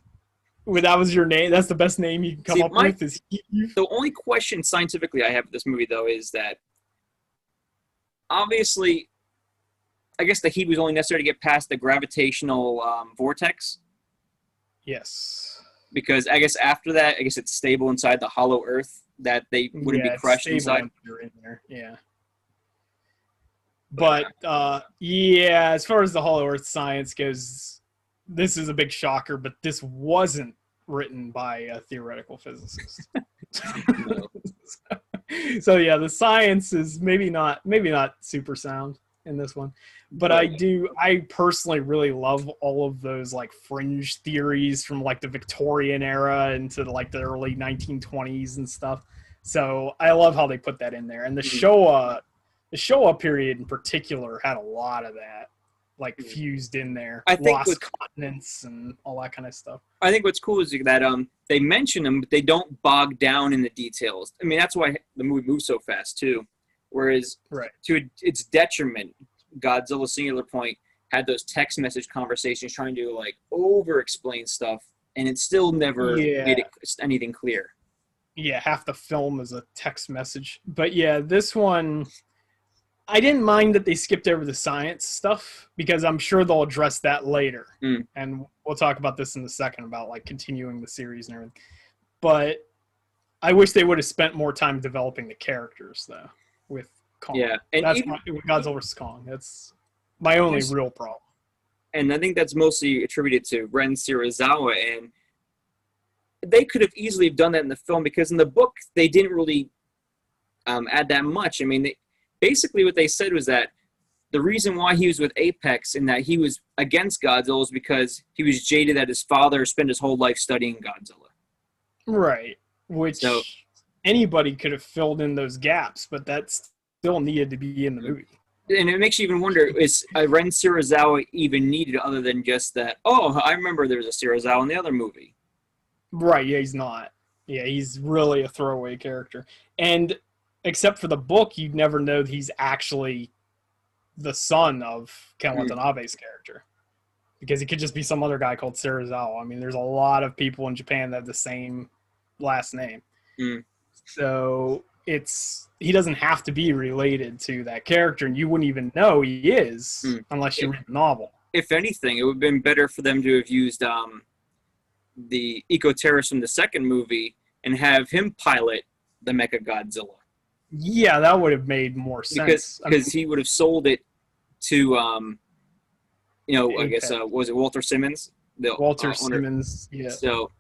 That was your name. That's the best name you can come up with is heave. The only question scientifically I have with this movie, though, is that obviously, I guess the heat was only necessary to get past the gravitational vortex. Yes. because I guess after that, I guess it's stable inside the hollow earth that they wouldn't be crushed inside. In there. Yeah. But as far as the hollow earth science goes, this is a big shocker, but this wasn't written by a theoretical physicist. So yeah, the science is maybe not super sound in this one, but I personally really love all of those like fringe theories from like the Victorian era into like the early 1920s and stuff. So I love how they put that in there, and the Showa period in particular had a lot of that like fused in there. I think lost continents and all that kind of stuff. I think what's cool is that they mention them, but they don't bog down in the details. I mean, that's why the movie moves so fast too. Whereas to its detriment, Godzilla Singular Point had those text message conversations trying to like over explain stuff, and it still never made anything clear. Yeah, half the film is a text message. But yeah, this one, I didn't mind that they skipped over the science stuff because I'm sure they'll address that later. And we'll talk about this in a second about like continuing the series and everything. But I wish they would have spent more time developing the characters though with Kong. Yeah, and that's Godzilla vs. Kong. That's my only real problem. And I think that's mostly attributed to Ren Shirazawa, and they could have easily done that in the film because in the book they didn't really add that much. I mean, basically what they said was that the reason why he was with Apex and that he was against Godzilla was because he was jaded that his father spent his whole life studying Godzilla. Right. Which anybody could have filled in those gaps, but that still needed to be in the movie. And it makes you even wonder, is Ren Shirazawa even needed other than just that, I remember there was a Shirazawa in the other movie. Right, yeah, he's not. Yeah, he's really a throwaway character. And except for the book, you'd never know he's actually the son of Ken Watanabe's character. Because he could just be some other guy called Shirazawa. I mean, there's a lot of people in Japan that have the same last name. So he doesn't have to be related to that character, and you wouldn't even know he is unless you read the novel. If anything, it would have been better for them to have used the eco-terrorist from the second movie and have him pilot the Mechagodzilla. Yeah, that would have made more sense. Because he would have sold it to, I guess, was it Walter Simmons? Walter Simmons, yeah. So,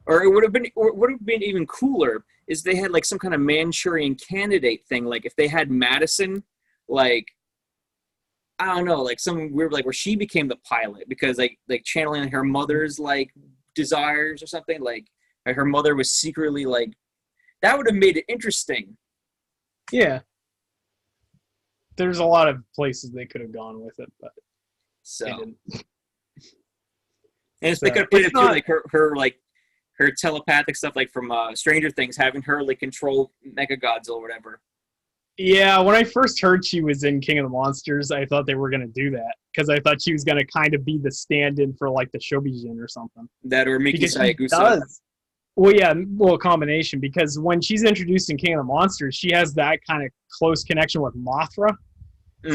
or it would have been even cooler is they had like some kind of Manchurian candidate thing. Like if they had Madison, like, I don't know, like some weird, like where she became the pilot because like channeling her mother's like desires or something. Like her mother was secretly like, that would have made it interesting. Yeah. There's a lot of places they could have gone with it, but they didn't. And they could have played it too, like her telepathic stuff, like from Stranger Things, having her like control Mechagodzilla or whatever. Yeah, when I first heard she was in King of the Monsters, I thought they were going to do that because I thought she was going to kind of be the stand-in for like the Shobijin or something. That or Miki Sayagusa. Well, yeah, a combination because when she's introduced in King of the Monsters, she has that kind of close connection with Mothra.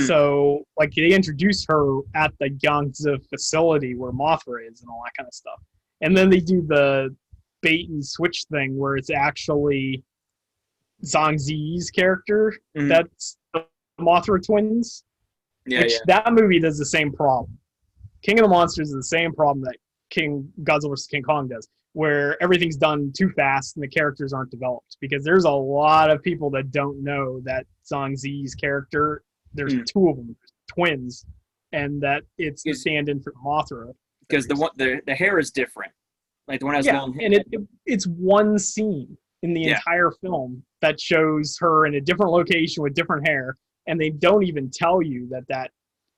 So, like, they introduce her at the Yangtze facility where Mothra is and all that kind of stuff. And then they do the bait and switch thing where it's actually Zhang Ziyi's character that's the Mothra twins. That movie does the same problem. King of the Monsters is the same problem that Godzilla vs. King Kong does, where everything's done too fast and the characters aren't developed. Because there's a lot of people that don't know that Zhang Ziyi's character, there's two of them, twins, and that it's the stand-in for Mothra. Because the hair is different. Like the one has long hair. And it's one scene in the entire film that shows her in a different location with different hair, and they don't even tell you that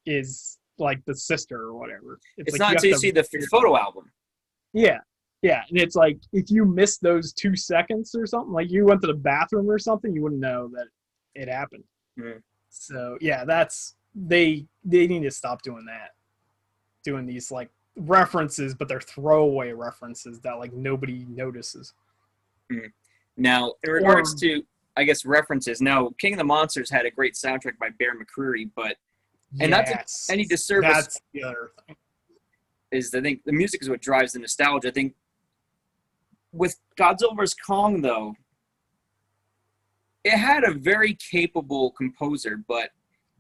is like the sister or whatever. It's like not until you see the photo album. Yeah. Yeah, and it's like if you miss those 2 seconds or something, like you went to the bathroom or something, you wouldn't know that it happened. So yeah, they need to stop doing that. Doing these like references, but they're throwaway references that like nobody notices. Now, in regards to, I guess, references, now King of the Monsters had a great soundtrack by Bear McCreary, but not to any disservice. That's the other thing. Is I think the music is what drives the nostalgia. I think with Godzilla vs. Kong, though, it had a very capable composer, but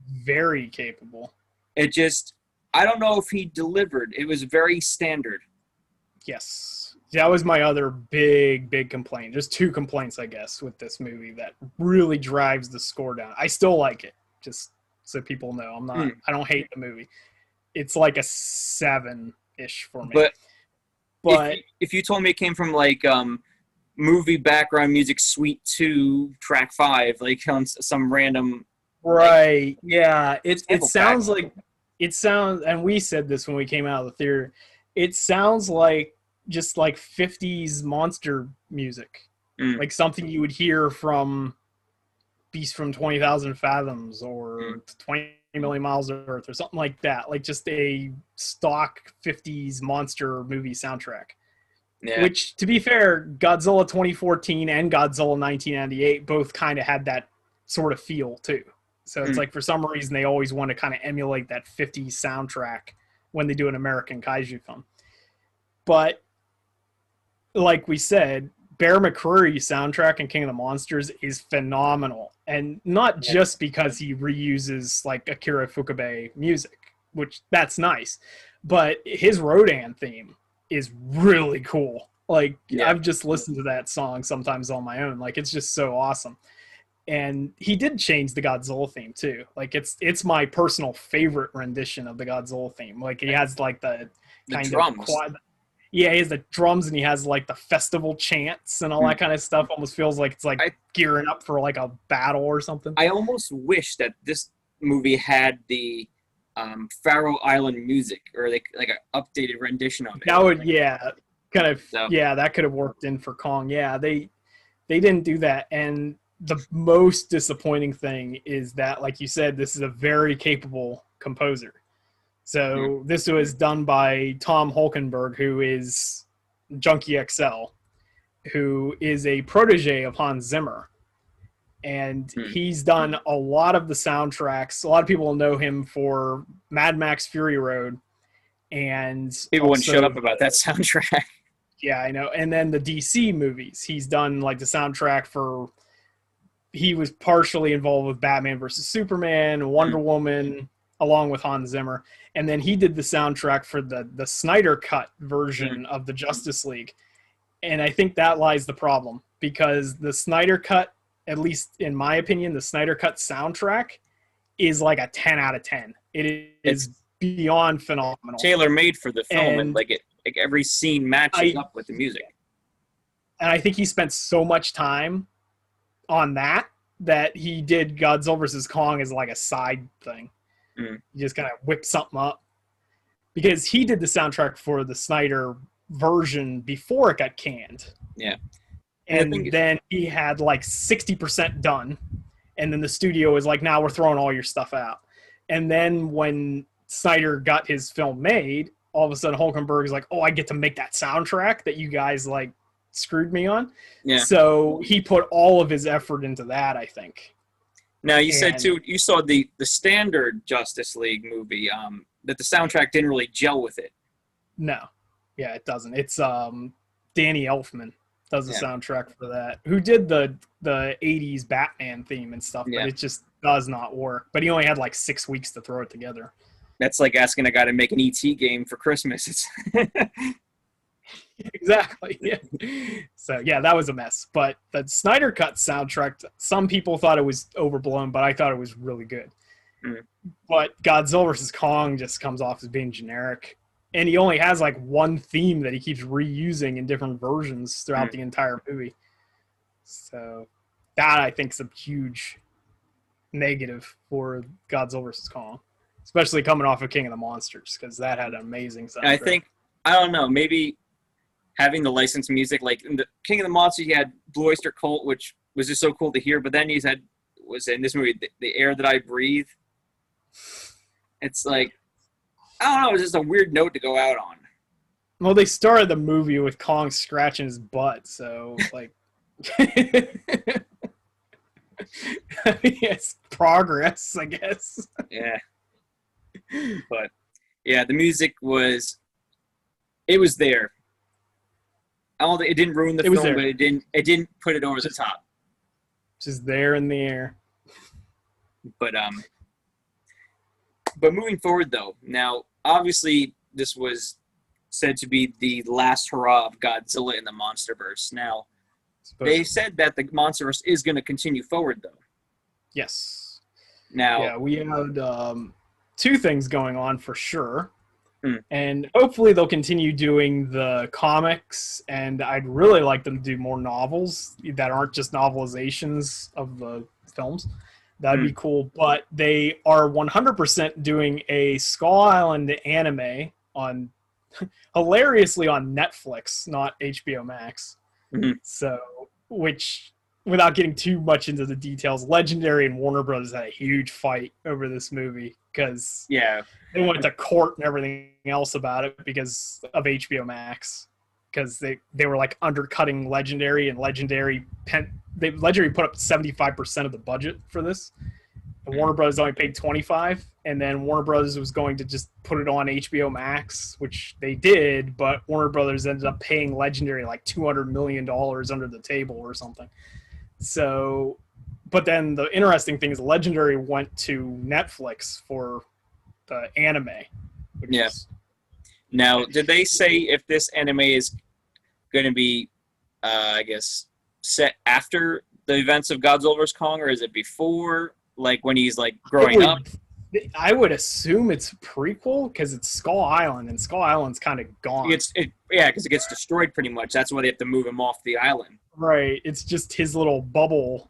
very capable. It just, I don't know if he delivered. It was very standard. Yes. That was my other big complaint. Just 2 complaints, I guess, with this movie that really drives the score down. I still like it, just so people know. I don't hate the movie. It's like a 7-ish for me. But if you told me it came from like movie background music suite 2 track 5, like on some random, right, like, yeah, it sounds like and we said this when we came out of the theater, it sounds like just like 50s monster music, like something you would hear from Beast from 20,000 Fathoms or 20 Million Miles of Earth or something like that, like just a stock 50s monster movie soundtrack. Yeah. Which, to be fair, Godzilla 2014 and Godzilla 1998 both kind of had that sort of feel too. So it's like for some reason they always want to kind of emulate that 50s soundtrack when they do an American kaiju film. But like we said, Bear McCreary's soundtrack in King of the Monsters is phenomenal. And not just because he reuses like Akira Ifukube music, which that's nice, but his Rodan theme is really cool. Like I've just listened to that song sometimes on my own. Like it's just so awesome. And he did change the Godzilla theme too. Like it's my personal favorite rendition of the Godzilla theme. Like he has like the kind drums. Of quad. Yeah, he has the drums and he has like the festival chants and all that kind of stuff. Almost feels like it's like gearing up for like a battle or something. I almost wish that this movie had the Faroe Island music or like an updated rendition of it. That would, that could have worked in for Kong. Yeah, they didn't do that. And the most disappointing thing is that, like you said, this is a very capable composer. So this was done by Tom Holkenborg, who is Junkie XL, who is a protege of Hans Zimmer. And he's done a lot of the soundtracks. A lot of people know him for Mad Max Fury Road. And people wouldn't shut up about that soundtrack. Yeah, I know. And then the DC movies. He's done like the soundtrack for... He was partially involved with Batman vs. Superman, Wonder Woman, along with Hans Zimmer. And then he did the soundtrack for the Snyder Cut version of the Justice League. And I think that lies the problem. Because the Snyder Cut, at least in my opinion, the Snyder Cut soundtrack is like a 10 out of 10. It's beyond phenomenal. Tailor-made for the film, and like every scene matches up with the music. And I think he spent so much time on that he did Godzilla vs. Kong as like a side thing. He just kind of whipped something up. Because he did the soundtrack for the Snyder version before it got canned. Yeah. And then he had like 60% done. And then the studio was like, now we're throwing all your stuff out. And then when Snyder got his film made, all of a sudden Hulkenberg is like, oh, I get to make that soundtrack that you guys like screwed me on. Yeah. So he put all of his effort into that, I think. Now, you said, too, you saw the standard Justice League movie, that the soundtrack didn't really gel with it. No. Yeah, it doesn't. It's Danny Elfman does the soundtrack for that, who did the 80s Batman theme and stuff, but it just does not work. But he only had like 6 weeks to throw it together. That's like asking a guy to make an E.T. game for Christmas. Exactly. Yeah. So yeah, that was a mess. But the Snyder Cut soundtrack, some people thought it was overblown, but I thought it was really good. But Godzilla vs. Kong just comes off as being generic, and he only has like one theme that he keeps reusing in different versions throughout the entire movie. So that I think is a huge negative for Godzilla vs. Kong, especially coming off of King of the Monsters, because that had an amazing soundtrack. I don't know, maybe having the licensed music, like in the King of the Monsters, you had Blue Oyster Cult, which was just so cool to hear. But then was in this movie, The Air That I Breathe. It's like, I don't know, it was just a weird note to go out on. Well, they started the movie with Kong scratching his butt, so like, it's progress, I guess. Yeah. But yeah, the music was there. I don't think it didn't ruin the It was film, there. but it didn't put it over the top. Just there in the air. But moving forward though, now obviously this was said to be the last hurrah of Godzilla in the Monsterverse. Now they said that the Monsterverse is going to continue forward though. Yes. Now, yeah, we had 2 things going on for sure. Mm. And hopefully they'll continue doing the comics, and I'd really like them to do more novels that aren't just novelizations of the films. That'd be cool. But they are 100% doing a Skull Island anime on, hilariously on Netflix, not HBO Max. Mm-hmm. So, which, without getting too much into the details, Legendary and Warner Bros. Had a huge fight over this movie because they went to court and everything else about it because of HBO Max. Because they were like undercutting Legendary, and Legendary put up 75% of the budget for this. And Warner Bros. Only paid 25%, and then Warner Bros. Was going to just put it on HBO Max, which they did, but Warner Bros. Ended up paying Legendary like $200 million under the table or something. So, but then the interesting thing is Legendary went to Netflix for the anime. Now, did they say if this anime is going to be, I guess, set after the events of Godzilla vs. Kong, or is it before, like when he's like growing up? I would assume it's prequel because it's Skull Island, and Skull Island's kind of gone. Because it gets destroyed pretty much. That's why they have to move him off the island. Right. It's just his little bubble,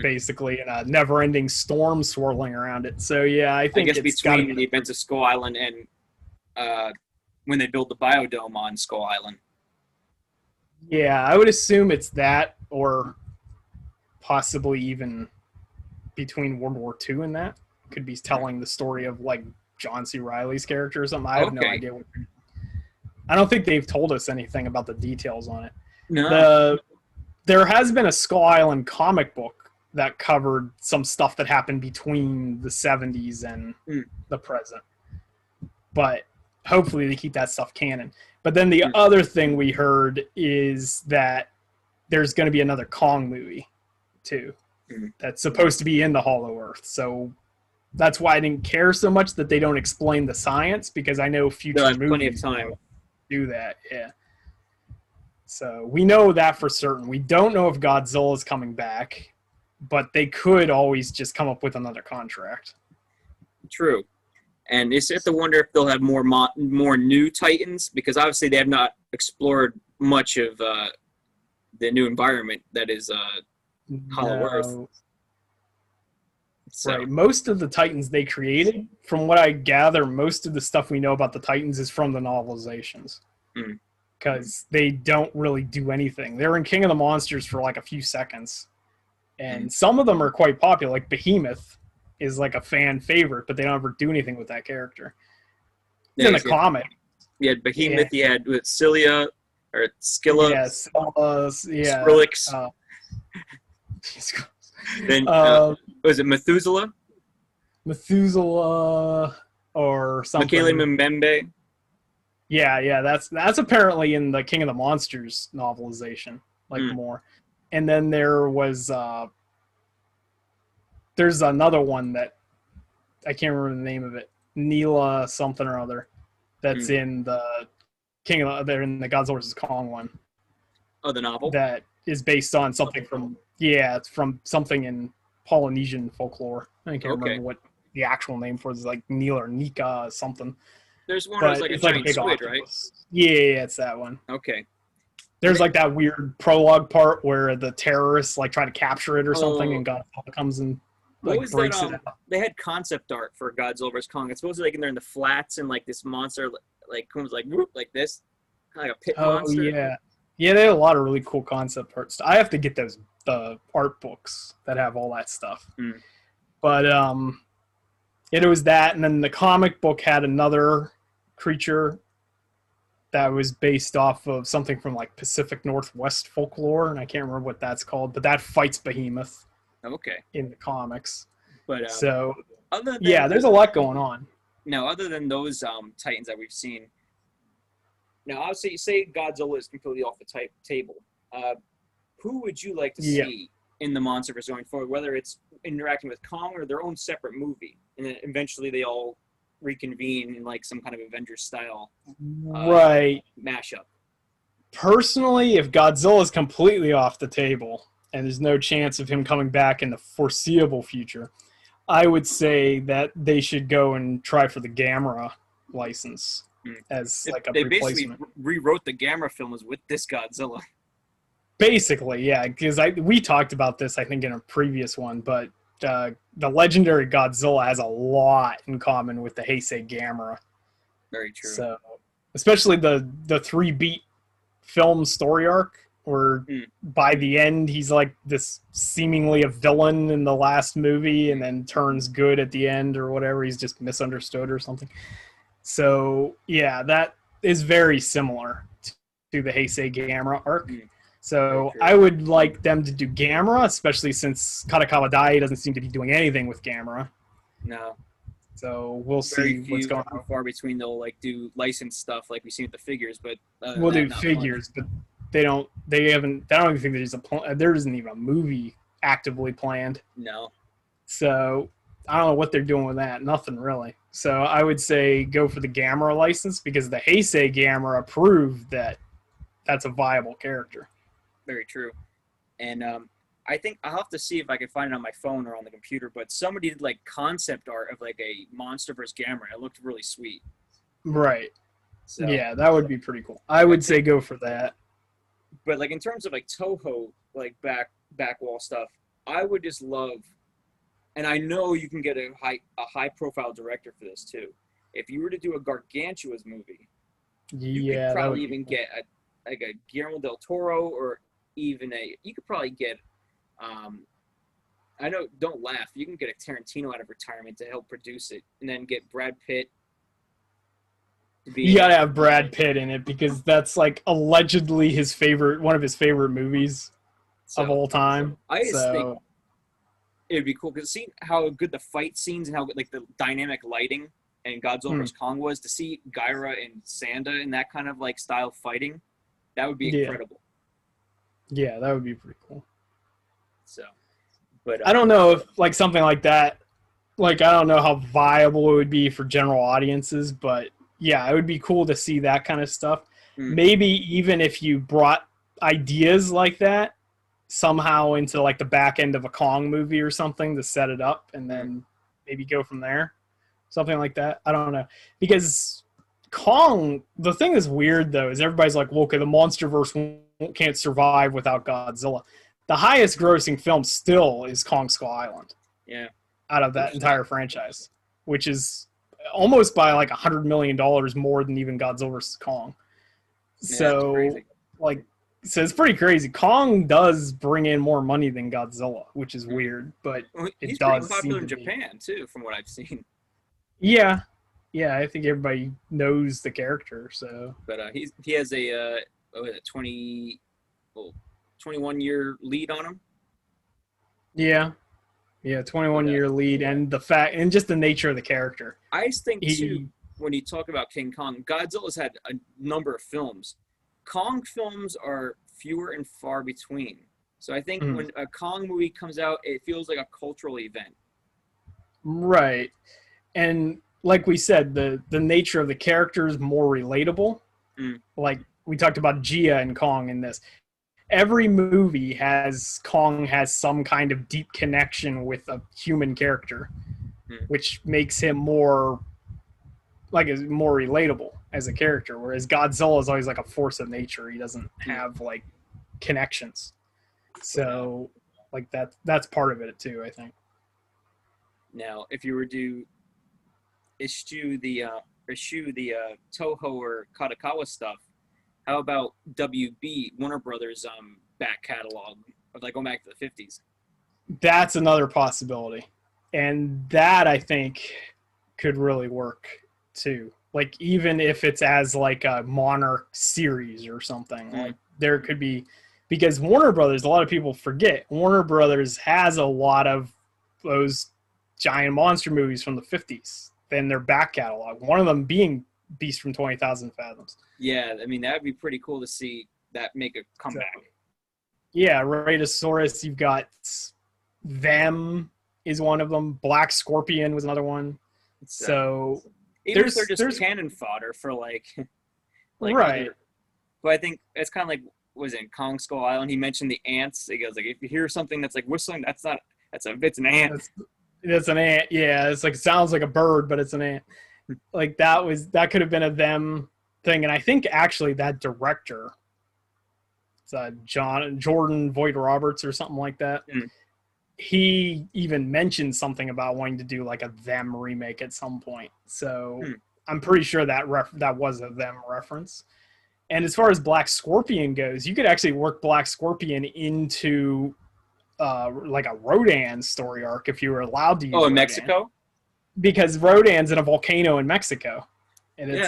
basically, and a never-ending storm swirling around it. So, yeah, I guess it's between the events of Skull Island and when they build the biodome on Skull Island. Yeah, I would assume it's that, or possibly even between World War II and that. Could be telling the story of, like, John C. Reilly's character or something. I have no idea. I don't think they've told us anything about the details on it. No. There has been a Skull Island comic book that covered some stuff that happened between the 70s and the present. But hopefully they keep that stuff canon. But then the other thing we heard is that there's going to be another Kong movie, too, that's supposed to be in the Hollow Earth. So that's why I didn't care so much that they don't explain the science, because I know future movies plenty of time do that. Yeah. So we know that for certain. We don't know if Godzilla is coming back, but they could always just come up with another contract. True. And it's have to wonder if they'll have more new Titans, because obviously they have not explored much of the new environment that is Hollow Earth. So. Right. Most of the Titans they created, from what I gather, most of the stuff we know about the Titans is from the novelizations. Because they don't really do anything. They're in King of the Monsters for like a few seconds. And some of them are quite popular. Like Behemoth is like a fan favorite, but they don't ever do anything with that character. It's in the comic. You had Behemoth, you had Scylla, or Scylla. Skrillex. Then, was it Methuselah? Methuselah or something. Michele Mbembe. Yeah, that's apparently in the King of the Monsters novelization, more. And then there was there's another one that I can't remember the name of it, Neela something or other, that's in the they're in the Godzilla vs. Kong one. Oh, the novel? That is based on something it's from something in Polynesian folklore. I can't remember what the actual name for it is, like Neela or Nika something. There's one that's like a giant squid, right? Yeah, it's that one. Okay. There's like that weird prologue part where the terrorists like try to capture it or something, and Godzilla comes and breaks it out. They had concept art for Godzilla vs. Kong. It's supposed to be like they're in the flats and like this monster like comes like whoop like this, kind of like a pit monster. Yeah, they had a lot of really cool concept art stuff. I have to get the art books that have all that stuff. But it was that, and then the comic book had another creature that was based off of something from like Pacific Northwest folklore, and I can't remember what that's called, but that fights Behemoth. Okay. In the comics. But so there's a lot going on. Now, other than those Titans that we've seen, Now, obviously, say Godzilla is completely off the table. Who would you like to see in the Monsterverse going forward, whether it's interacting with Kong or their own separate movie, and then eventually they all reconvene in like some kind of Avengers style mashup? Personally, if Godzilla is completely off the table and there's no chance of him coming back in the foreseeable future, I would say that they should go and try for the Gamera license as like a replacement. They basically rewrote the Gamera films with this Godzilla. Basically, yeah, because we talked about this, I think, in a previous one, but the legendary Godzilla has a lot in common with the Heisei Gamera. Very true. So, especially the 3-beat film story arc, where by the end he's like this seemingly a villain in the last movie and then turns good at the end or whatever. He's just misunderstood or something. So, yeah, that is very similar to the Heisei Gamera arc. So I would like them to do Gamera, especially since Kadakawa Dai doesn't seem to be doing anything with Gamera. No. So we'll see what's going on. Far between they'll like do licensed stuff like we've seen with the figures, but we'll do figures, but I don't even think there isn't even a movie actively planned. No. So I don't know what they're doing with that. Nothing really. So I would say go for the Gamera license because the Heisei Gamera proved that that's a viable character. Very true. And I think I'll have to see if I can find it on my phone or on the computer, but somebody did like concept art of like a Monsterverse Gamera. It looked really sweet. Right. So, yeah, that would be pretty cool. I would say go for that. But like in terms of like Toho, like back wall stuff, I would just love, and I know you can get a high profile director for this too. If you were to do a Gargantua's movie, you could probably even get a Guillermo del Toro or even you could probably get I know, don't laugh, you can get a Tarantino out of retirement to help produce it and then get Brad Pitt to be, you gotta have Brad Pitt in it because that's like allegedly one of his favorite movies of all time. I just think it'd be cool because see how good the fight scenes and how good, like the dynamic lighting and Godzilla vs. Kong was, to see Gyra and Sanda in that kind of like style fighting, that would be incredible. Yeah, that would be pretty cool. So, but I don't know if like something like that, like I don't know how viable it would be for general audiences, but yeah, it would be cool to see that kind of stuff. Maybe even if you brought ideas like that somehow into like the back end of a Kong movie or something to set it up and then maybe go from there. Something like that. I don't know. Because Kong, the thing that's weird though is everybody's like, well, okay, the Monsterverse can't survive without Godzilla. The highest grossing film still is Kong Skull Island. Yeah. Out of that entire franchise, which is almost by like $100 million more than even Godzilla vs. Kong. Yeah, so it's pretty crazy. Kong does bring in more money than Godzilla, which is weird, but he's pretty popular in Japan too, from what I've seen. Yeah, I think everybody knows the character. So, but he has a 21-year lead on him. Yeah, 21-year lead, and the fact and just the nature of the character. I think too, when you talk about King Kong, Godzilla's had a number of films. Kong films are fewer and far between. So I think when a Kong movie comes out, it feels like a cultural event. Right. And like we said, the nature of the character is more relatable. Like we talked about Gia and Kong in this. Every movie Kong has some kind of deep connection with a human character, which makes him more relatable as a character. Whereas Godzilla is always like a force of nature. He doesn't have like connections. So like that's part of it too, I think. Now, if you were to eschew the Toho or Kadakawa stuff, how about WB, Warner Brothers back catalog of like going back to the 50s? That's another possibility. And that I think could really work too. Like even if it's as like a Monarch series or something, like there could be, because Warner Brothers, a lot of people forget, Warner Brothers has a lot of those giant monster movies from the 50s in their back catalog. One of them being Beast from 20,000 Fathoms. Yeah, I mean, that would be pretty cool to see that make a comeback. So, yeah, Radosaurus, you've got them is one of them. Black Scorpion was another one. So even if they're just cannon fodder for like right. But I think it's kind of like, was it Kong Skull Island? He mentioned the ants. He goes like, if you hear something that's like whistling, it's an ant. That's an ant. Yeah, it's like, sounds like a bird, but it's an ant. Like that could have been a them thing. And I think actually that director, it's Jordan Voight Roberts or something like that. He even mentioned something about wanting to do like a them remake at some point. So I'm pretty sure that was a them reference. And as far as Black Scorpion goes, you could actually work Black Scorpion into like a Rodan story arc if you were allowed to use in Rodan. Mexico? Because Rodan's in a volcano in Mexico. And it's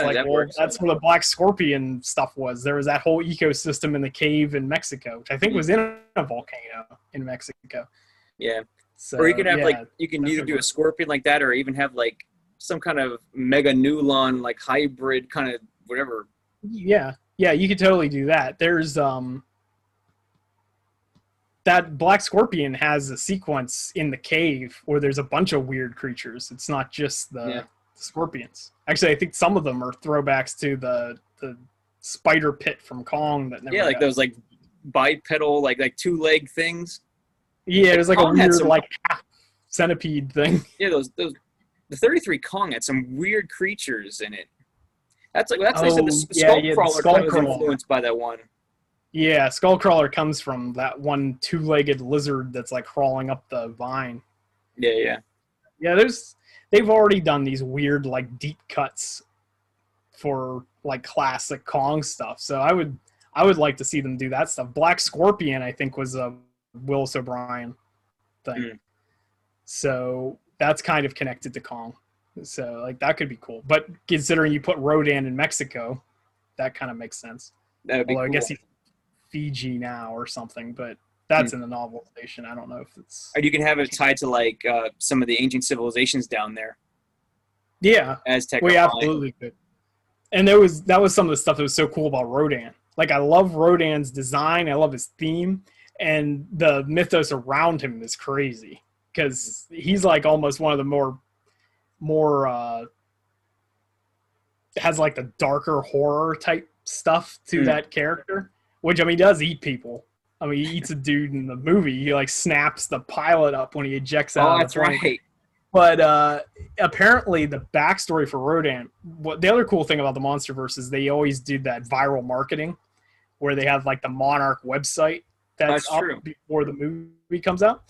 that's where the Black Scorpion stuff was. There was that whole ecosystem in the cave in Mexico, which I think was in a volcano in Mexico. Yeah. So, or you can have you can either do a scorpion like that or even have like some kind of mega Nulon like hybrid kind of whatever. Yeah. Yeah, you could totally do that. There's that Black Scorpion has a sequence in the cave where there's a bunch of weird creatures. It's not just the scorpions. Actually, I think some of them are throwbacks to the spider pit from Kong that never got. Those like bipedal like two-leg things. Yeah, it was like Kong a weird like centipede thing. Yeah, the 33 Kong had some weird creatures in it. That's like I said, the Skullcrawler was influenced by that one. Yeah, Skullcrawler comes from that one two-legged lizard that's like crawling up the vine. Yeah. Yeah, they've already done these weird like deep cuts for like classic Kong stuff. So I would like to see them do that stuff. Black Scorpion, I think, was a Willis O'Brien thing. So that's kind of connected to Kong. So like that could be cool. But considering you put Rodan in Mexico, that kind of makes sense. That would be cool. I guess he's Fiji now or something, but that's in the novelization. I don't know if it's. Or you can have it tied to like some of the ancient civilizations down there. Yeah, Aztec. We absolutely could. And that was some of the stuff that was so cool about Rodan. Like I love Rodan's design. I love his theme, and the mythos around him is crazy because he's like almost one of the more has like the darker horror type stuff to that character, which I mean does eat people. I mean, he eats a dude in the movie. He like snaps the pilot up when he ejects out. Oh, that's right. But apparently the backstory for Rodan, the other cool thing about the Monsterverse is they always do that viral marketing where they have like the Monarch website that's up before the movie comes out.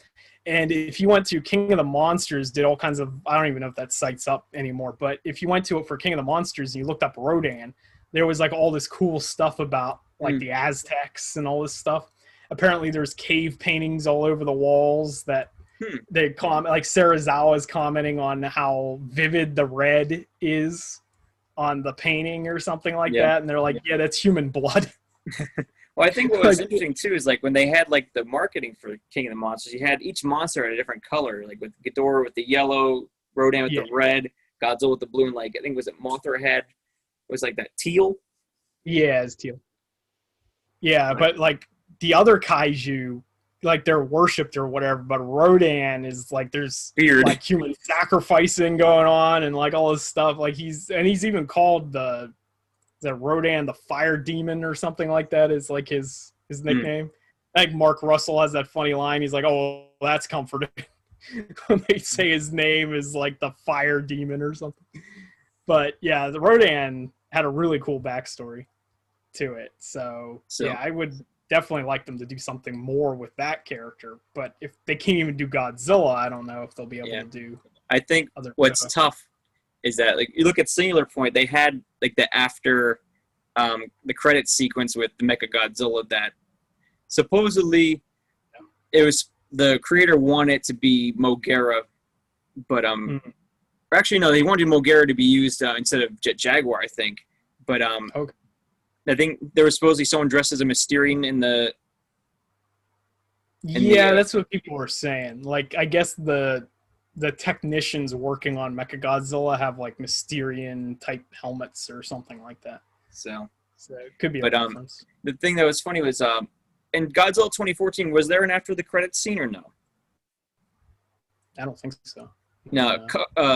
And if you went to King of the Monsters, did all kinds of, I don't even know if that site's up anymore, but if you went to it for King of the Monsters and you looked up Rodan, there was like all this cool stuff about like the Aztecs and all this stuff. Apparently there's cave paintings all over the walls that they comment, like Sarazawa's commenting on how vivid the red is on the painting or something like that. And they're like, yeah, that's human blood. Well, I think what was interesting too is like when they had like the marketing for King of the Monsters, you had each monster in a different color, like with Ghidorah with the yellow, Rodan with the red, Godzilla with the blue, and like I think was it Mothra had was like that teal. Yeah, it's teal. Yeah, but like the other kaiju, like they're worshipped or whatever, but Rodan is like there's like human sacrificing going on and like all this stuff. Like he's even called the Rodan the Fire Demon or something like that is like his nickname. I think Mark Russell has that funny line. He's like, "Oh, that's comforting." When they say his name is like the Fire Demon or something. But yeah, the Rodan had a really cool backstory to it. So yeah, I would definitely like them to do something more with that character. But if they can't even do Godzilla, I don't know if they'll be able to do. I think what's tough is that like you look at Singular Point, they had like the after the credit sequence with the Mechagodzilla that supposedly it was the creator wanted it to be Mogera, but actually no, they wanted Mogera to be used instead of Jet Jaguar, I think. But I think there was supposedly someone dressed as a Mysterian in the. That's what people were saying. Like I guess the the technicians working on Mechagodzilla have like Mysterian type helmets or something like that. So it could be a reference. The thing that was funny was in Godzilla 2014, was there an after the credits scene or no? I don't think so. No,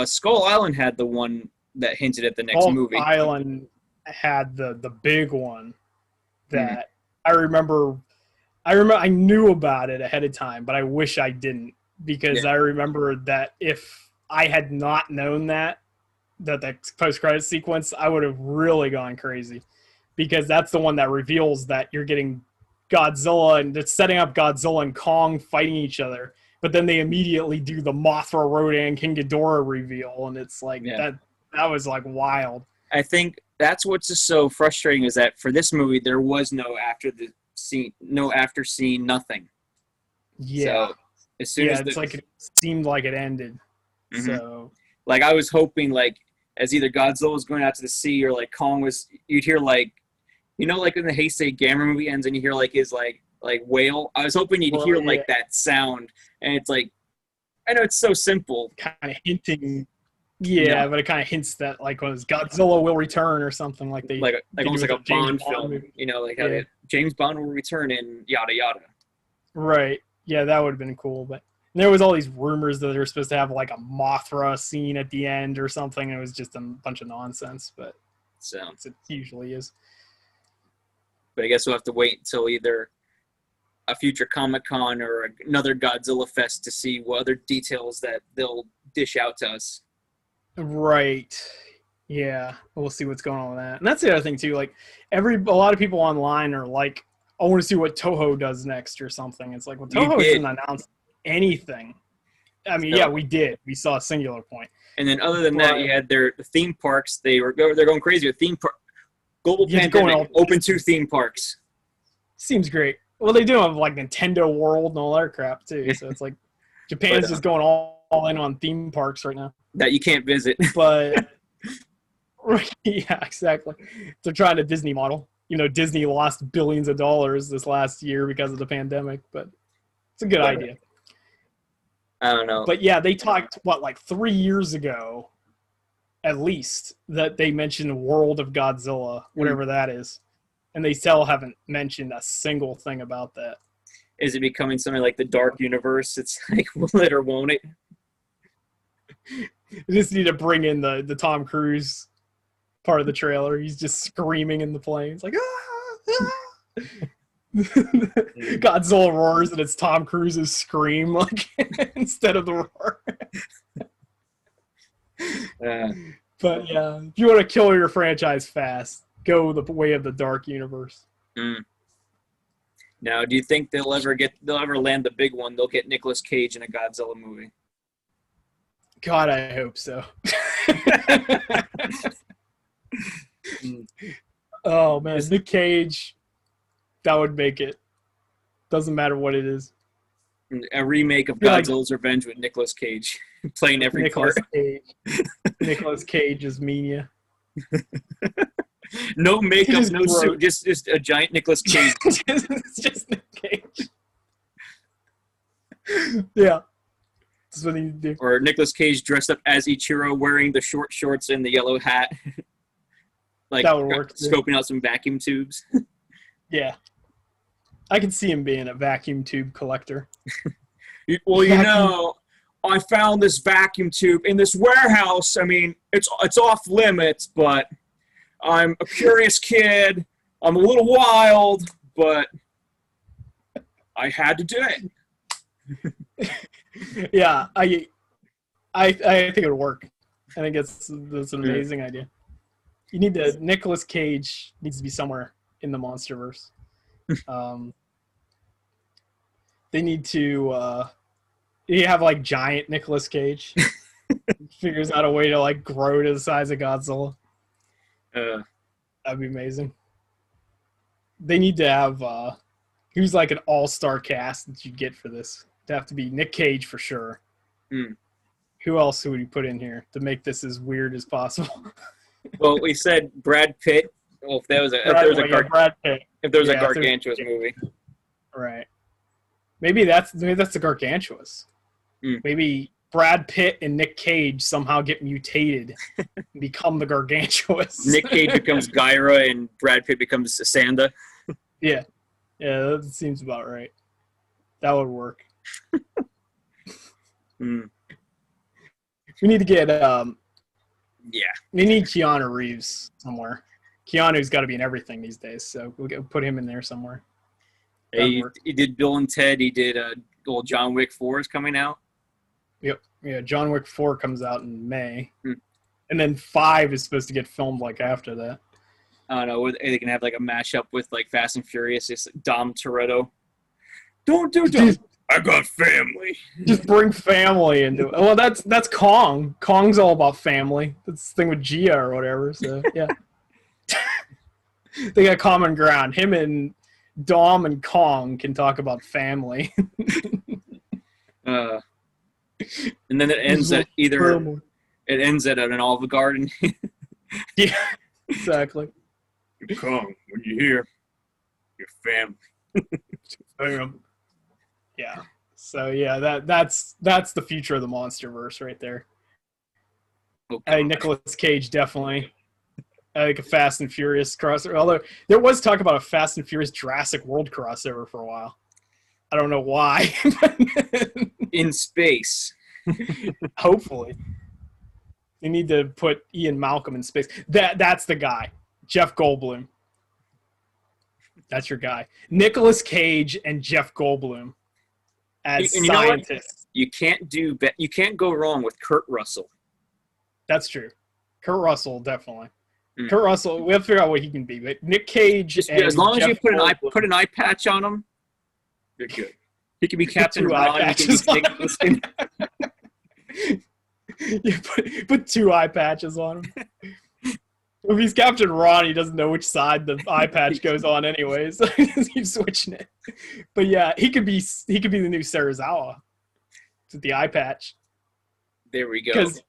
Skull Island had the one that hinted at the next movie. Skull Island had the big one that I remember. I knew about it ahead of time, but I wish I didn't, because I remember that if I had not known that the post-credit sequence, I would have really gone crazy, because that's the one that reveals that you're getting Godzilla and it's setting up Godzilla and Kong fighting each other, but then they immediately do the Mothra, Rodan, King Ghidorah reveal, and it's like that was like wild. I think that's what's just so frustrating, is that for this movie there was no after scene, nothing. Yeah. So as soon as it's like it seemed like it ended. Mm-hmm. So like I was hoping, like, as either Godzilla was going out to the sea or like Kong was, you'd hear like, you know, like when the Heisei Gamera movie ends and you hear like his like wail. I was hoping you'd hear like that sound, and it's like, I know it's so simple, kind of hinting. Yeah, but it kind of hints that like when Godzilla will return or something, like they like almost like a Bond film, movie. you know, like how James Bond will return in yada yada. Right. Yeah, that would have been cool. But there was all these rumors that they were supposed to have like a Mothra scene at the end or something. It was just a bunch of nonsense, but it usually is. But I guess we'll have to wait until either a future Comic-Con or another Godzilla Fest to see what other details that they'll dish out to us. Right. Yeah. We'll see what's going on with that. And that's the other thing too. Like a lot of people online are like, I want to see what Toho does next or something. It's like, well, Toho didn't announce anything. I mean, we did. We saw a Singular Point. And then other than that, you had the theme parks. They're going crazy with theme park. Global pandemic. Open 2 theme parks. Seems great. Well, they do have like Nintendo World and all that crap too. So it's like Japan's just going all in on theme parks right now. That you can't visit. But yeah, exactly. They're trying a Disney model. You know, Disney lost billions of dollars this last year because of the pandemic, but it's a good idea. I don't know. But yeah, they talked, like 3 years ago, at least, that they mentioned World of Godzilla, whatever that is. And they still haven't mentioned a single thing about that. Is it becoming something like the Dark Universe? It's like, will it or won't it? You just need to bring in the Tom Cruise part of the trailer. He's just screaming in the plane. It's like, Godzilla roars and it's Tom Cruise's scream, like instead of the roar. But yeah, if you want to kill your franchise fast, go the way of the Dark Universe. Now, do you think they'll ever land the big one? They'll get Nicolas Cage in a Godzilla movie. God, I hope so. Oh man, Nick Cage, that would make it. Doesn't matter what it is. A remake of Godzilla's Revenge with Nicolas Cage playing every part. Nicolas Cage is Minya. No makeup, no suit, just a giant Nicolas Cage. It's just Nick Cage. Yeah. That's what you do. Or Nicolas Cage dressed up as Ichiro, wearing the short shorts and the yellow hat. Like, that would work. Scoping out some vacuum tubes. Yeah. I can see him being a vacuum tube collector. Well, you know, I found this vacuum tube in this warehouse. I mean, it's off limits, but I'm a curious kid. I'm a little wild, but I had to do it. Yeah, I think it would work. I think that's an amazing idea. You need Nicolas Cage needs to be somewhere in the Monsterverse. They need to you have like giant Nicolas Cage. Figures out a way to like grow to the size of Godzilla. That'd be amazing. They need to have who's like an all-star cast that you get for this. It'd have to be Nick Cage for sure. Who else would you put in here to make this as weird as possible? Well, we said Brad Pitt. Well, if there was a Gargantuous movie, right? Maybe that's the Gargantuous. Maybe Brad Pitt and Nick Cage somehow get mutated and become the Gargantuas. Nick Cage becomes Gyra and Brad Pitt becomes Sanda. Yeah, that seems about right. That would work. We need to get we need Keanu Reeves somewhere. Keanu's got to be in everything these days, so we'll put him in there somewhere. He did Bill and Ted. He did old John Wick 4 is coming out. Yep. Yeah, John Wick 4 comes out in May. And then 5 is supposed to get filmed like after that. I don't know. They can have like a mashup with like Fast and Furious. It's Dom Toretto. Don't do that. I got family. Just bring family into it. Well, that's Kong. Kong's all about family. That's the thing with Gia or whatever. So yeah. They got common ground. Him and Dom and Kong can talk about family. And then it ends at an Olive Garden. Yeah, exactly. Kong, when you hear your family. Yeah. So yeah, that's the future of the Monsterverse right there. I think Nicolas Cage definitely. I think a Fast and Furious crossover. Although there was talk about a Fast and Furious Jurassic World crossover for a while. I don't know why. In space. Hopefully. They need to put Ian Malcolm in space. That's the guy. Jeff Goldblum. That's your guy. Nicolas Cage and Jeff Goldblum as scientists. You can't go wrong with Kurt Russell. That's true. Kurt Russell, definitely. Kurt Russell, we have to figure out what he can be. But Nick Cage as long Jeff as you put an eye patch on him, you're good. He can be Captain Ron. He can be Nicholas. You put 2 eye patches on him. If he's Captain Ron, he doesn't know which side the eye patch goes on anyway, so he just keeps switching it. But yeah, he could be the new Serizawa with the eye patch. There we go. Because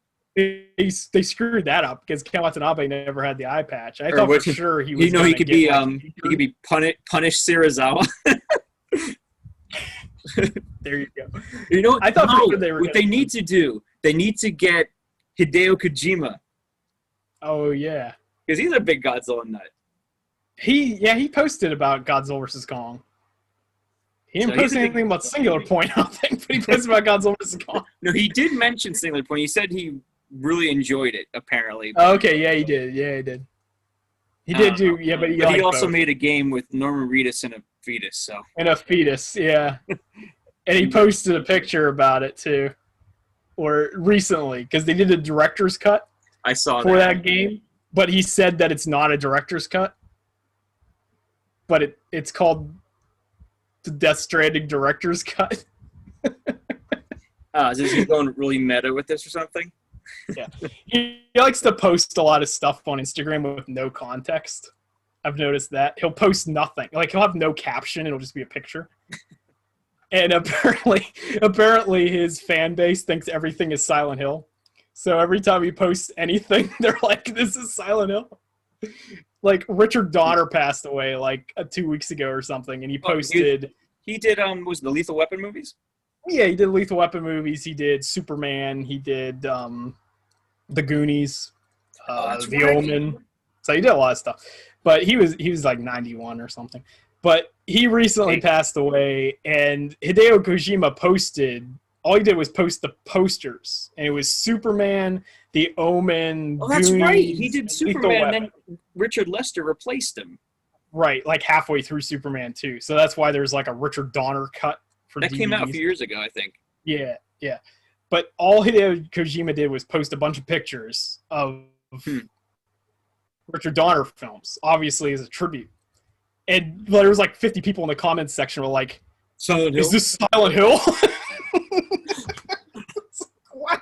they screwed that up because Ken Watanabe never had the eye patch. I thought for sure he was. He could be Punished Serizawa. There you go. You know, I thought they need to do. They need to get Hideo Kojima. Oh yeah, because he's a big Godzilla nut. He posted about Godzilla vs Kong. He didn't post anything about Singular Point, I don't think, but he posted about Godzilla vs Kong. No, he did mention Singular Point. He said he really enjoyed it, apparently. Oh, okay, yeah, he did. He did do, yeah, but he also made a game with Norman Reedus and a fetus, so. And a fetus, yeah. And he posted a picture about it, too. Or recently, because they did a director's cut. I saw for that game, but he said that it's not a director's cut. But it's called the Death Stranding director's cut. Is he going really meta with this or something? Yeah. He likes to post a lot of stuff on Instagram with no context. I've noticed that. He'll post nothing. Like, he'll have no caption. It'll just be a picture. And apparently his fan base thinks everything is Silent Hill. So every time he posts anything, they're like, this is Silent Hill. Like, Richard Donner passed away, 2 weeks ago or something, and he posted... He did, was the Lethal Weapon movies? Yeah, he did Lethal Weapon movies. He did Superman. He did The Goonies, The Omen. So he did a lot of stuff. But he was like 91 or something. But he recently passed away, and Hideo Kojima posted... All he did was post the posters, and it was Superman, The Omen, Oh, that's Goonies, right. He did Superman, and then Richard Lester replaced him. Right, like halfway through Superman 2. So that's why there's like a Richard Donner cut for that DVDs. came out a few years ago, I think. Yeah. But all Hideo Kojima did was post a bunch of pictures of Richard Donner films, obviously as a tribute. And there was like 50 people in the comments section were like, Silent Hill? Is this Silent Hill? What?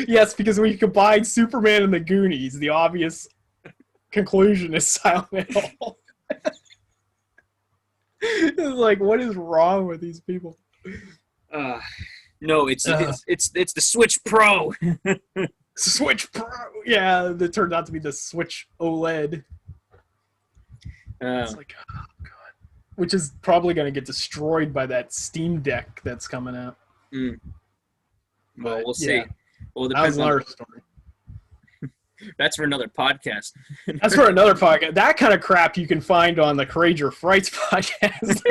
Yes, because when you combine Superman and the Goonies, the obvious conclusion is Silent Hill. It's like, what is wrong with these people? No, it's the Switch Pro. Switch Pro. Yeah, that turned out to be the Switch OLED. It's like, oh god. which is probably going to get destroyed by that Steam Deck that's coming out. Well, But, we'll see. yeah, Well, it that was depends on another story. that's for another podcast. That's for another podcast. That kind of crap you can find on the Courage or Frights podcast.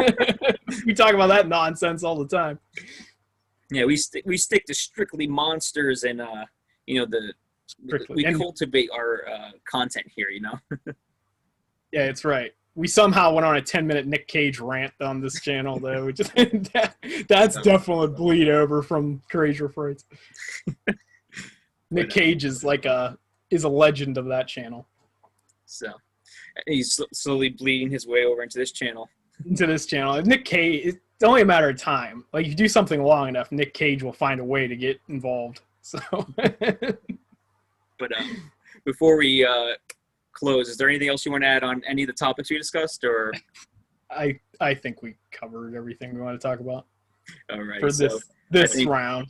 We talk about that nonsense all the time. Yeah, we stick to strictly monsters and Strictly. we cultivate our content here. Yeah, it's right. We somehow went on a 10-minute Nick Cage rant on this channel, though. Which is, that's definitely bleed over from Courage or Frights. Nick Cage is a legend of that channel. So he's slowly bleeding his way over into this channel. Nick Cage, it's only a matter of time. Like, if you do something long enough, Nick Cage will find a way to get involved. So, But before we close, is there anything else you want to add on any of the topics we discussed, or? I think we covered everything we want to talk about. All right. For this round.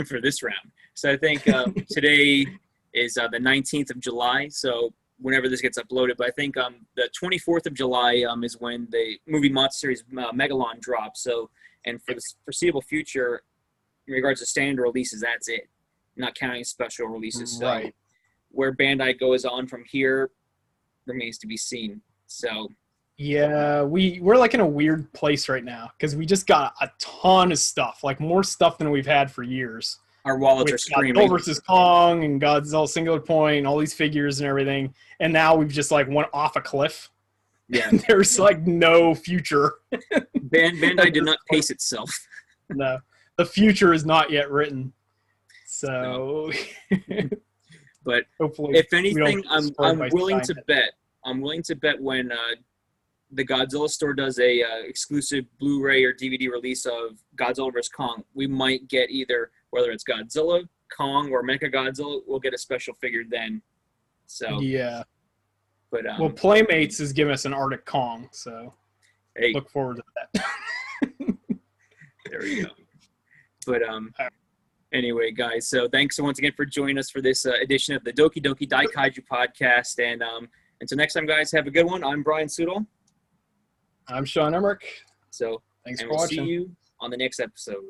For this round. So I think today is the 19th of July. So whenever this gets uploaded, but I think the 24th of July is when the movie Monster Series Megalon drops. So, and for the foreseeable future, in regards to standard releases, that's it. Not counting special releases. So Right. Where Bandai goes on from here remains to be seen. So Yeah, we're like in a weird place right now because we just got a ton of stuff, like more stuff than we've had for years. our wallets are With screaming. Godzilla vs. Kong and Godzilla Singular Point, all these figures and everything, and now we've just like went off a cliff. Yeah. There's like no future. Bandai did not pace itself. No, the future is not yet written. So, But hopefully, if we anything, don't I'm get destroyed by willing to Skynet. bet. I'm willing to bet when the Godzilla store does a exclusive Blu-ray or DVD release of Godzilla vs. Kong, we might get either, whether it's Godzilla, Kong, or Mechagodzilla, we'll get a special figure then. So Yeah. but Well, Playmates is giving us an Arctic Kong, so hey, look forward to that. there we go. But anyway, guys, so thanks once again for joining us for this edition of the Doki Doki Daikaiju Podcast. And until next time, guys, have a good one. I'm Brian Sudol. I'm Sean Emmerich. So Thanks and for we'll watching. see you on the next episode.